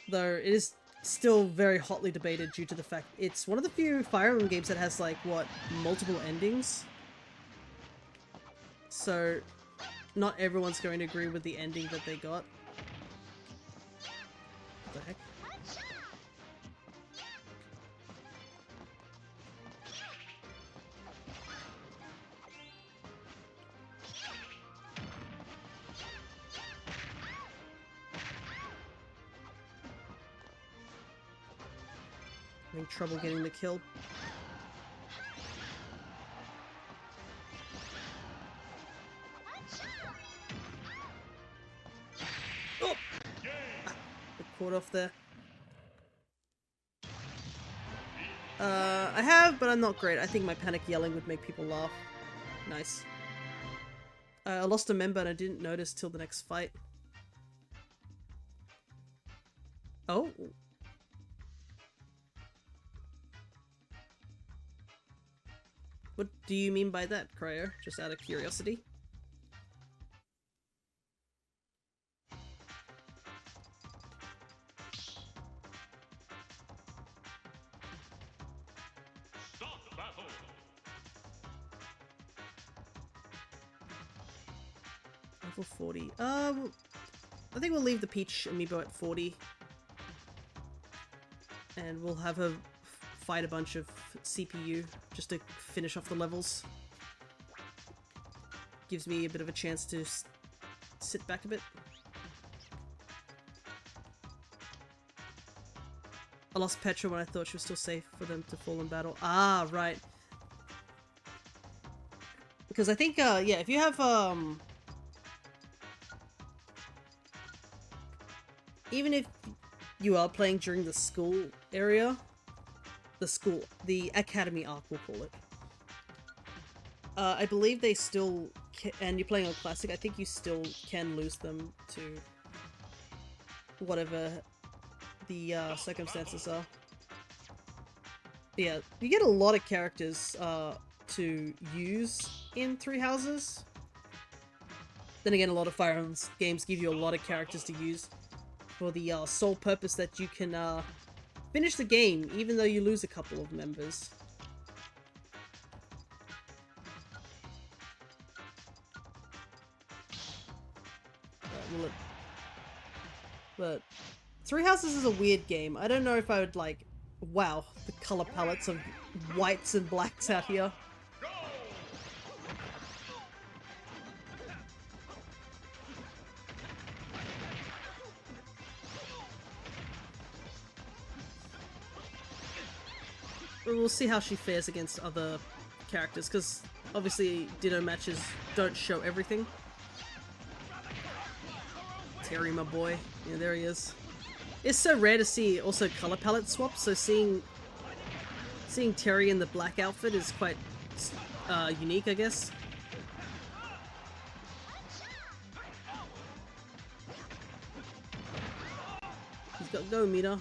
Though it is still very hotly debated due to the fact it's one of the few Fire Emblem games that has, like, what, multiple endings? So, not everyone's going to agree with the ending that they got. What the heck? Having trouble getting the kill. Oh! Caught off there. I have, but I'm not great. I think my panic yelling would make people laugh. Nice. I lost a member and I didn't notice till the next fight. Oh. What do you mean by that, Cryo? Just out of curiosity? Stop battle. Level 40. I think we'll leave the Peach Amiibo at 40. And we'll have her fight a bunch of CPU just to finish off the levels. Gives me a bit of a chance to sit back a bit. I lost Petra when I thought she was still safe for them to fall in battle. Ah, right. Because I think, yeah, if you have, even if you are playing during the school area, the academy arc, we'll call it. I believe they still and you're playing on classic, I think you still can lose them to whatever the circumstances are. But yeah, you get a lot of characters to use in Three Houses. Then again, a lot of Fire Emblem games give you a lot of characters to use for the sole purpose that you can finish the game, even though you lose a couple of members. But Three Houses is a weird game. I don't know if I would like... Wow, the color palettes of whites and blacks out here. We'll see how she fares against other characters, because obviously Ditto matches don't show everything. Terry, my boy. Yeah, there he is. It's so rare to see also color palette swaps, so seeing Terry in the black outfit is quite unique, I guess. He's got go meter.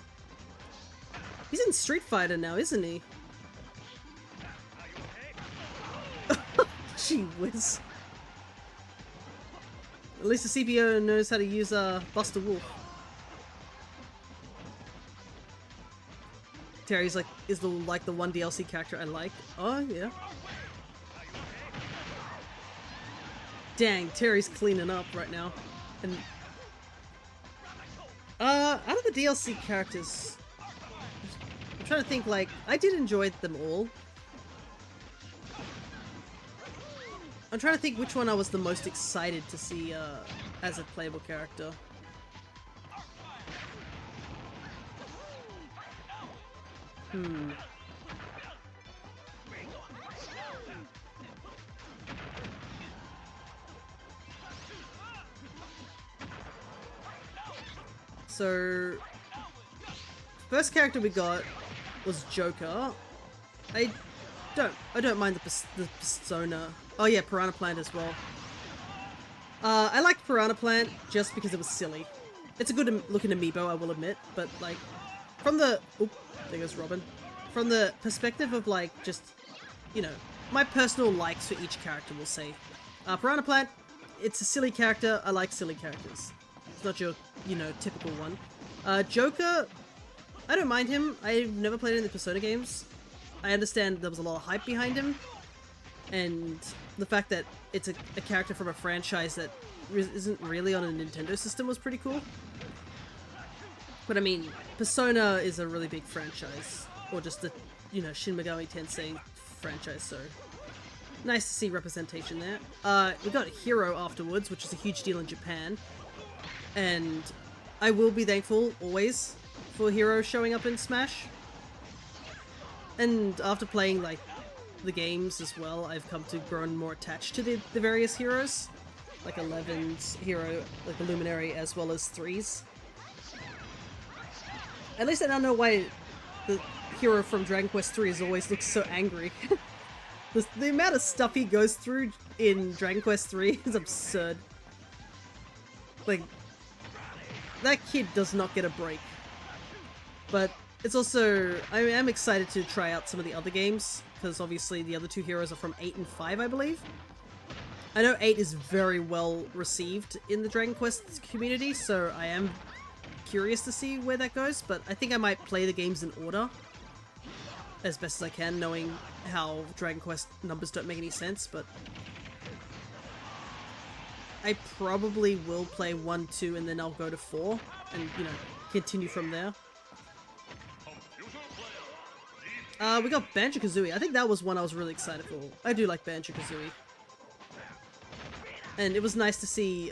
He's in Street Fighter now, isn't he? Gee whiz. At least the CPO knows how to use Buster Wolf. Terry's like is the one DLC character I like. Oh yeah. Dang, Terry's cleaning up right now. And out of the DLC characters, I'm trying to think, like, I did enjoy them all. I'm trying to think which one I was the most excited to see as a playable character. So, first character we got was Joker. I don't mind the persona. Oh yeah, Piranha Plant as well. I liked Piranha Plant just because it was silly. it's a good looking amiibo, I will admit, but like from the there goes Robin. From the perspective of like just, you know, my personal likes for each character, we'll say. Piranha Plant, it's a silly character. I like silly characters. It's not your, you know, typical one. Joker, I don't mind him. I've never played any of the Persona games. I understand there was a lot of hype behind him, and the fact that it's a character from a franchise that isn't really on a Nintendo system was pretty cool. But I mean, Persona is a really big franchise, or just the, you know, Shin Megami Tensei franchise, so nice to see representation there. We got Hero afterwards, which is a huge deal in Japan, and I will be thankful always for Hero showing up in Smash. And after playing like the games as well, I've come to grow more attached to the various heroes, like 11's hero, like the Luminary, as well as 3's. At least I don't know why the hero from Dragon Quest III always looks so angry. The amount of stuff he goes through in Dragon Quest III is absurd. Like, that kid does not get a break. But it's also, I am excited to try out some of the other games, because obviously the other two heroes are from 8 and 5, I believe. I know 8 is very well received in the Dragon Quest community, so I am curious to see where that goes, but I think I might play the games in order as best as I can, knowing how Dragon Quest numbers don't make any sense, but I probably will play 1, 2, and then I'll go to 4, and, you know, continue from there. We got Banjo-Kazooie. I think that was one I was really excited for. I do like Banjo-Kazooie. And it was nice to see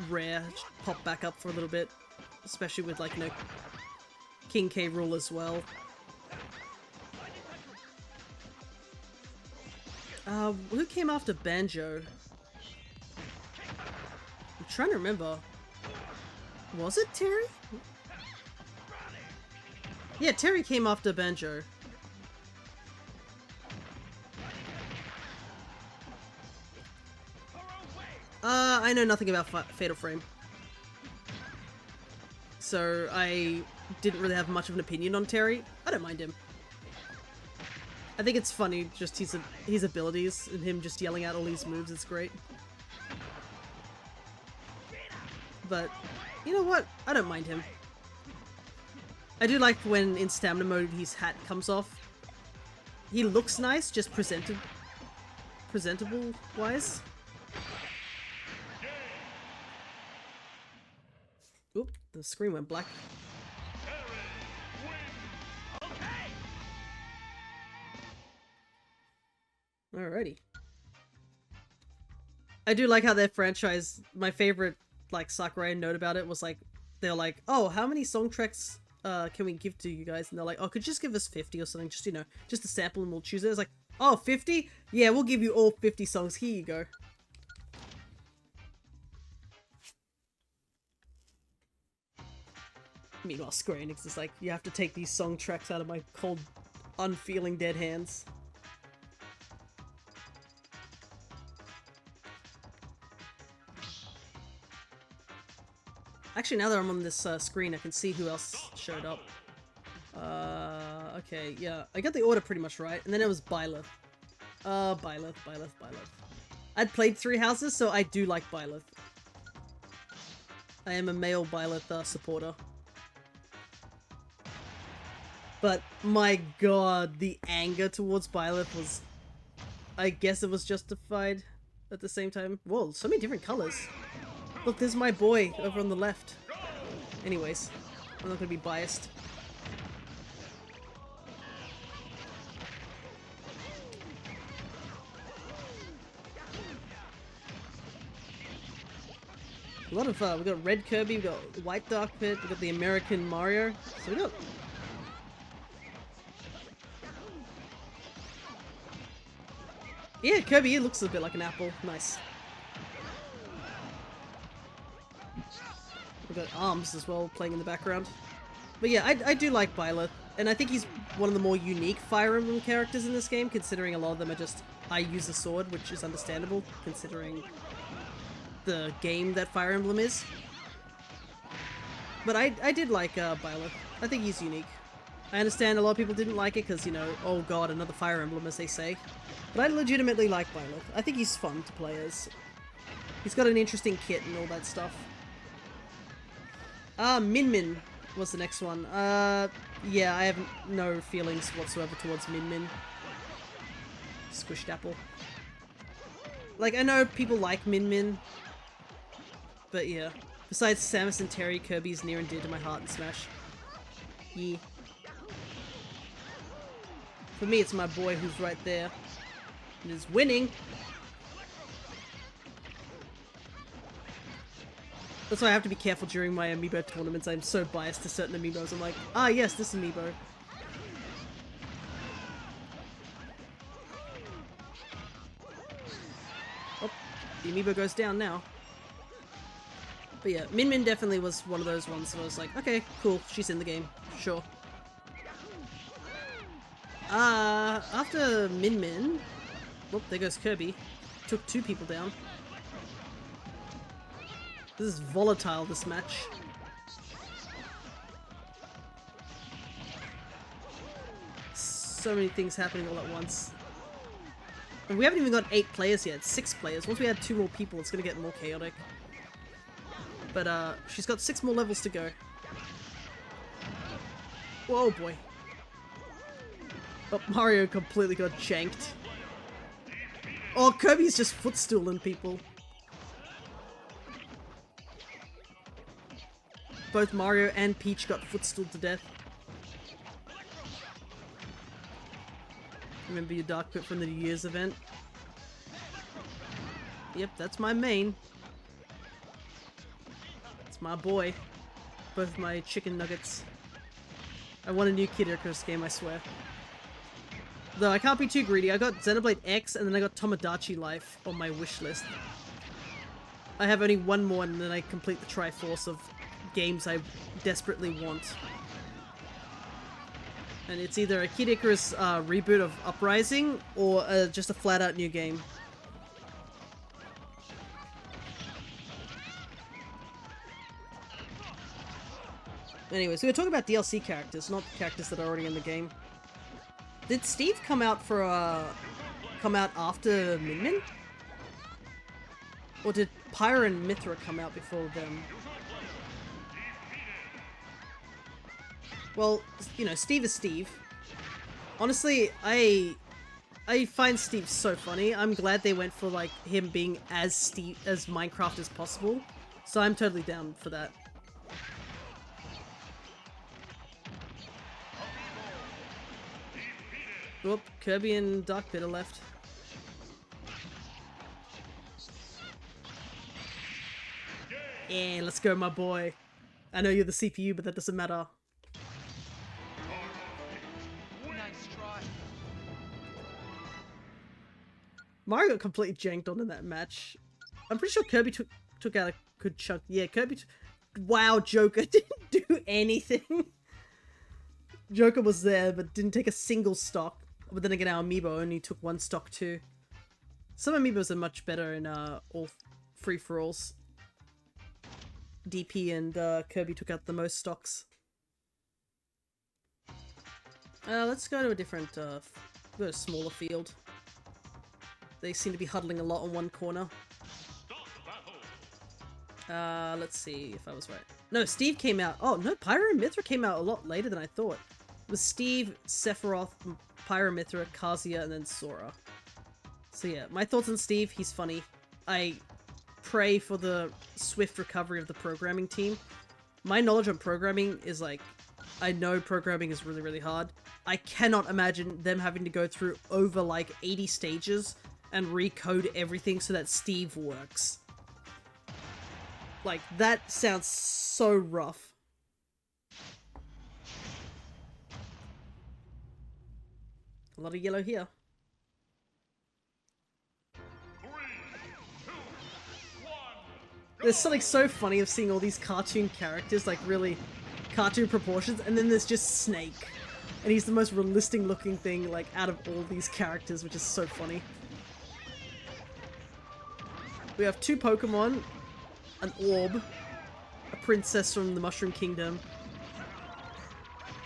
Rare pop back up for a little bit, especially with, like, you know, King K. Rool as well. Who came after Banjo? I'm trying to remember. Was it Terry? Yeah, Terry came after Banjo. I know nothing about Fatal Frame. So I didn't really have much of an opinion on Terry. I don't mind him. I think it's funny, just his abilities and him just yelling out all these moves, it's great. But, you know what? I don't mind him. I do like when in stamina mode his hat comes off. He looks nice, just presentable wise. Oop, the screen went black. Alrighty. I do like how their franchise, my favorite, like, Sakurai note about it was like, they're like, oh, how many song tracks can we give to you guys? And they're like, oh, could you just give us 50 or something? Just, you know, just a sample and we'll choose it. It's like, oh, 50? Yeah, we'll give you all 50 songs. Here you go. Meanwhile, Square Enix is like, you have to take these song tracks out of my cold, unfeeling dead hands. Actually, now that I'm on this screen, I can see who else showed up. Okay, yeah. I got the order pretty much right, and then it was Byleth. Byleth. I'd played Three Houses, so I do like Byleth. I am a male Byleth supporter. But, my god, the anger towards Byleth was... I guess it was justified at the same time. Whoa, so many different colors. Look, there's my boy over on the left. Anyways, I'm not gonna be biased. A lot of, we got Red Kirby, we got White Dark Pit, we got the American Mario. So we got... Yeah, Kirby, he looks a bit like an apple. Nice. We've got Arms as well playing in the background. But yeah, I do like Byleth, and I think he's one of the more unique Fire Emblem characters in this game, considering a lot of them are just, I use a sword, which is understandable, considering the game that Fire Emblem is. But I did like Byleth. I think he's unique. I understand a lot of people didn't like it because, you know, oh god, another Fire Emblem, as they say. But I legitimately like Byleth. I think he's fun to play as. He's got an interesting kit and all that stuff. Min Min was the next one. Yeah, I have no feelings whatsoever towards Min Min. Squished apple. Like, I know people like Min Min. But yeah. Besides Samus and Terry, Kirby's near and dear to my heart in Smash. Yeah. For me, it's my boy who's right there. And is winning. That's why I have to be careful during my Amiibo tournaments. I'm so biased to certain Amiibos. I'm like, ah yes, this Amiibo. Oh, the Amiibo goes down now. But yeah, Min Min definitely was one of those ones where I was like, okay, cool, she's in the game, sure. After Min Min... Whoop, there goes Kirby. Took 2 people down. This is volatile, this match. So many things happening all at once. And we haven't even got 8 players yet, 6 players. Once we add 2 more people, it's gonna get more chaotic. But, she's got 6 more levels to go. Whoa, boy. Oh, Mario completely got janked. Oh, Kirby's just footstooling people. Both Mario and Peach got footstooled to death. Remember your Dark Pit from the New Year's event? Yep, that's my main. It's my boy. Both my chicken nuggets. I want a new Kid Icarus game, I swear. Though I can't be too greedy. I got Xenoblade X and then I got Tomodachi Life on my wish list. I have only one more and then I complete the Triforce of games I desperately want. And it's either a Kid Icarus reboot of Uprising or just a flat out new game. Anyway, so we're talking about DLC characters, not characters that are already in the game. Did Steve come out for come out after Min Min? Or did Pyra and Mithra come out before them? Well, you know, Steve is Steve. Honestly, I find Steve so funny. I'm glad they went for like him being as Minecraft as possible. So I'm totally down for that. Whoop, Kirby and Dark Pit are left. Yeah, let's go, my boy. I know you're the CPU, but that doesn't matter. Nice try. Mario got completely janked on in that match. I'm pretty sure Kirby took out a good chunk. Yeah, Kirby... Wow, Joker didn't do anything. Joker was there, but didn't take a single stock. But then again, our Amiibo only took 1 stock too. Some Amiibos are much better in all free-for-alls. DP and Kirby took out the most stocks. Let's go to a different, go to a smaller field. They seem to be huddling a lot on one corner. Let's see if I was right. No, Steve came out. Oh, no, Pyra and Mithra came out a lot later than I thought. It was Steve, Sephiroth, Pyra, Mithra, Kazuya, and then Sora. So yeah, my thoughts on Steve, he's funny. I pray for the swift recovery of the programming team. My knowledge on programming is like, I know programming is really, really hard. I cannot imagine them having to go through over like 80 stages and recode everything so that Steve works. Like, that sounds so rough. A lot of yellow here. 3, 2, 1. There's something so funny of seeing all these cartoon characters, like really cartoon proportions, and then there's just Snake. And he's the most realistic looking thing, like, out of all these characters, which is so funny. We have 2 Pokemon, an orb, a princess from the Mushroom Kingdom,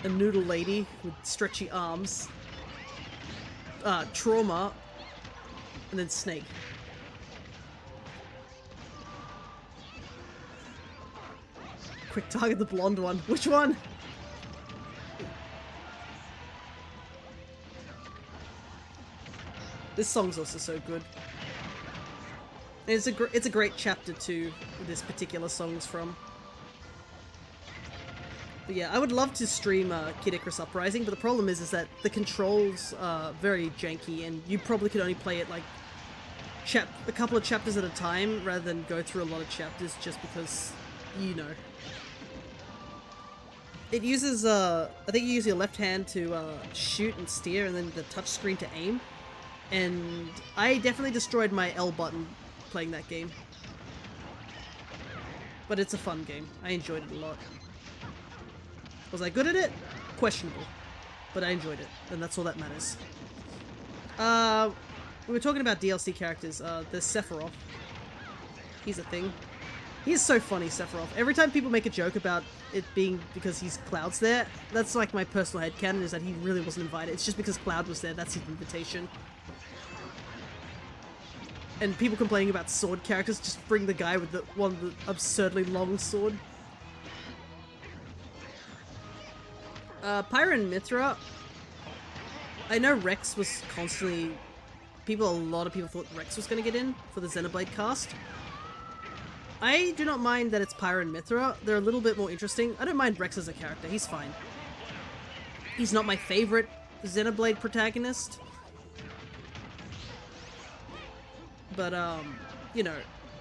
a noodle lady with stretchy arms, Trauma, and then Snake. Quick, target the blonde one. Which one? This song's also so good. And it's a great chapter too, this particular song's from. But yeah, I would love to stream Kid Icarus Uprising, but the problem is that the controls are very janky, and you probably could only play it like a couple of chapters at a time, rather than go through a lot of chapters, just because, you know. It uses, I think you use your left hand to shoot and steer, and then the touch screen to aim. And I definitely destroyed my L button playing that game. But it's a fun game. I enjoyed it a lot. Was I good at it? Questionable. But I enjoyed it, and that's all that matters. We were talking about DLC characters. There's Sephiroth. He's a thing. He is so funny, Sephiroth. Every time people make a joke about it being because he's Cloud's there, that's like my personal headcanon, is that he really wasn't invited. It's just because Cloud was there, that's his invitation. And people complaining about sword characters, just bring the guy with the one with the absurdly long sword. Pyra and Mithra. I know Rex was constantly... a lot of people thought Rex was going to get in for the Xenoblade cast. I do not mind that it's Pyra and Mithra. They're a little bit more interesting. I don't mind Rex as a character. He's fine. He's not my favorite Xenoblade protagonist. But, you know,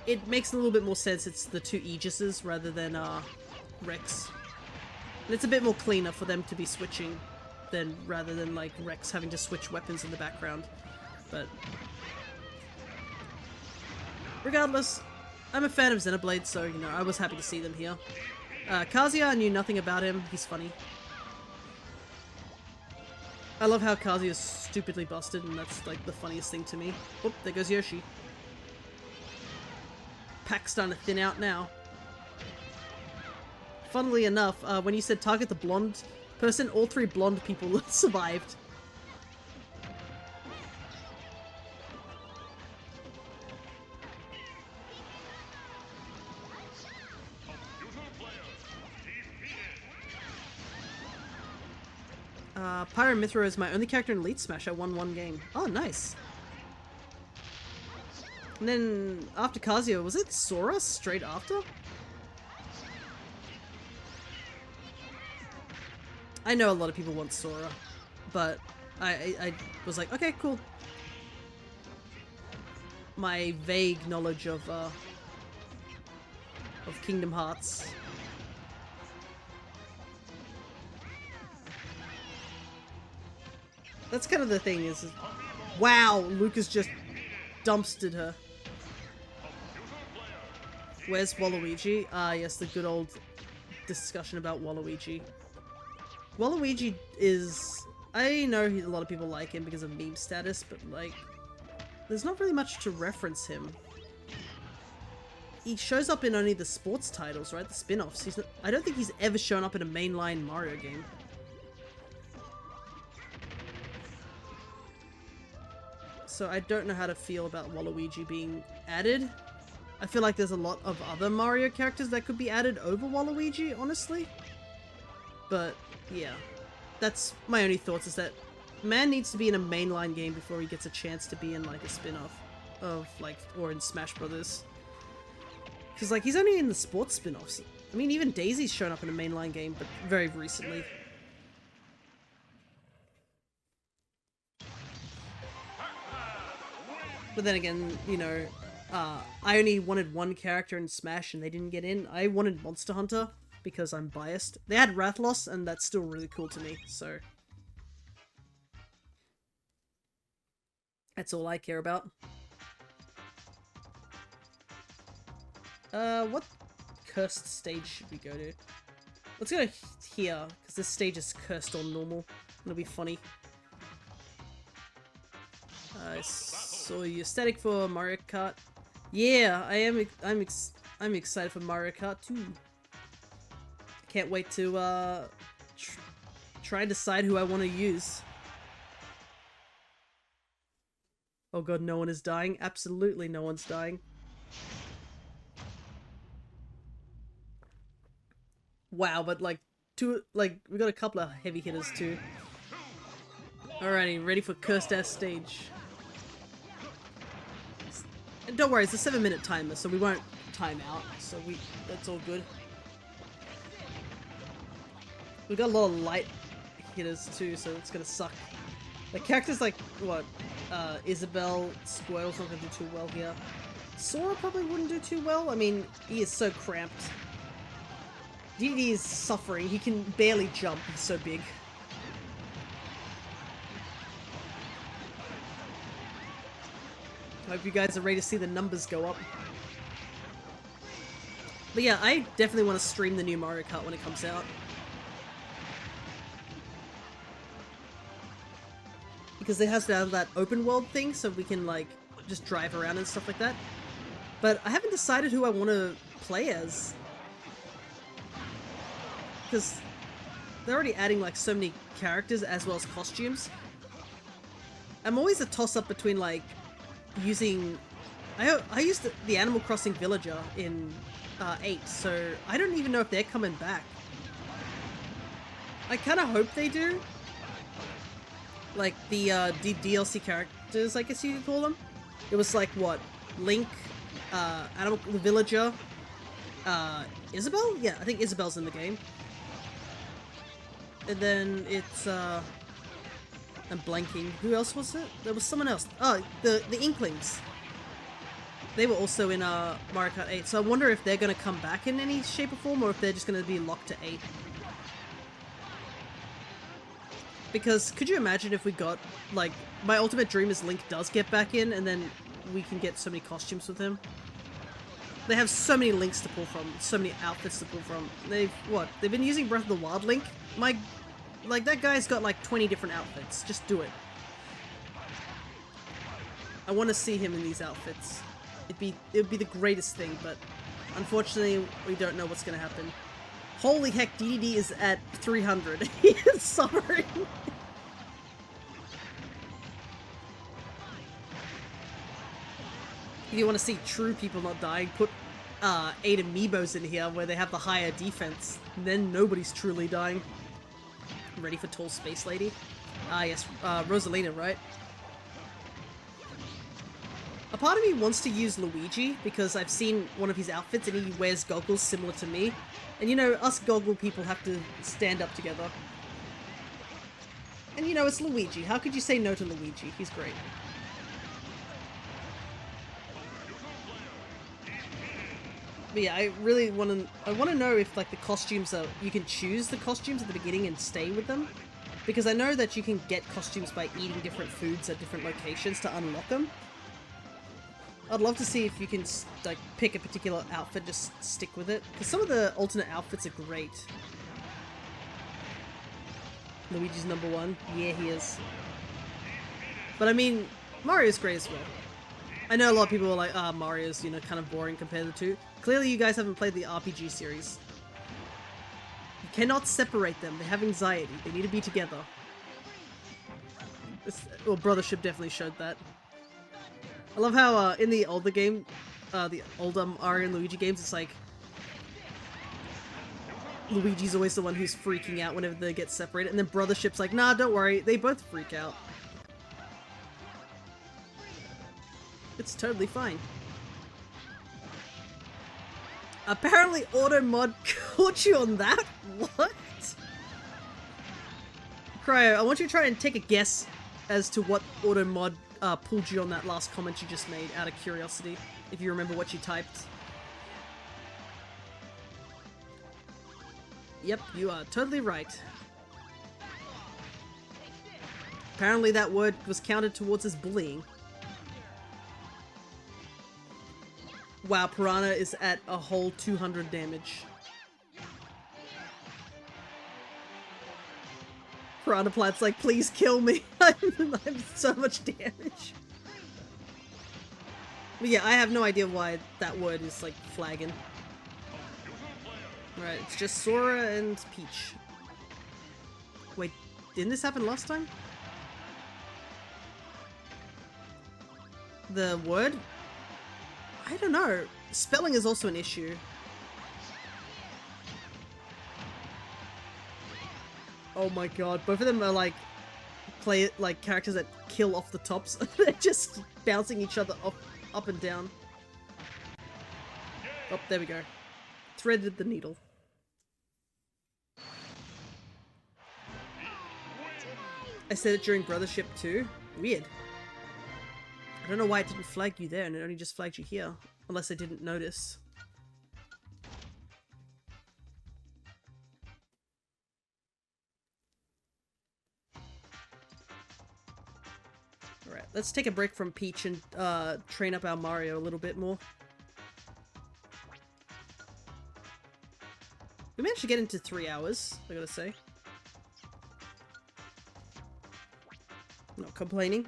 it makes a little bit more sense it's the two Aegises rather than, Rex. And it's a bit more cleaner for them to be switching rather than, like, Rex having to switch weapons in the background. But regardless, I'm a fan of Xenoblade, so, you know, I was happy to see them here. Kazuya, I knew nothing about him. He's funny. I love how Kazuya's stupidly busted, and that's, like, the funniest thing to me. Oop, there goes Yoshi. Pack's starting to thin out now. Funnily enough, when you said target the blonde person, all three blonde people survived. Pyra Mithra is my only character in Elite Smash. I won one game. Oh, nice. And then after Kazuya, was it Sora straight after? I know a lot of people want Sora, but I was like, okay, cool. My vague knowledge of Kingdom Hearts. That's kind of the thing is wow, Lucas just dumpstered her. Where's Waluigi? Ah, yes, the good old discussion about Waluigi. Waluigi is... I know a lot of people like him because of meme status, but, like, there's not really much to reference him. He shows up in only the sports titles, right? The spin-offs. I don't think he's ever shown up in a mainline Mario game. So I don't know how to feel about Waluigi being added. I feel like there's a lot of other Mario characters that could be added over Waluigi, honestly. But, yeah. That's my only thoughts, is that man needs to be in a mainline game before he gets a chance to be in, like, a spin-off of, like, or in Smash Brothers. Because, like, he's only in the sports spin-offs. I mean, even Daisy's shown up in a mainline game, but very recently. But then again, you know, I only wanted one character in Smash and they didn't get in. I wanted Monster Hunter because I'm biased. They had Rathalos and that's still really cool to me, so... that's all I care about. What cursed stage should we go to? Let's go here, because this stage is cursed on normal. It'll be funny. So you're static for Mario Kart? Yeah, I'm excited for Mario Kart too. can't wait to try and decide who I want to use. Oh god, no one is dying. Absolutely no one's dying. Wow, but like we got a couple of heavy hitters too. Alrighty, ready for cursed ass stage. And don't worry, it's a 7-minute timer, so we won't time out. So that's all good. We got a lot of light hitters too, so it's gonna suck. The characters like what? Isabel, Squirtle's not gonna do too well here. Sora probably wouldn't do too well. I mean, he is so cramped. DD is suffering. He can barely jump. He's so big. I hope you guys are ready to see the numbers go up. But yeah, I definitely want to stream the new Mario Kart when it comes out. Because it has to have that open world thing, so we can like just drive around and stuff like that. But I haven't decided who I want to play as. Because they're already adding like so many characters as well as costumes. I'm always a toss-up between like using... I used the Animal Crossing villager in 8, so I don't even know if they're coming back. I kind of hope they do. Like the DLC characters, I guess you could call them. It was like what? Link, the villager, Isabel? Yeah, I think Isabel's in the game. And then it's I'm blanking. Who else was it? There was someone else. Oh, the Inklings. They were also in Mario Kart 8, so I wonder if they're gonna come back in any shape or form, or if they're just gonna be locked to 8. Because could you imagine if we got, like, my ultimate dream is Link does get back in, and then we can get so many costumes with him. They have so many Links to pull from, so many outfits to pull from. They've been using Breath of the Wild Link? Like, that guy's got like 20 different outfits. Just do it. I want to see him in these outfits. It would be the greatest thing, but unfortunately, we don't know what's gonna happen. Holy heck, DDD is at 300. He is suffering. If you want to see true people not dying, put 8 Amiibos in here where they have the higher defense. Then nobody's truly dying. Ready for Tall Space Lady? Ah yes, Rosalina, right? A part of me wants to use Luigi because I've seen one of his outfits and he wears goggles similar to me. And you know, us goggle people have to stand up together. And you know, it's Luigi. How could you say no to Luigi? He's great. But yeah, I really want to know if like the costumes are, you can choose the costumes at the beginning and stay with them. Because I know that you can get costumes by eating different foods at different locations to unlock them. I'd love to see if you can like pick a particular outfit, just stick with it. Because some of the alternate outfits are great. Luigi's #1. Yeah, he is. But I mean, Mario's great as well. I know a lot of people are like, Mario's, you know, kind of boring compared to the two. Clearly you guys haven't played the RPG series. You cannot separate them. They have anxiety. They need to be together. Well, Brothership definitely showed that. I love how in the older game, the older Mario and Luigi games, it's like Luigi's always the one who's freaking out whenever they get separated, and then Brothership's like, nah, don't worry, they both freak out. It's totally fine. Apparently Automod caught you on that? What? Cryo, I want you to try and take a guess as to what Automod pulled you on that last comment you just made, out of curiosity, if you remember what you typed. Yep, you are totally right. Apparently that word was counted towards as bullying. Wow, Piranha is at a whole 200 damage. Piranha Plat's like, please kill me. I'm so much damage. But yeah, I have no idea why that word is like flagging. Right, it's just Sora and Peach. Wait, didn't this happen last time? The word? I don't know. Spelling is also an issue. Oh my god, both of them are like characters that kill off the tops. They're just bouncing each other up and down. Oh, there we go. Threaded the needle. I said it during Brothership too. Weird. I don't know why it didn't flag you there and it only just flagged you here. Unless I didn't notice. Alright, let's take a break from Peach and train up our Mario a little bit more. We managed to get into 3 hours, I gotta say. Not complaining.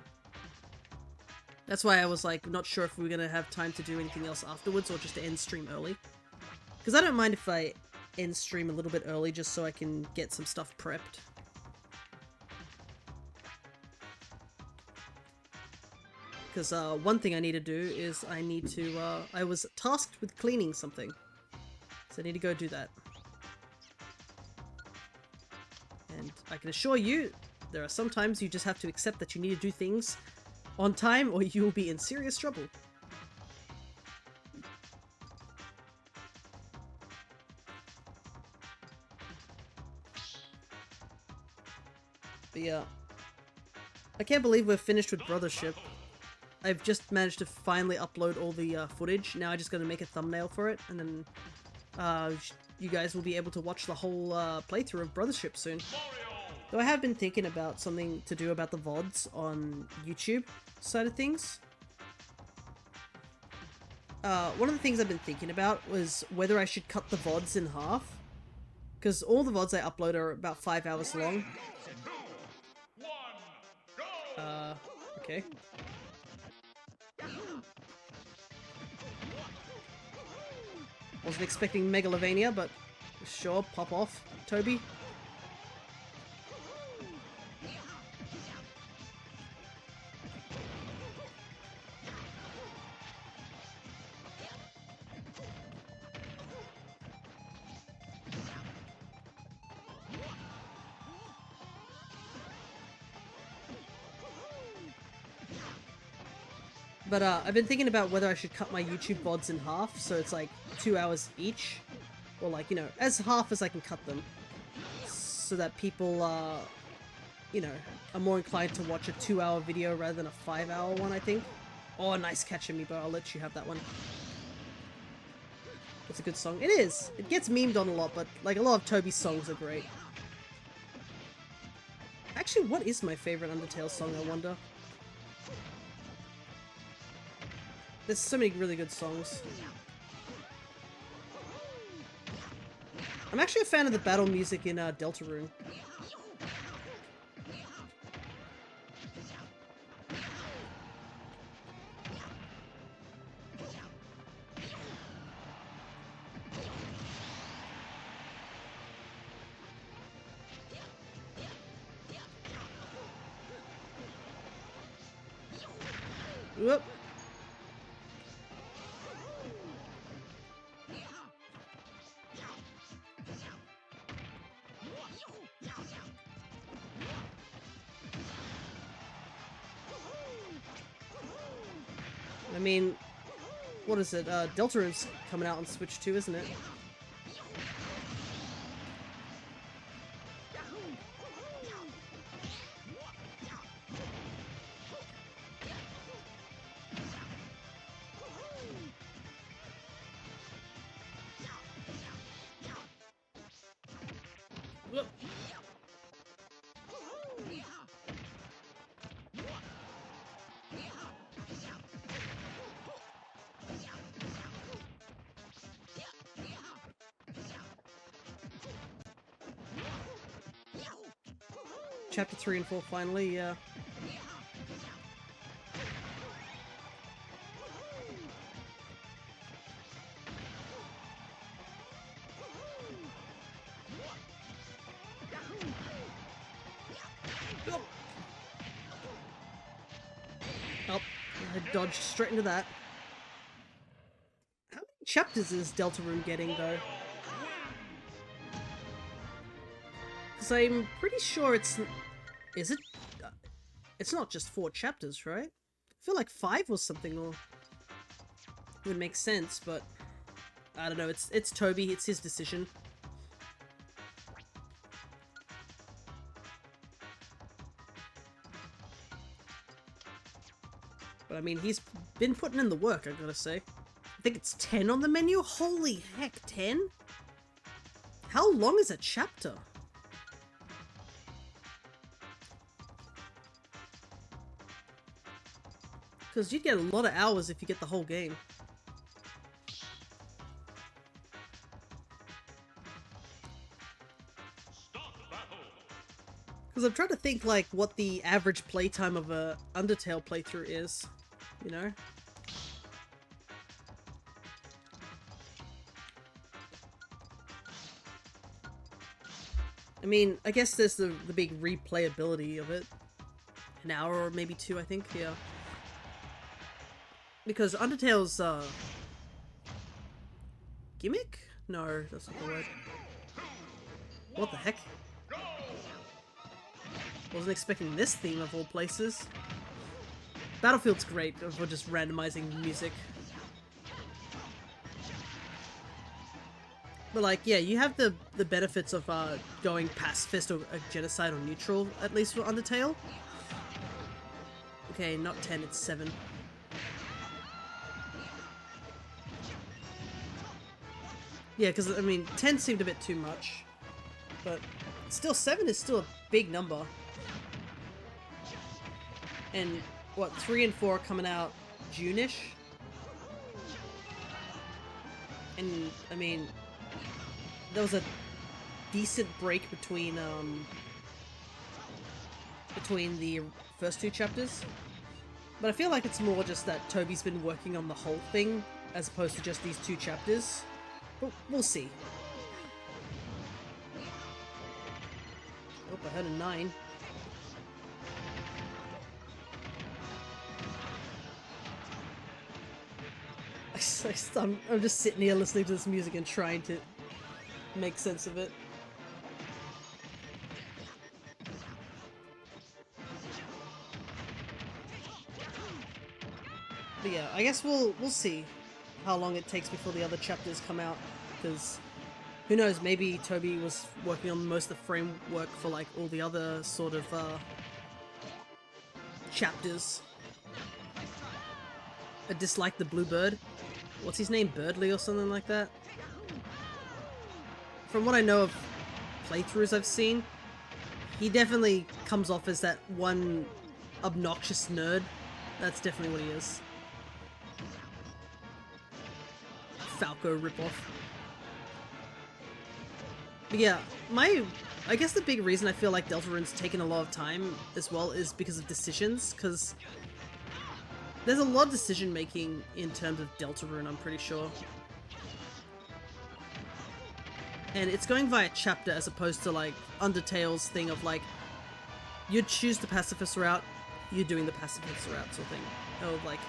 That's why I was like not sure if we were gonna have time to do anything else afterwards or just to end stream early. Because I don't mind if I end stream a little bit early just so I can get some stuff prepped. Because one thing I need to do is I need to, I was tasked with cleaning something. So I need to go do that. And I can assure you, there are some times you just have to accept that you need to do things on time or you will be in serious trouble. But yeah. I can't believe we're finished with Brothership. I've just managed to finally upload all the footage. Now I just gotta make a thumbnail for it, and then you guys will be able to watch the whole playthrough of Brothership soon. Though I have been thinking about something to do about the VODs on YouTube side of things. One of the things I've been thinking about was whether I should cut the VODs in half. Because all the VODs I upload are about 5 hours long. Okay. Wasn't expecting Megalovania, but sure, pop off, Toby. But I've been thinking about whether I should cut my YouTube VODs in half, so it's like 2 hours each. Or like, you know, as half as I can cut them. So that people, you know, are more inclined to watch a 2-hour video rather than a 5-hour one, I think. Oh, nice catch, Amiibo. I'll let you have that one. It's a good song. It is! It gets memed on a lot, but like a lot of Toby's songs are great. Actually, what is my favorite Undertale song, I wonder? There's so many really good songs. I'm actually a fan of the battle music in Deltarune. Whoop. I mean, what is it? Deltarune's coming out on Switch too, isn't it? Whoop. Chapter 3 and 4 finally, yeah. Oh, I dodged straight into that. How many chapters is Deltarune getting, though? Because I'm pretty sure it's... Is it? It's not just 4 chapters, right? I feel like 5 was something, or... It would make sense, but... I don't know, it's Toby, it's his decision. But I mean, he's been putting in the work, I gotta say. I think it's 10 on the menu? Holy heck, 10? How long is a chapter? Because you'd get a lot of hours if you get the whole game. Because I'm trying to think, like, what the average playtime of a Undertale playthrough is, you know? I mean, I guess there's the big replayability of it. An hour or maybe 2, I think, yeah. Because Undertale's, gimmick? No, that's not the word. What the heck? Wasn't expecting this theme of all places. Battlefield's great for just randomizing music. But like, yeah, you have the benefits of going pacifist or genocide or neutral, at least for Undertale. Okay, not 10, it's 7. Yeah, because, I mean, 10 seemed a bit too much. But still, 7 is still a big number. And, what, 3 and 4 are coming out June-ish? And, I mean, there was a decent break between the first 2 chapters. But I feel like it's more just that Toby's been working on the whole thing, as opposed to just these 2 chapters. But we'll see. Oh, I heard a 9. I'm just sitting here listening to this music and trying to make sense of it. But yeah, I guess we'll see how long it takes before the other chapters come out, because who knows, maybe Toby was working on most of the framework for like all the other sort of chapters. I dislike the blue bird. What's his name? Birdley or something like that? From what I know of playthroughs I've seen, he definitely comes off as that one obnoxious nerd. That's definitely what he is. Falco ripoff. But yeah, I guess the big reason I feel like Deltarune's taken a lot of time as well is because of decisions, because there's a lot of decision making in terms of Deltarune, I'm pretty sure. And it's going via chapter as opposed to like Undertale's thing of like, you'd choose the pacifist route, you're doing the pacifist route sort of thing. Or like,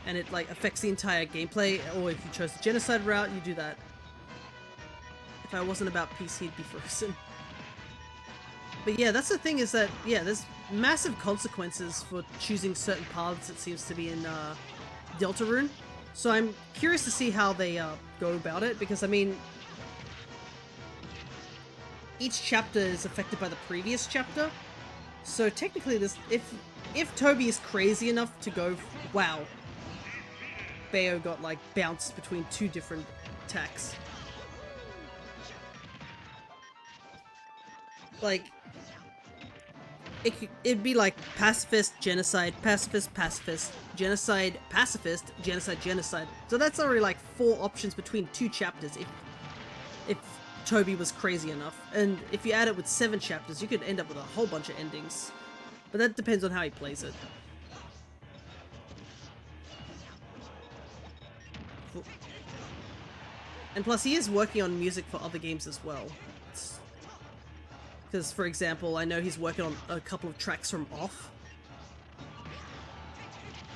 and it like affects the entire gameplay, or if you chose the genocide route, you do that. If I wasn't about peace, he'd be frozen. But yeah, that's the thing, is that, yeah, there's massive consequences for choosing certain paths, it seems to be, in Deltarune. So I'm curious to see how they go about it, because I mean, each chapter is affected by the previous chapter. So technically, this, if Toby is crazy enough to go, wow, Bayo got like bounced between 2 different attacks. Like, it'd be like pacifist, genocide, pacifist, pacifist, genocide, pacifist, genocide, genocide. So that's already like 4 options between 2 chapters if Toby was crazy enough. And if you add it with 7 chapters, you could end up with a whole bunch of endings. But that depends on how he plays it. And plus, he is working on music for other games as well. Because, for example, I know he's working on a couple of tracks from Off.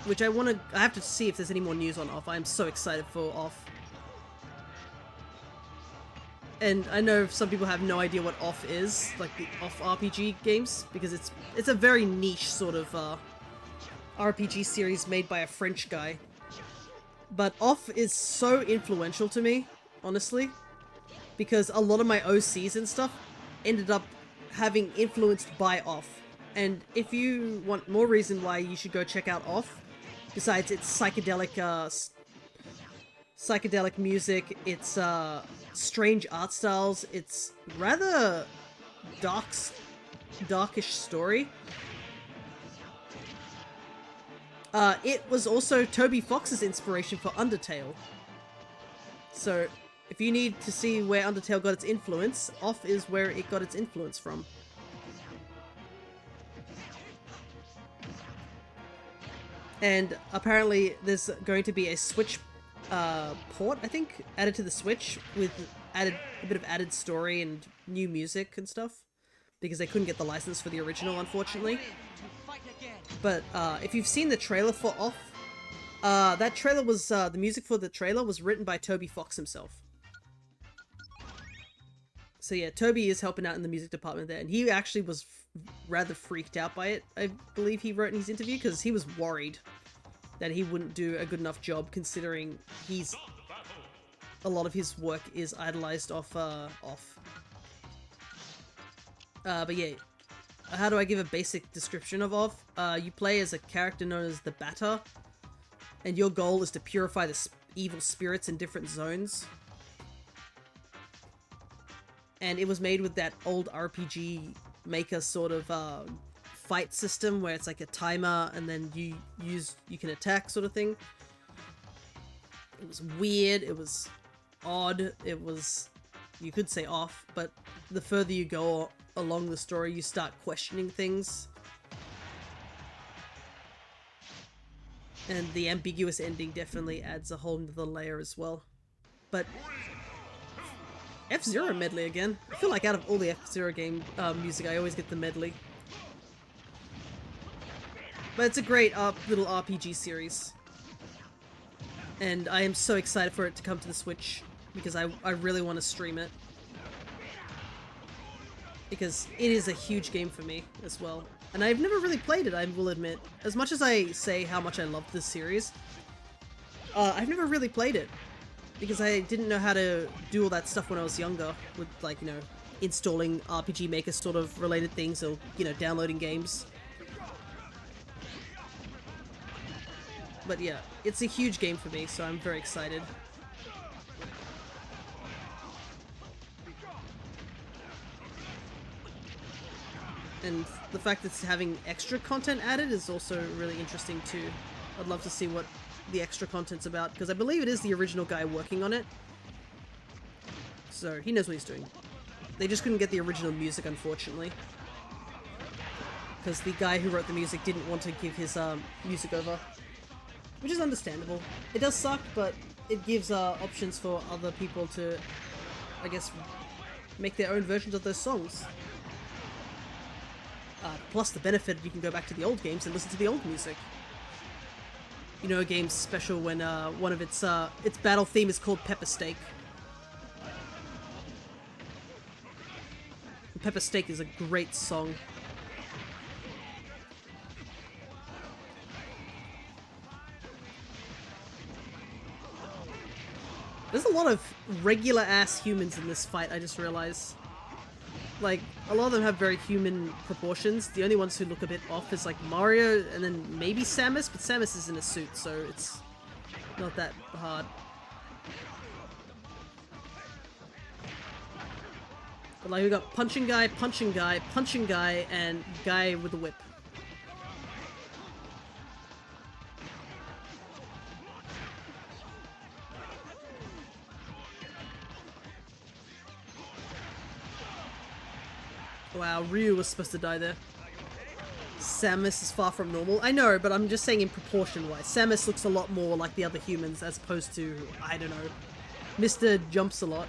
Which I have to see if there's any more news on Off. I'm so excited for Off. And I know some people have no idea what Off is, like the Off RPG games, because it's a very niche sort of RPG series made by a French guy. But Off is so influential to me, honestly, because a lot of my OCs and stuff ended up having influenced by Off. And if you want more reason why you should go check out Off, besides its psychedelic music, its strange art styles, its rather darkish story, it was also Toby Fox's inspiration for Undertale. So if you need to see where Undertale got its influence, Off is where it got its influence from. And apparently there's going to be a Switch port, I think, added to the Switch with a bit of added story and new music and stuff, because they couldn't get the license for the original, unfortunately. But if you've seen the trailer for Off, that trailer was the music for the trailer was written by Toby Fox himself. So yeah, Toby is helping out in the music department there, and he actually was rather freaked out by it, I believe he wrote in his interview, because he was worried that he wouldn't do a good enough job, considering a lot of his work is idolized off Off. But yeah, how do I give a basic description of Off? You play as a character known as the Batter, and your goal is to purify the evil spirits in different zones. And it was made with that old RPG Maker sort of fight system where it's like a timer and then you can attack sort of thing. It was weird, it was odd, it was, you could say off, but the further you go along the story you start questioning things. And the ambiguous ending definitely adds a whole nother layer as well. But F-Zero medley again. I feel like out of all the F-Zero game music, I always get the medley. But it's a great little RPG series. And I am so excited for it to come to the Switch, because I really want to stream it. Because it is a huge game for me as well. And I've never really played it, I will admit. As much as I say how much I love this series, I've never really played it. Because I didn't know how to do all that stuff when I was younger, with, like, you know, installing RPG Maker sort of related things, or, you know, downloading games. But yeah, it's a huge game for me, so I'm very excited. And the fact that it's having extra content added is also really interesting too. I'd love to see what the extra content's about, because I believe it is the original guy working on it. So he knows what he's doing. They just couldn't get the original music, unfortunately. Because the guy who wrote the music didn't want to give his music over. Which is understandable. It does suck, but it gives options for other people to, I guess, make their own versions of those songs. Plus the benefit, you can go back to the old games and listen to the old music. You know, a game's special when one of its battle theme is called Pepper Steak. And Pepper Steak is a great song. There's a lot of regular-ass humans in this fight, I just realized. Like, a lot of them have very human proportions. The only ones who look a bit off is, like, Mario, and then maybe Samus, but Samus is in a suit, so it's not that hard. But, like, we got punching guy, punching guy, punching guy, and guy with a whip. Wow, Ryu was supposed to die there. Samus is far from normal. I know, but I'm just saying in proportion-wise. Samus looks a lot more like the other humans as opposed to, I don't know, Mr. Jumps a lot.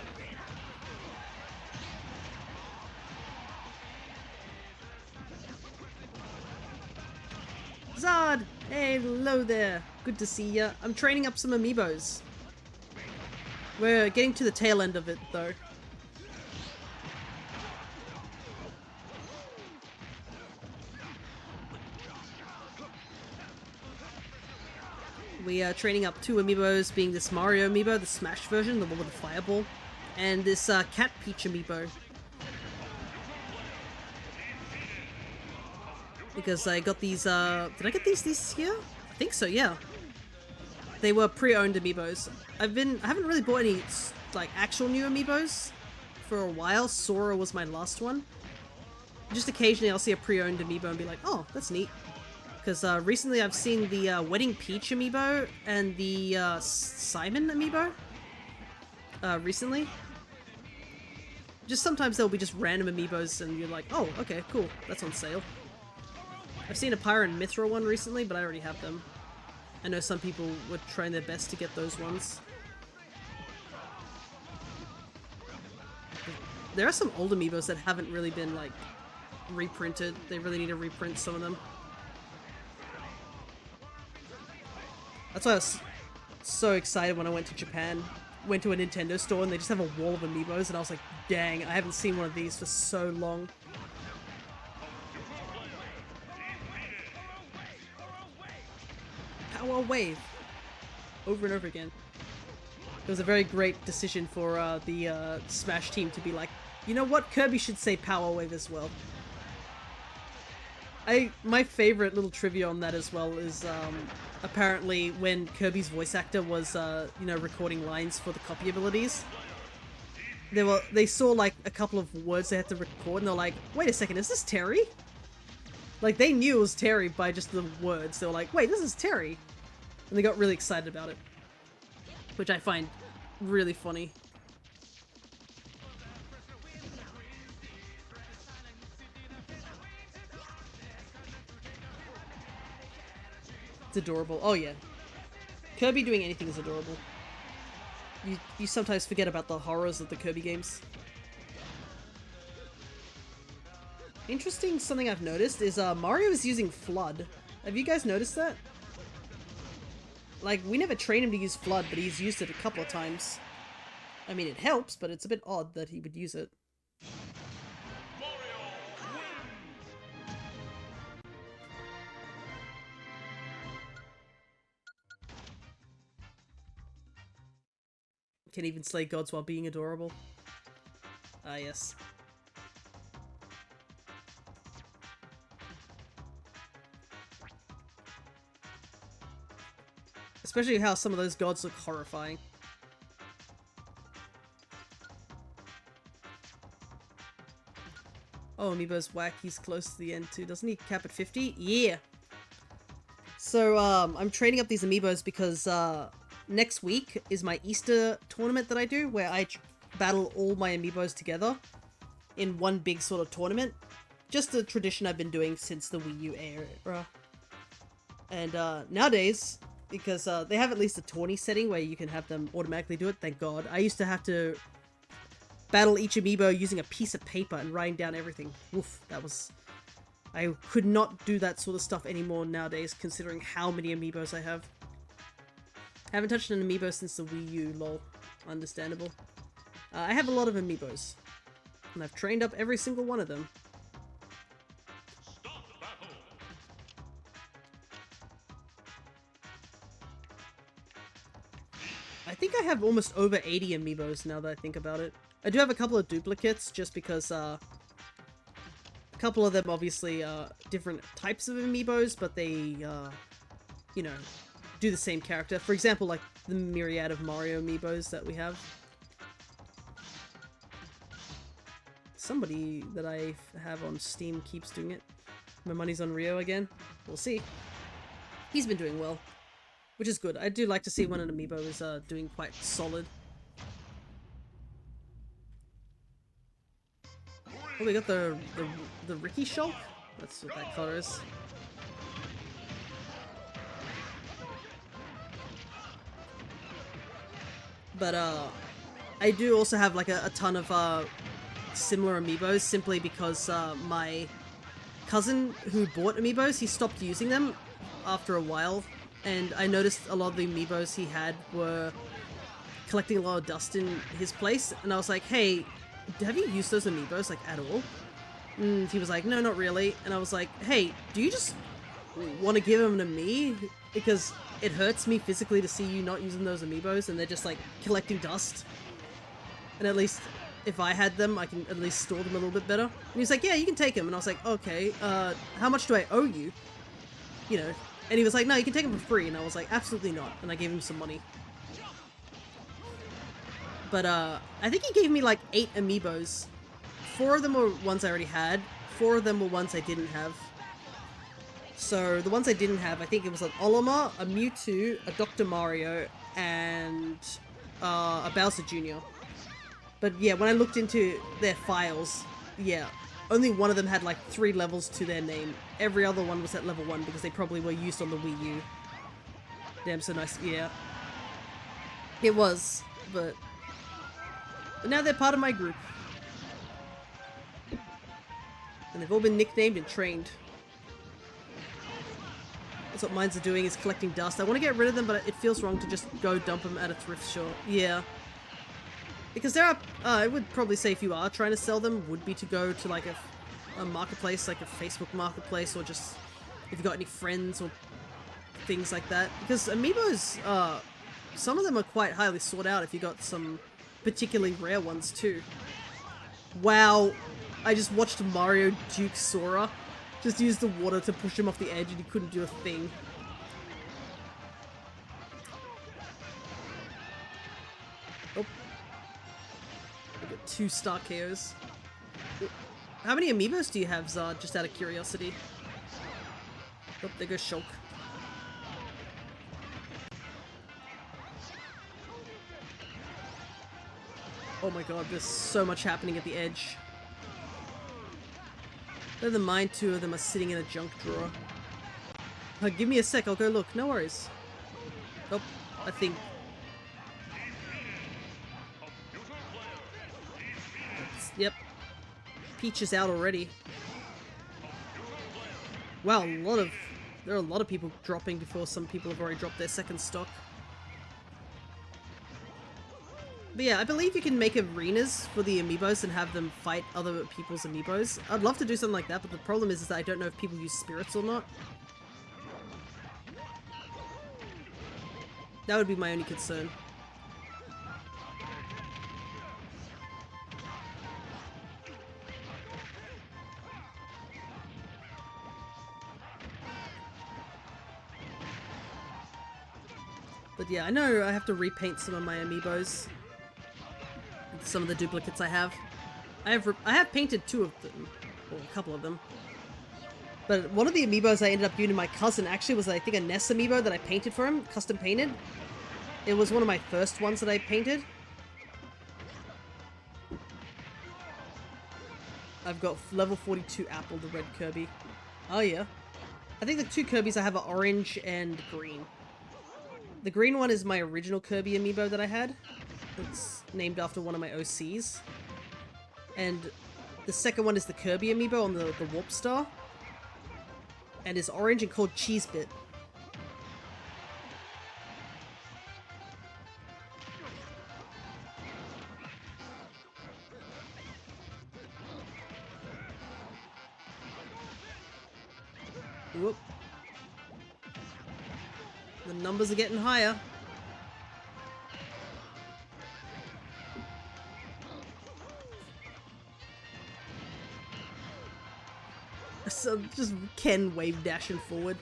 Zod! Hey, hello there. Good to see ya. I'm training up some amiibos. We're getting to the tail end of it, though. We are training up 2 amiibos, being this Mario amiibo, the Smash version, the one with the fireball, and this Cat Peach amiibo. Because I got these, did I get these this year? I think so, yeah. They were pre-owned amiibos. I haven't really bought any, like, actual new amiibos for a while. Sora was my last one. Just occasionally I'll see a pre-owned amiibo and be like, oh, that's neat. Because recently I've seen the Wedding Peach amiibo and the Simon amiibo recently. Just sometimes there'll be just random amiibos and you're like, oh, okay, cool, that's on sale. I've seen a Pyra and Mithra one recently, but I already have them. I know some people would try their best to get those ones. There are some old amiibos that haven't really been, like, reprinted. They really need to reprint some of them. That's why I was so excited when I went to Japan. Went to a Nintendo store and they just have a wall of amiibos and I was like, dang, I haven't seen one of these for so long. Power Wave! Over and over again. It was a very great decision for the Smash team to be like, you know what, Kirby should say Power Wave as well. My favorite little trivia on that as well is apparently when Kirby's voice actor was you know, recording lines for the copy abilities, they saw like a couple of words they had to record and they're like, wait a second, is this Terry? Like they knew it was Terry by just the words. They were like, wait, this is Terry. And they got really excited about it, which I find really funny. It's adorable. Oh yeah. Kirby doing anything is adorable. You sometimes forget about the horrors of the Kirby games. Interesting, something I've noticed is Mario is using Flood. Have you guys noticed that? Like, we never trained him to use Flood, but he's used it a couple of times. I mean, it helps, but it's a bit odd that he would use it. Can even slay gods while being adorable. Ah, yes. Especially how some of those gods look horrifying. Oh, Amiibo's whack. He's close to the end too. Doesn't he cap at 50? Yeah! So, I'm training up these Amiibos because, next week is my Easter tournament that I do, where I battle all my Amiibos together in one big sort of tournament. Just a tradition I've been doing since the Wii U era. And, nowadays, because they have at least a tourney setting where you can have them automatically do it, thank god. I used to have to battle each Amiibo using a piece of paper and writing down everything. Woof, that was... I could not do that sort of stuff anymore nowadays, considering how many Amiibos I have. Haven't touched an Amiibo since the Wii U, lol. Understandable. I have a lot of Amiibos, and I've trained up every single one of them. I think I have almost over 80 Amiibos now that I think about it. I do have a couple of duplicates, just because, a couple of them obviously are different types of Amiibos, but they, you know, do the same character. For example, like the myriad of Mario Amiibos that we have. Somebody that I have on Steam keeps doing it. My money's on Rio again. We'll see. He's been doing well, which is good. I do like to see when an Amiibo is doing quite solid. Oh, we got the Ricky Shulk? That's what that color is. But I do also have like a ton of similar Amiibos, simply because my cousin who bought Amiibos, he stopped using them after a while, and I noticed a lot of the amiibos he had were collecting a lot of dust in his place, and I was like, hey, have you used those amiibos, like, at all? And he was like, no, not really. And I was like, hey, do you just want to give them to me? Because it hurts me physically to see you not using those amiibos, and they're just, like, collecting dust. And at least, if I had them, I can at least store them a little bit better. And he was like, yeah, you can take them. And I was like, okay, how much do I owe you? You know. And he was like, no, you can take them for free. And I was like, absolutely not. And I gave him some money. But, I think he gave me, like, 8 amiibos. 4 of them were ones I already had. 4 of them were ones I didn't have. So, the ones I didn't have, I think it was an Olimar, a Mewtwo, a Dr. Mario, and a Bowser Jr. But yeah, when I looked into their files, yeah, only one of them had like 3 levels to their name. Every other one was at level 1 because they probably were used on the Wii U. Damn, so nice. Yeah. It was, but now they're part of my group. And they've all been nicknamed and trained. That's what mines are doing, is collecting dust. I want to get rid of them, but it feels wrong to just go dump them at a thrift shop. Yeah. Because there are, I would probably say if you are trying to sell them, would be to go to like a marketplace, like a Facebook marketplace, or just if you've got any friends or things like that. Because amiibos, some of them are quite highly sought out if you got some particularly rare ones too. Wow, I just watched Mario Duke Sora just use the water to push him off the edge and he couldn't do a thing. Oh. I got 2 star KOs. How many amiibos do you have, Zard, just out of curiosity? Oh, there goes Shulk. Oh my god, there's so much happening at the edge. Never mind, 2 of them are sitting in a junk drawer. Give me a sec, I'll go look. No worries. Oh, I think... Yep. Peach is out already. Wow, there are a lot of people dropping before some people have already dropped their second stock. But yeah, I believe you can make arenas for the amiibos and have them fight other people's amiibos. I'd love to do something like that, but the problem is that I don't know if people use spirits or not. That would be my only concern. But yeah, I know I have to repaint some of my amiibos. Some of the duplicates I have. I have painted 2 of them, or a couple of them. But one of the amiibos I ended up giving to my cousin actually was, I think, a Ness amiibo that I painted for him, custom painted. It was one of my first ones that I painted. I've got level 42 Apple, the red Kirby. Oh yeah. I think the 2 Kirbys I have are orange and green. The green one is my original Kirby amiibo that I had. It's named after one of my OCs. And the second one is the Kirby amiibo on the Warp Star. And it's orange and called Cheese Bit. Whoop. The numbers are getting higher. So just Ken wave dashing forward.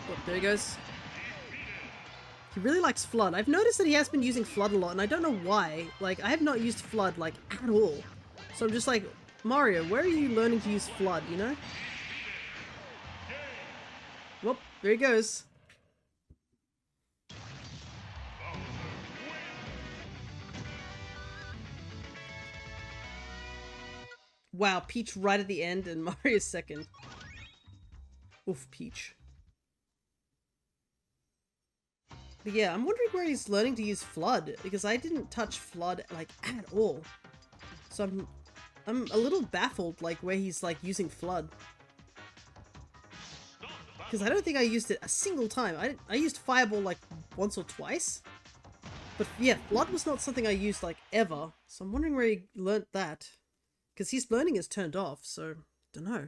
Oh, there he goes. He really likes Flood. I've noticed that he has been using Flood a lot, and I don't know why. Like, I have not used Flood, like, at all. So I'm just like, Mario, where are you learning to use Flood, you know? Whoop, there he goes. Wow, Peach right at the end and Mario's second. Oof, Peach. But yeah, I'm wondering where he's learning to use Flood, because I didn't touch Flood, like, at all. So I'm a little baffled, like, where he's, like, using Flood. Because I don't think I used it a single time. I used Fireball like once or twice. But yeah, Flood was not something I used like ever. So I'm wondering where he learnt that. Because his learning is turned off, so don't know.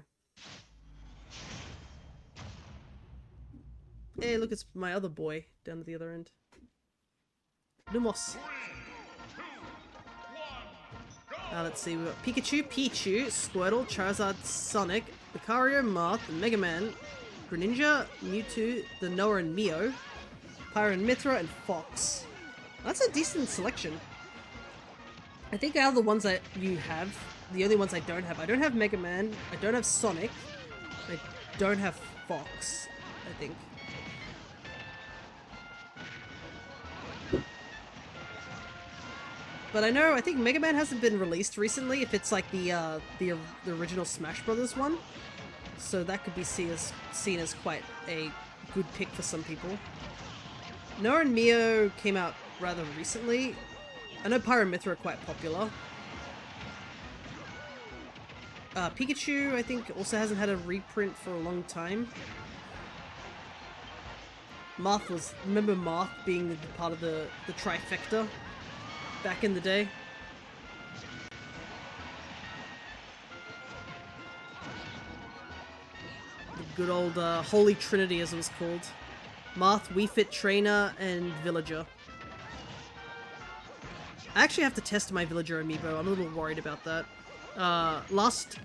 Hey, look, it's my other boy down at the other end. Lumos. Let's see, we've got Pikachu, Pichu, Squirtle, Charizard, Sonic, Lucario, Marth, Mega Man, Greninja, Mewtwo, the Noah and Mio, Pyro and Mithra, and Fox. That's a decent selection. I think out of the ones that you have, the only ones I don't have Mega Man, I don't have Sonic, I don't have Fox, I think. But I think Mega Man hasn't been released recently, if it's like the original Smash Brothers one. So that could be seen as quite a good pick for some people. Noah and Mio came out rather recently. I know Pyro and Mithra are quite popular. Pikachu, I think, also hasn't had a reprint for a long time. Marth was... Remember Marth being part of the trifecta back in the day? The good old Holy Trinity, as it was called. Marth, Wii Fit Trainer, and Villager. I actually have to test my Villager amiibo. I'm a little worried about that. Last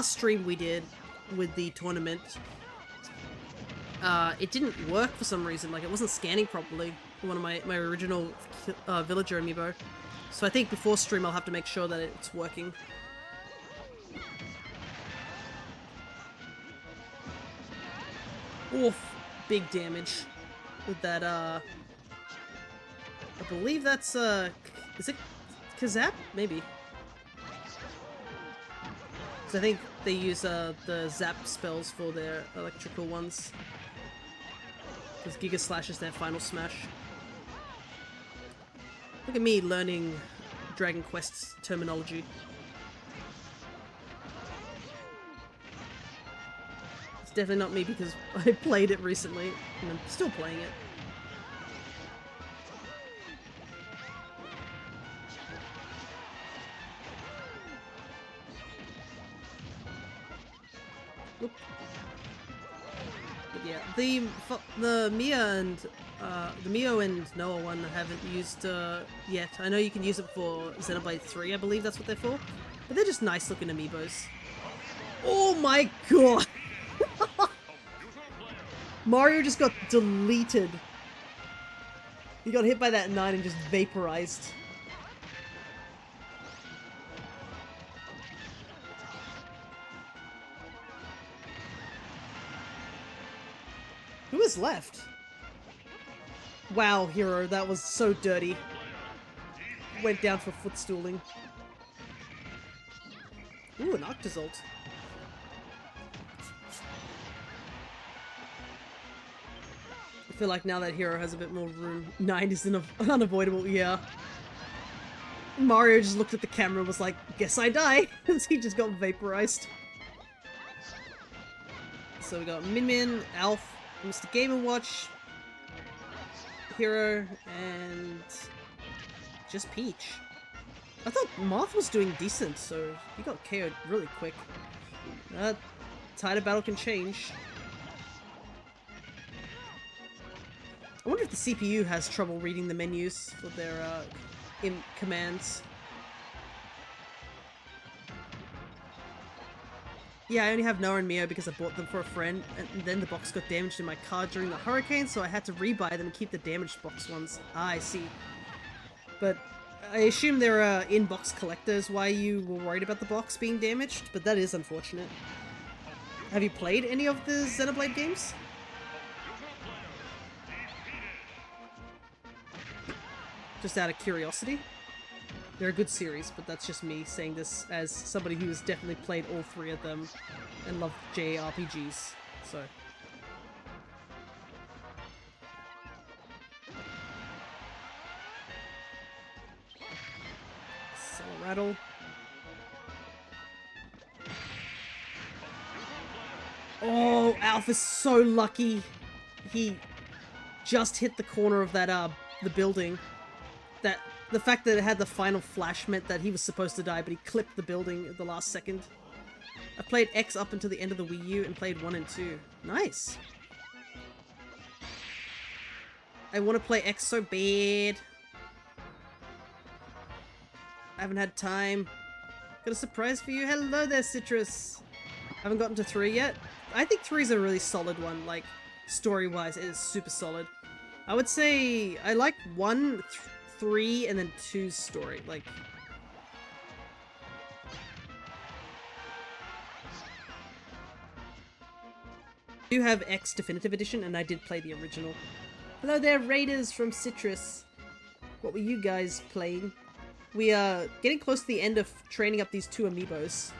stream we did with the tournament, it didn't work for some reason. Like, it wasn't scanning properly. One of my original Villager amiibo. So I think before stream I'll have to make sure that it's working. Oof. Big damage with that, I believe that's, is it Kazap? Maybe. So I think they use, the Zap spells for their electrical ones. Because Giga Slash is their final smash. Look at me learning Dragon Quest's terminology. It's definitely not me because I played it recently, and I'm still playing it. Oop. But yeah, the Mio and Noah one I haven't used yet. I know you can use it for Xenoblade 3, I believe that's what they're for. But they're just nice looking amiibos. Oh my god! Mario just got deleted. He got hit by that 9 and just vaporized. Who is left? Wow, Hero, that was so dirty. Went down for footstooling. Ooh, an Octozolt. I feel like now that Hero has a bit more room, 9 is unavoidable, yeah. Mario just looked at the camera and was like, guess I die, as he just got vaporized. So we got Min Min, Alf, Mr. Game & Watch, Hero, and just Peach. I thought Marth was doing decent, so he got KO'd really quick. Tide of battle can change. I wonder if the CPU has trouble reading the menus for their commands. Yeah, I only have Noah and Mio because I bought them for a friend, and then the box got damaged in my car during the hurricane, so I had to rebuy them and keep the damaged box ones. Ah, I see. But I assume they're in-box collectors, why you were worried about the box being damaged, but that is unfortunate. Have you played any of the Xenoblade games? Just out of curiosity. They're a good series, but that's just me saying this as somebody who has definitely played all 3 of them and loved JRPGs, so. Rattle. Oh, Oh, Alf is so lucky. He just hit the corner of that, the building. That, the fact that it had the final flash meant that he was supposed to die, but he clipped the building at the last second. I played X up until the end of the Wii U and played 1 and 2. Nice. I want to play X so bad. I haven't had time. Got a surprise for you. Hello there, Citrus. Haven't gotten to 3 yet. I think 3 is a really solid one. Like, story-wise, it is super solid. I would say I like 1, 3, and then 2's story. Like, I do have X Definitive Edition, and I did play the original. Hello there, Raiders from Citrus. What were you guys playing? We are getting close to the end of training up these 2 amiibos.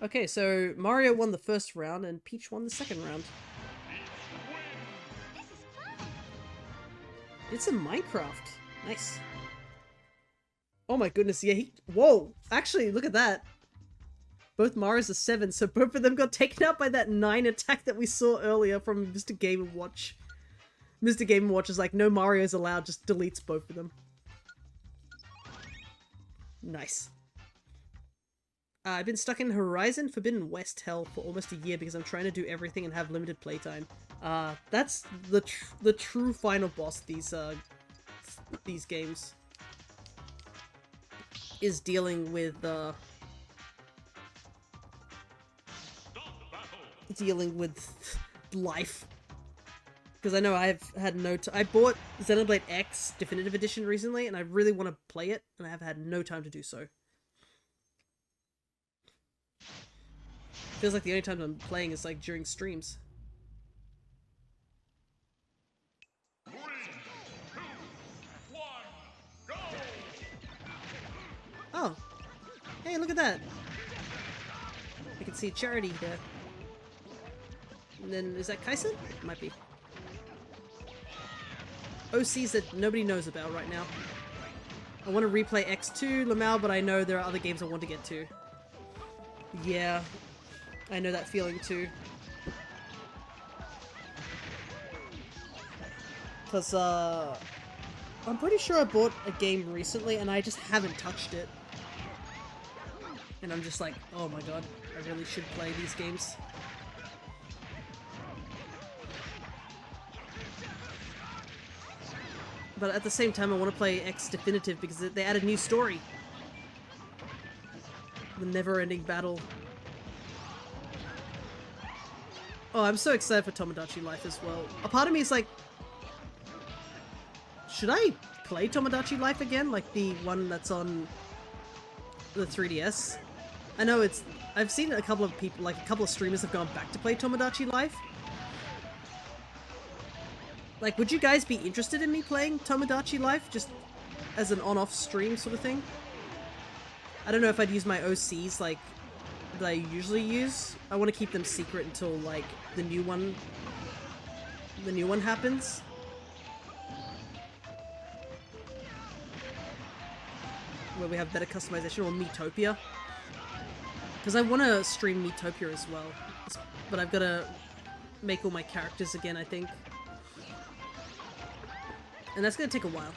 Okay, so Mario won the first round and Peach won the second round. It's in Minecraft. Nice. Oh my goodness, yeah, whoa! Actually, look at that. Both Marios are 7, so both of them got taken out by that 9 attack that we saw earlier from Mr. Game & Watch. Mr. Game & Watch is like, no Marios allowed, just deletes both of them. Nice. I've been stuck in Horizon Forbidden West hell for almost a year because I'm trying to do everything and have limited playtime. That's the true final boss these games. Is dealing with life. Because I know I've had no I bought Xenoblade X Definitive Edition recently and I really want to play it and I have had no time to do so. Feels like the only time I'm playing is like during streams. 3, 2, 1, go! Oh. Hey, look at that. I can see Charity there. And then, is that Kaisen? Might be. OCs that nobody knows about right now. I want to replay X2, Lamau, but I know there are other games I want to get to. Yeah. I know that feeling too. Because, I'm pretty sure I bought a game recently and I just haven't touched it. And I'm just like, oh my god, I really should play these games. But at the same time, I want to play X Definitive because they added a new story. The never-ending battle. Oh, I'm so excited for Tomodachi Life as well. A part of me is like, should I play Tomodachi Life again? Like the one that's on the 3DS? I know I've seen a couple of people, like a couple of streamers have gone back to play Tomodachi Life. Like, would you guys be interested in me playing Tomodachi Life? Just as an on-off stream sort of thing? I don't know if I'd use my OCs, like, that I usually use. I want to keep them secret until, like, the new one happens. Where we have better customization, or Miitopia. Because I want to stream Miitopia as well. But I've got to make all my characters again, I think. And that's going to take a while.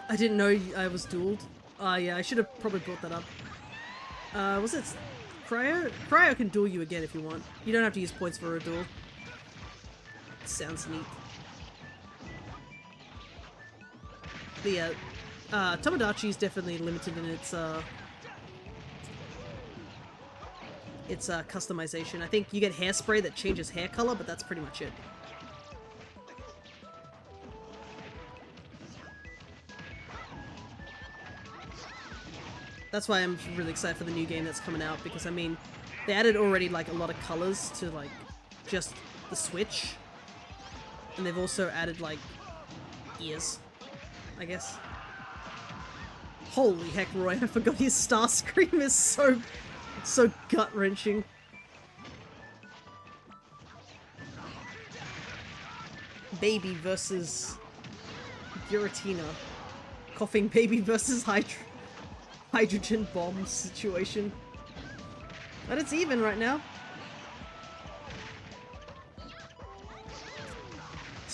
I didn't know I was dueled. Yeah, I should have probably brought that up. Was it Cryo? Cryo can duel you again if you want. You don't have to use points for a duel. Sounds neat. But yeah, Tomodachi is definitely limited in its customization. I think you get hairspray that changes hair color, but that's pretty much it. That's why I'm really excited for the new game that's coming out, because I mean, they added already like a lot of colors to like just the Switch, and they've also added like ears, I guess. Holy heck, Roy! I forgot his star scream is so gut wrenching. Baby versus Giratina, coughing baby versus hydrogen bomb situation. But it's even right now.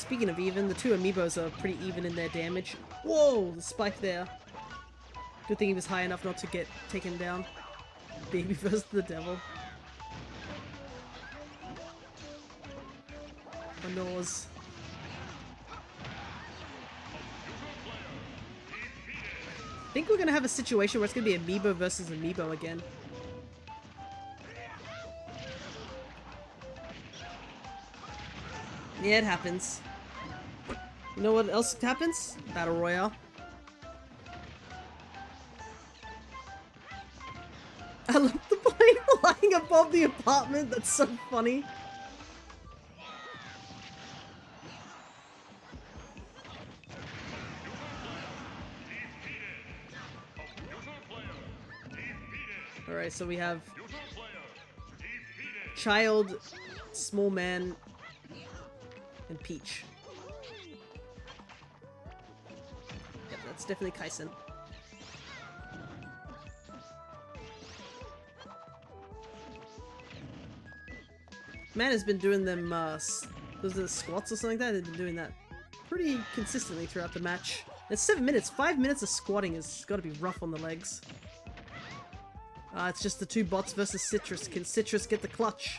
Speaking of even, the two Amiibos are pretty even in their damage. Whoa, the spike there. Good thing he was high enough not to get taken down. Baby versus the devil. Manors. I think we're gonna have a situation where it's gonna be Amiibo versus Amiibo again. Yeah, it happens. You know what else happens? Battle Royale. I love the plane flying above the apartment. That's so funny. Alright, so we have Child, Small Man, and Peach. Yep, that's definitely Kaisen. Man has been doing them, those are the squats or something like that. They've been doing that pretty consistently throughout the match. It's 7 minutes. 5 minutes of squatting has got to be rough on the legs. It's just the two bots versus Citrus. Can Citrus get the clutch?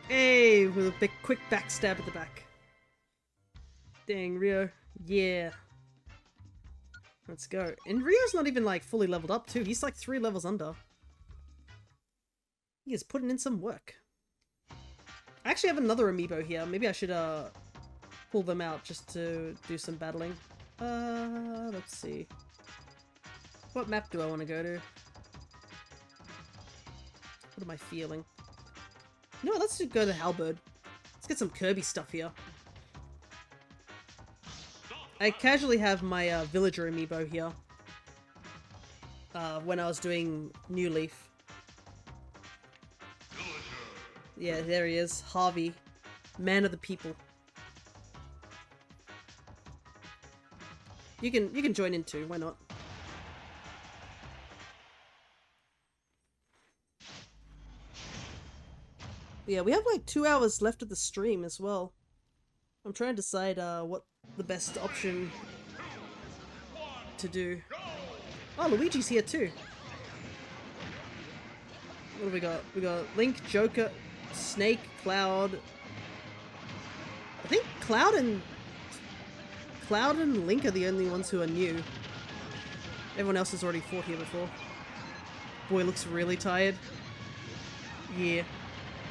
Hey, with a big quick backstab at the back. Dang, Rio. Yeah. Let's go. And Rio's not even like fully leveled up too. He's like 3 levels under. He is putting in some work. I actually have another Amiibo here. Maybe I should pull them out just to do some battling. Let's see. What map do I want to go to? What am I feeling? No, let's just go to Halberd. Let's get some Kirby stuff here. I casually have my Villager Amiibo here. When I was doing New Leaf. Yeah, there he is. Harvey. Man of the people. You can join in too, why not? Yeah, we have like 2 hours left of the stream as well. I'm trying to decide what the best option to do. Oh, Luigi's here too. What do we got? We got Link, Joker, Snake, Cloud. I think Cloud and Link are the only ones who are new. Everyone else has already fought here before. Boy looks really tired. Yeah.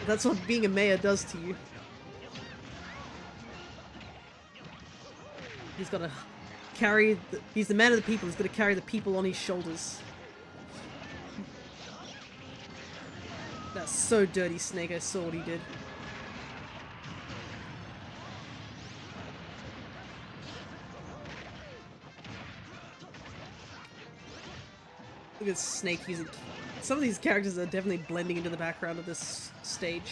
That's what being a mayor does to you. He's gotta carry he's the man of the people, he's gotta carry the people on his shoulders. That's so dirty, Snake. I saw what he did. Look at Snake using... Some of these characters are definitely blending into the background of this stage.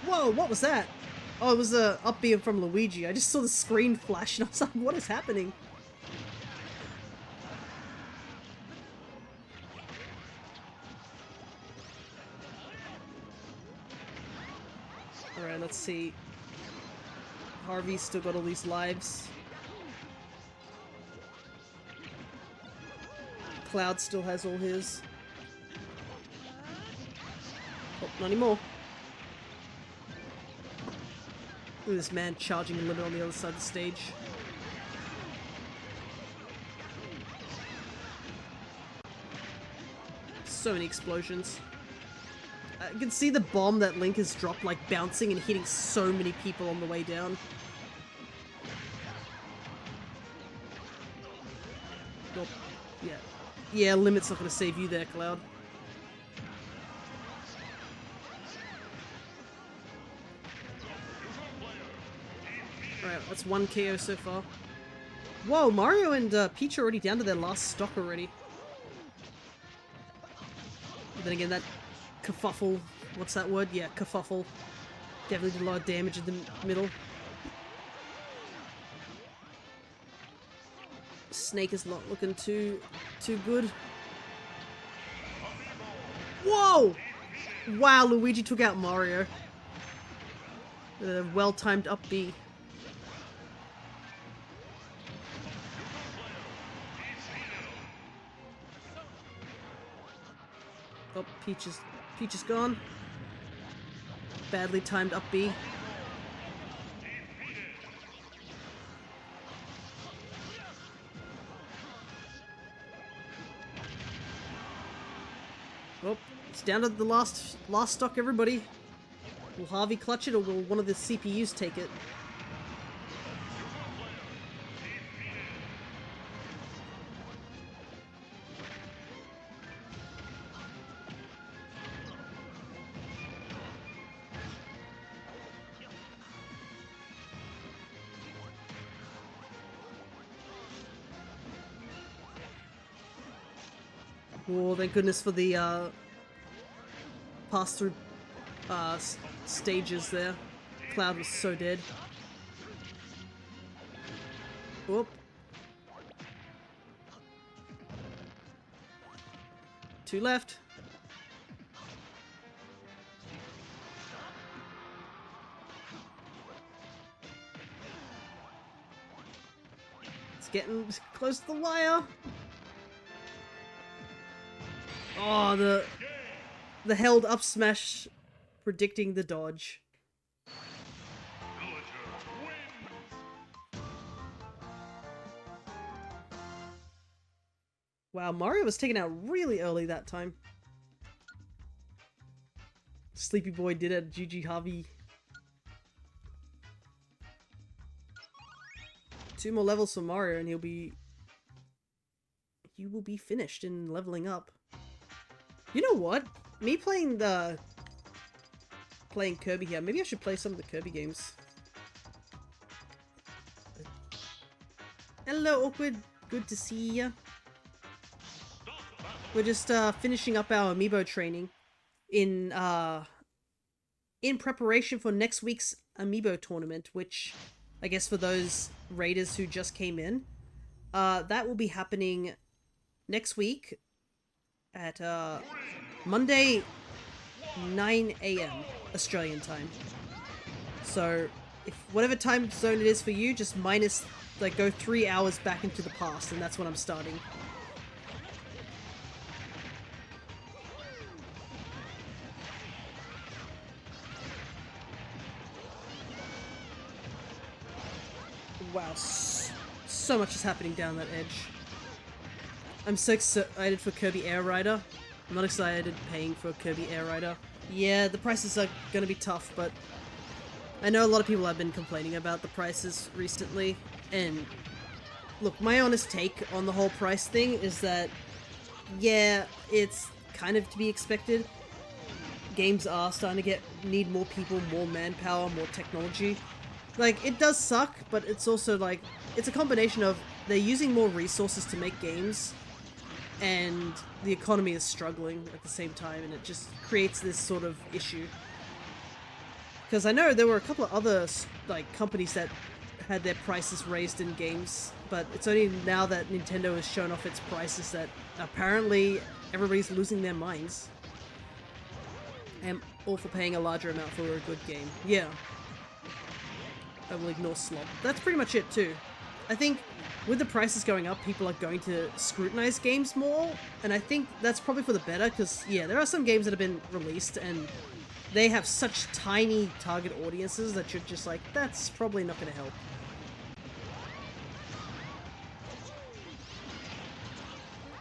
Whoa, what was that? Oh, it was a up beam from Luigi. I just saw the screen flash and I was like, what is happening? Alright, let's see. Harvey's still got all these lives. Cloud still has all his. Oh, not anymore. Look at this man charging a limit on the other side of the stage. So many explosions. I can see the bomb that Link has dropped like bouncing and hitting so many people on the way down. Nope. Yeah. Yeah, limit's not gonna save you there, Cloud. Alright, that's 1 KO so far. Whoa, Mario and Peach are already down to their last stock already. But then again, that kerfuffle what's that word? Yeah, kerfuffle. Definitely did a lot of damage in the middle. Snake is not looking too good. Whoa! Wow, Luigi took out Mario. Well-timed up B. Oh, Peach is gone. Badly timed up B. Oh, it's down to the last stock, everybody. Will Harvey clutch it, or will one of the CPUs take it? Oh, thank goodness for the pass-through stages there. Cloud was so dead. Whoop. 2 left. It's getting close to the wire. Oh, the held up smash predicting the dodge. Wow, Mario was taken out really early that time. Sleepy Boy did it, GG Harvey. 2 more levels for Mario and he will be finished in leveling up. You know what? Me playing Kirby here. Maybe I should play some of the Kirby games. Hello, Awkward. Good to see ya. We're just finishing up our Amiibo training in preparation for next week's Amiibo tournament, which I guess for those raiders who just came in, that will be happening next week at Monday 9 AM Australian time. So if whatever time zone it is for you, just minus, like, go 3 hours back into the past, and that's when I'm starting. Wow, so much is happening down that edge. I'm so excited for Kirby Air Rider. I'm not excited paying for Kirby Air Rider. Yeah, the prices are gonna be tough, but I know a lot of people have been complaining about the prices recently, and look, my honest take on the whole price thing is that, yeah, it's kind of to be expected. Games are starting to need more people, more manpower, more technology. Like, it does suck, but it's also like, it's a combination of they're using more resources to make games, and the economy is struggling at the same time, and it just creates this sort of issue. Because I know there were a couple of other, like, companies that had their prices raised in games, but it's only now that Nintendo has shown off its prices that apparently everybody's losing their minds. And all for paying a larger amount for a good game. Yeah. I will ignore Slob. That's pretty much it too. I think with the prices going up, people are going to scrutinize games more, and I think that's probably for the better, because, yeah, there are some games that have been released, and they have such tiny target audiences that you're just like, that's probably not going to help.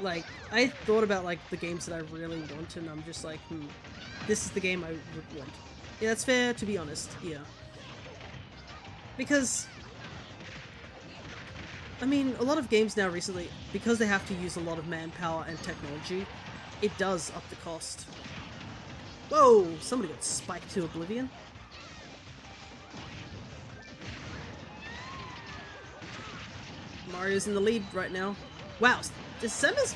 Like, I thought about, like, the games that I really want, and I'm just like, this is the game I would want. Yeah, that's fair, to be honest, yeah. Because, I mean, a lot of games now recently, because they have to use a lot of manpower and technology, it does up the cost. Whoa! Somebody got spiked to oblivion. Mario's in the lead right now. Wow, Samus...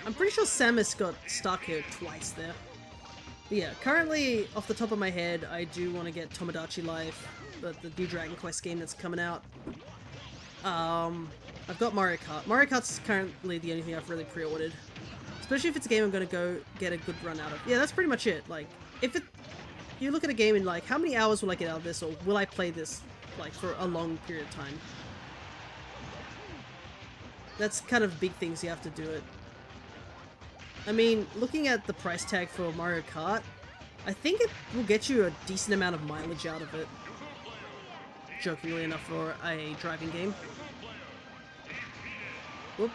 I'm pretty sure Samus got stuck here twice there. But yeah, currently, off the top of my head, I do want to get Tomodachi Life, the new Dragon Quest game that's coming out. I've got Mario Kart. Mario Kart's currently the only thing I've really pre-ordered. Especially if it's a game I'm going to go get a good run out of. Yeah, that's pretty much it. Like, if you look at a game and like, how many hours will I get out of this, or will I play this, like, for a long period of time? That's kind of big things you have to do it. I mean, looking at the price tag for Mario Kart, I think it will get you a decent amount of mileage out of it. Jokingly enough for a driving game. Whoop.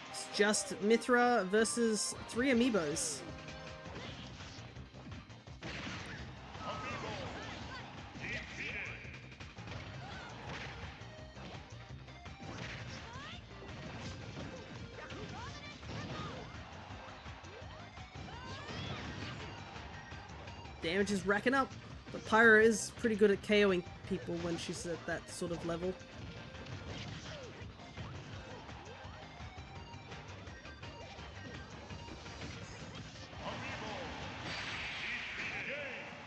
It's just Mithra versus 3 Amiibos. Damage is racking up, but Pyra is pretty good at KOing people when she's at that sort of level.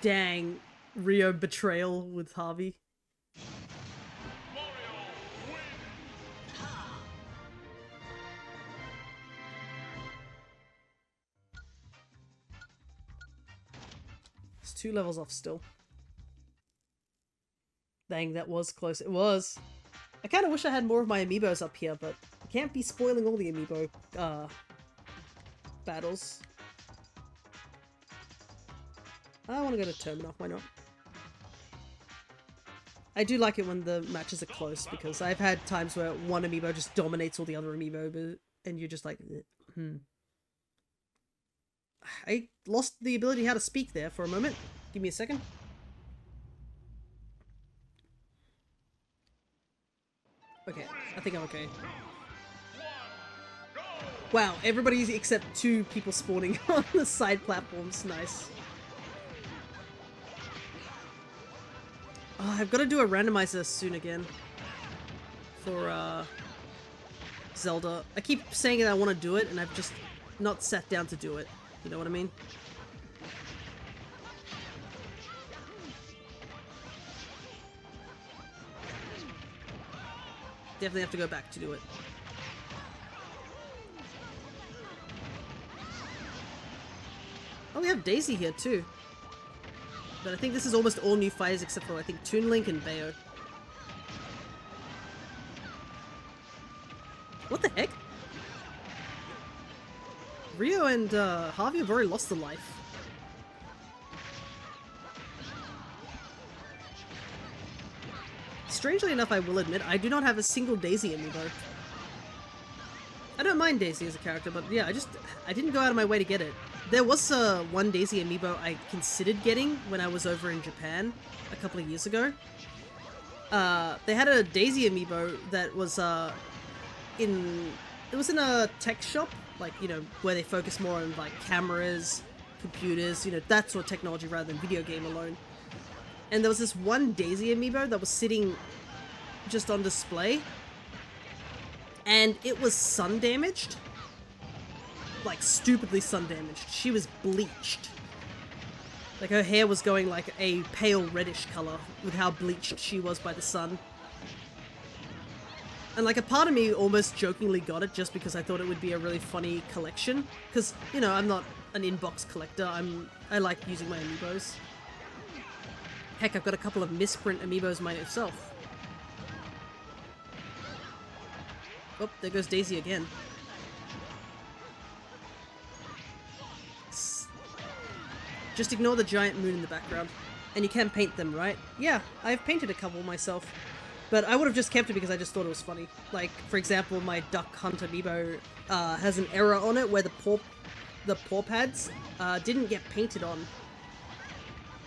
Dang, Rio betrayal with Harvey. It's 2 levels off still. Dang, that was close. It was. I kind of wish I had more of my Amiibos up here, but I can't be spoiling all the Amiibo battles. I want to go to Terminal, why not? I do like it when the matches are close, because I've had times where one Amiibo just dominates all the other Amiibo, and you're just like, I lost the ability how to speak there for a moment. Give me a second. Okay, I think I'm okay. Wow, everybody's except 2 people spawning on the side platforms. Nice. Oh, I've got to do a randomizer soon again. For, Zelda. I keep saying that I want to do it, and I've just not sat down to do it. You know what I mean? Definitely have to go back to do it. Oh, we have Daisy here too. But I think this is almost all new fighters except for, I think, Toon Link and Bayo. What the heck? Rio and Harvey have already lost the life. Strangely enough, I will admit, I do not have a single Daisy amiibo. I don't mind Daisy as a character, but yeah, I didn't go out of my way to get it. There was one Daisy amiibo I considered getting when I was over in Japan a couple of years ago. They had a Daisy amiibo that was in a tech shop, like, you know, where they focus more on like cameras, computers, you know, that sort of technology rather than video game alone. And there was this one Daisy amiibo that was sitting just on display, and it was sun damaged. Like, stupidly sun damaged. She was bleached. Like, her hair was going like a pale reddish color with how bleached she was by the sun. And like, a part of me almost jokingly got it just because I thought it would be a really funny collection. Because, you know, I'm not an inbox collector. I like using my amiibos. Heck, I've got a couple of misprint amiibos myself. Oh, there goes Daisy again. Just ignore the giant moon in the background. And you can paint them, right? Yeah, I've painted a couple myself. But I would have just kept it because I just thought it was funny. Like, for example, my Duck Hunt amiibo has an error on it where the paw pads didn't get painted on.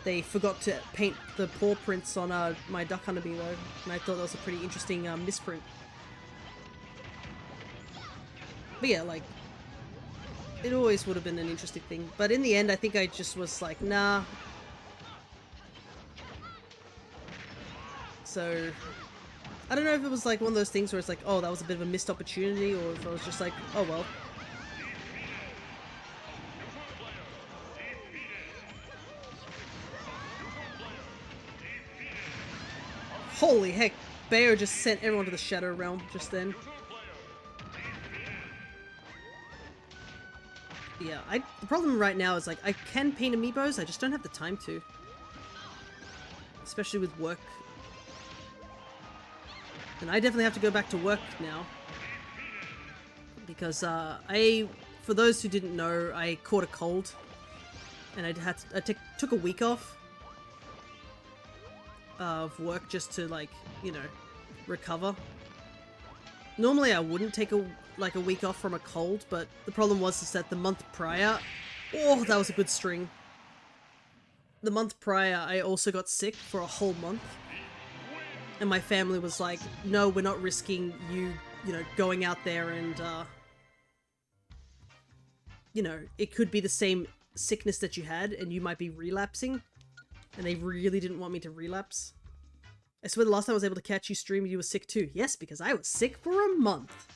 They forgot to paint the paw prints on my Duck Hunt amiibo, and I thought that was a pretty interesting misprint. But yeah, like, it always would have been an interesting thing. But in the end, I think I just was like, nah. So, I don't know if it was like one of those things where it's like, oh, that was a bit of a missed opportunity, or if I was just like, oh well. Holy heck, Bayo just sent everyone to the Shadow Realm just then. Yeah, the problem right now is like I can paint amiibos, I just don't have the time to. Especially with work. And I definitely have to go back to work now. Because for those who didn't know, I caught a cold. And I took a week off of work just to, like, you know, recover. Normally I wouldn't take a week off from a cold, but the problem was is that the month prior, oh, that was a good string. The month prior, I also got sick for a whole month. And my family was like, no, we're not risking you know, going out there and, you know, it could be the same sickness that you had and you might be relapsing. And they really didn't want me to relapse. I swear the last time I was able to catch you stream, you were sick too. Yes, because I was sick for a month.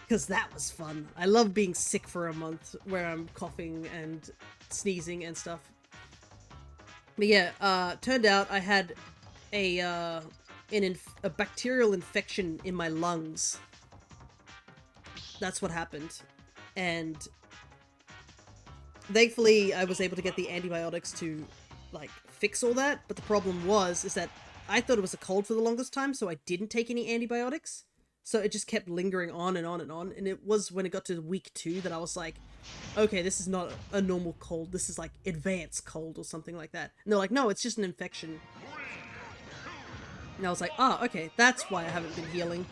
Because that was fun. I love being sick for a month where I'm coughing and sneezing and stuff. But yeah, turned out I had a bacterial infection in my lungs. That's what happened. And thankfully I was able to get the antibiotics to, like, fix all that. But the problem was is that I thought it was a cold for the longest time, so I didn't take any antibiotics. So it just kept lingering on and on and on. And it was when it got to week 2 that I was like, okay, this is not a normal cold. This is like advanced cold or something like that. And they're like, no, it's just an infection. And I was like, ah, okay, that's why I haven't been healing.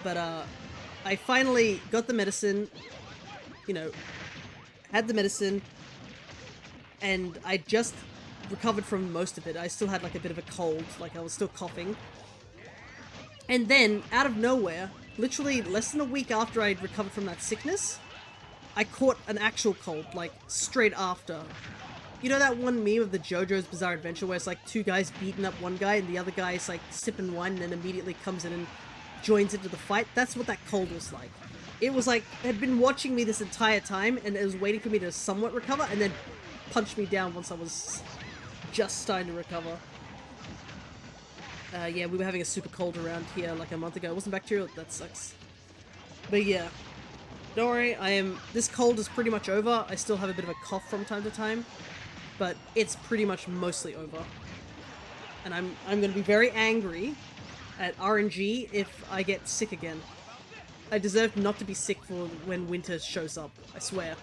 But I finally got the medicine, you know, had the medicine, and I just recovered from most of it. I still had like a bit of a cold, like I was still coughing. And then, out of nowhere, literally less than a week after I'd recovered from that sickness, I caught an actual cold, like straight after. You know that one meme of the JoJo's Bizarre Adventure where it's like 2 guys beating up one guy and the other guy is like sipping wine and then immediately comes in and joins into the fight? That's what that cold was like. It was like, it had been watching me this entire time and it was waiting for me to somewhat recover and then punched me down once I was just starting to recover. Yeah, we were having a super cold around here like a month ago. It wasn't bacterial, that sucks. But yeah, don't worry, this cold is pretty much over. I still have a bit of a cough from time to time, but it's pretty much mostly over. And I'm gonna be very angry at RNG if I get sick again. I deserve not to be sick for when winter shows up, I swear.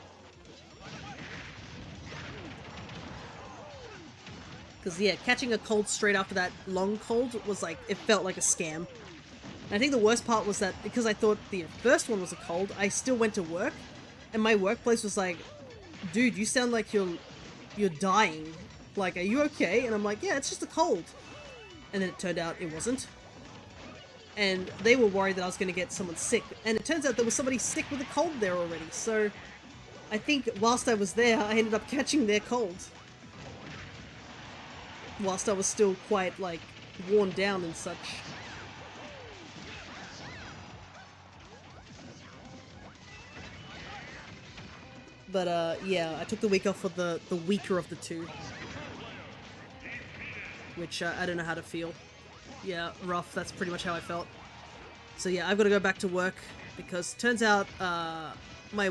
Because, yeah, catching a cold straight after that long cold was like, it felt like a scam. And I think the worst part was that because I thought the first one was a cold, I still went to work, and my workplace was like, dude, you sound like you're dying. Like, are you okay? And I'm like, yeah, it's just a cold. And then it turned out it wasn't. And they were worried that I was going to get someone sick. And it turns out there was somebody sick with a cold there already. So I think whilst I was there, I ended up catching their cold. Whilst I was still quite, like, worn down and such. But, yeah, I took the week off for the weaker of the two. Which, I don't know how to feel. Yeah, rough, that's pretty much how I felt. So yeah, I've got to go back to work, because turns out, where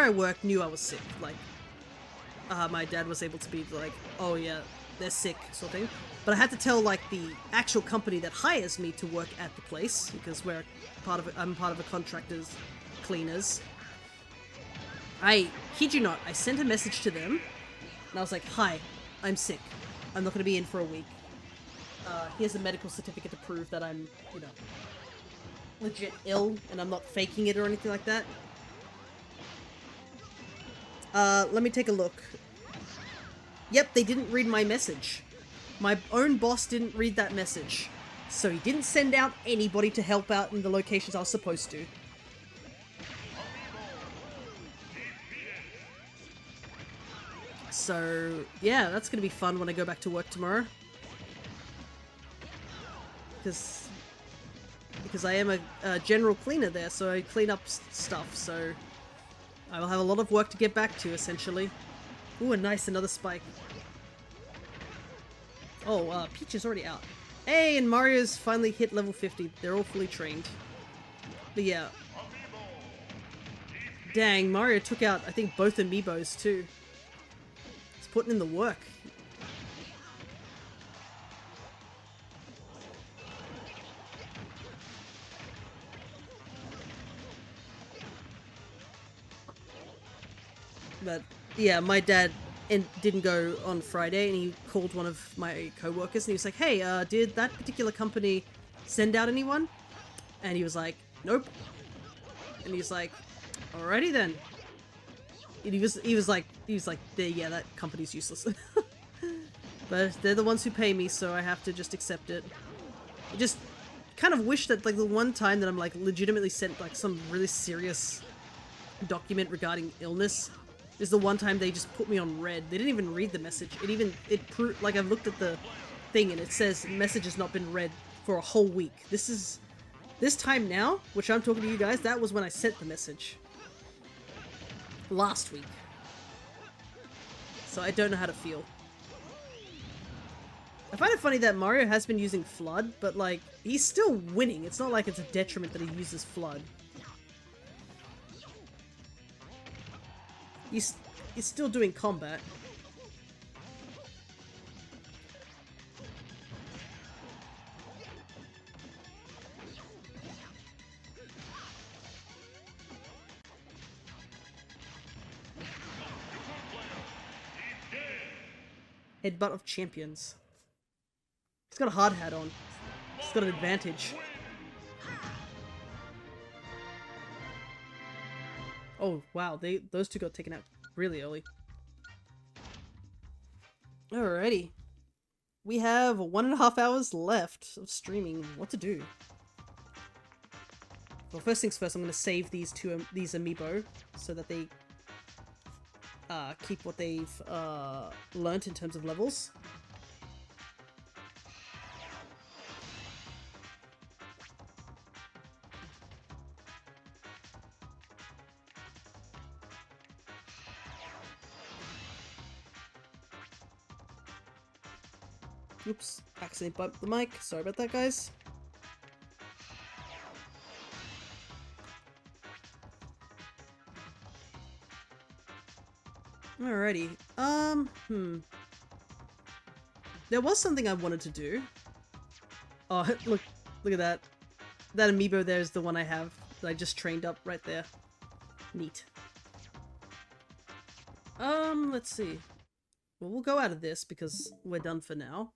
I work knew I was sick. Like, my dad was able to be like, oh yeah, they're sick, sort of thing. But I had to tell, like, the actual company that hires me to work at the place, because I'm part of a contractor's cleaners. I kid you not, I sent a message to them, and I was like, hi, I'm sick. I'm not going to be in for a week. Here's a medical certificate to prove that I'm, you know, legit ill, and I'm not faking it or anything like that. Let me take a look. Yep, they didn't read my message. My own boss didn't read that message. So he didn't send out anybody to help out in the locations I was supposed to. So, yeah, that's gonna be fun when I go back to work tomorrow. Because I am a general cleaner there, so I clean up stuff, so I will have a lot of work to get back to, essentially. Ooh, nice, another spike. Oh, Peach is already out. Hey, and Mario's finally hit level 50. They're all fully trained. But yeah. Dang, Mario took out, I think, both Amiibos, too. He's putting in the work. But yeah, my dad didn't go on Friday, and he called one of my co-workers, and he was like, hey, did that particular company send out anyone? And he was like, nope. And he's like, alrighty then. And he was like, yeah, that company's useless. But they're the ones who pay me, so I have to just accept it. I just kind of wish that, like, the one time that I'm, like, legitimately sent, like, some really serious document regarding illness is the one time they just put me on red. They didn't even read the message. Like, I've looked at the thing and it says message has not been read for a whole week. This time now, which I'm talking to you guys, that was when I sent the message. Last week. So I don't know how to feel. I find it funny that Mario has been using Flood, but, like, he's still winning. It's not like it's a detriment that he uses Flood. He's still doing combat. Headbutt of Champions. He's got a hard hat on. He's got an advantage. Oh, wow, those two got taken out really early. Alrighty. We have 1.5 hours left of streaming. What to do? Well, first things first, I'm going to save these Amiibo so that they keep what they've learnt in terms of levels. Oops, accidentally bumped the mic. Sorry about that, guys. Alrighty. There was something I wanted to do. Oh, look at that. That Amiibo there is the one I have that I just trained up right there. Neat. Let's see. Well, we'll go out of this because we're done for now.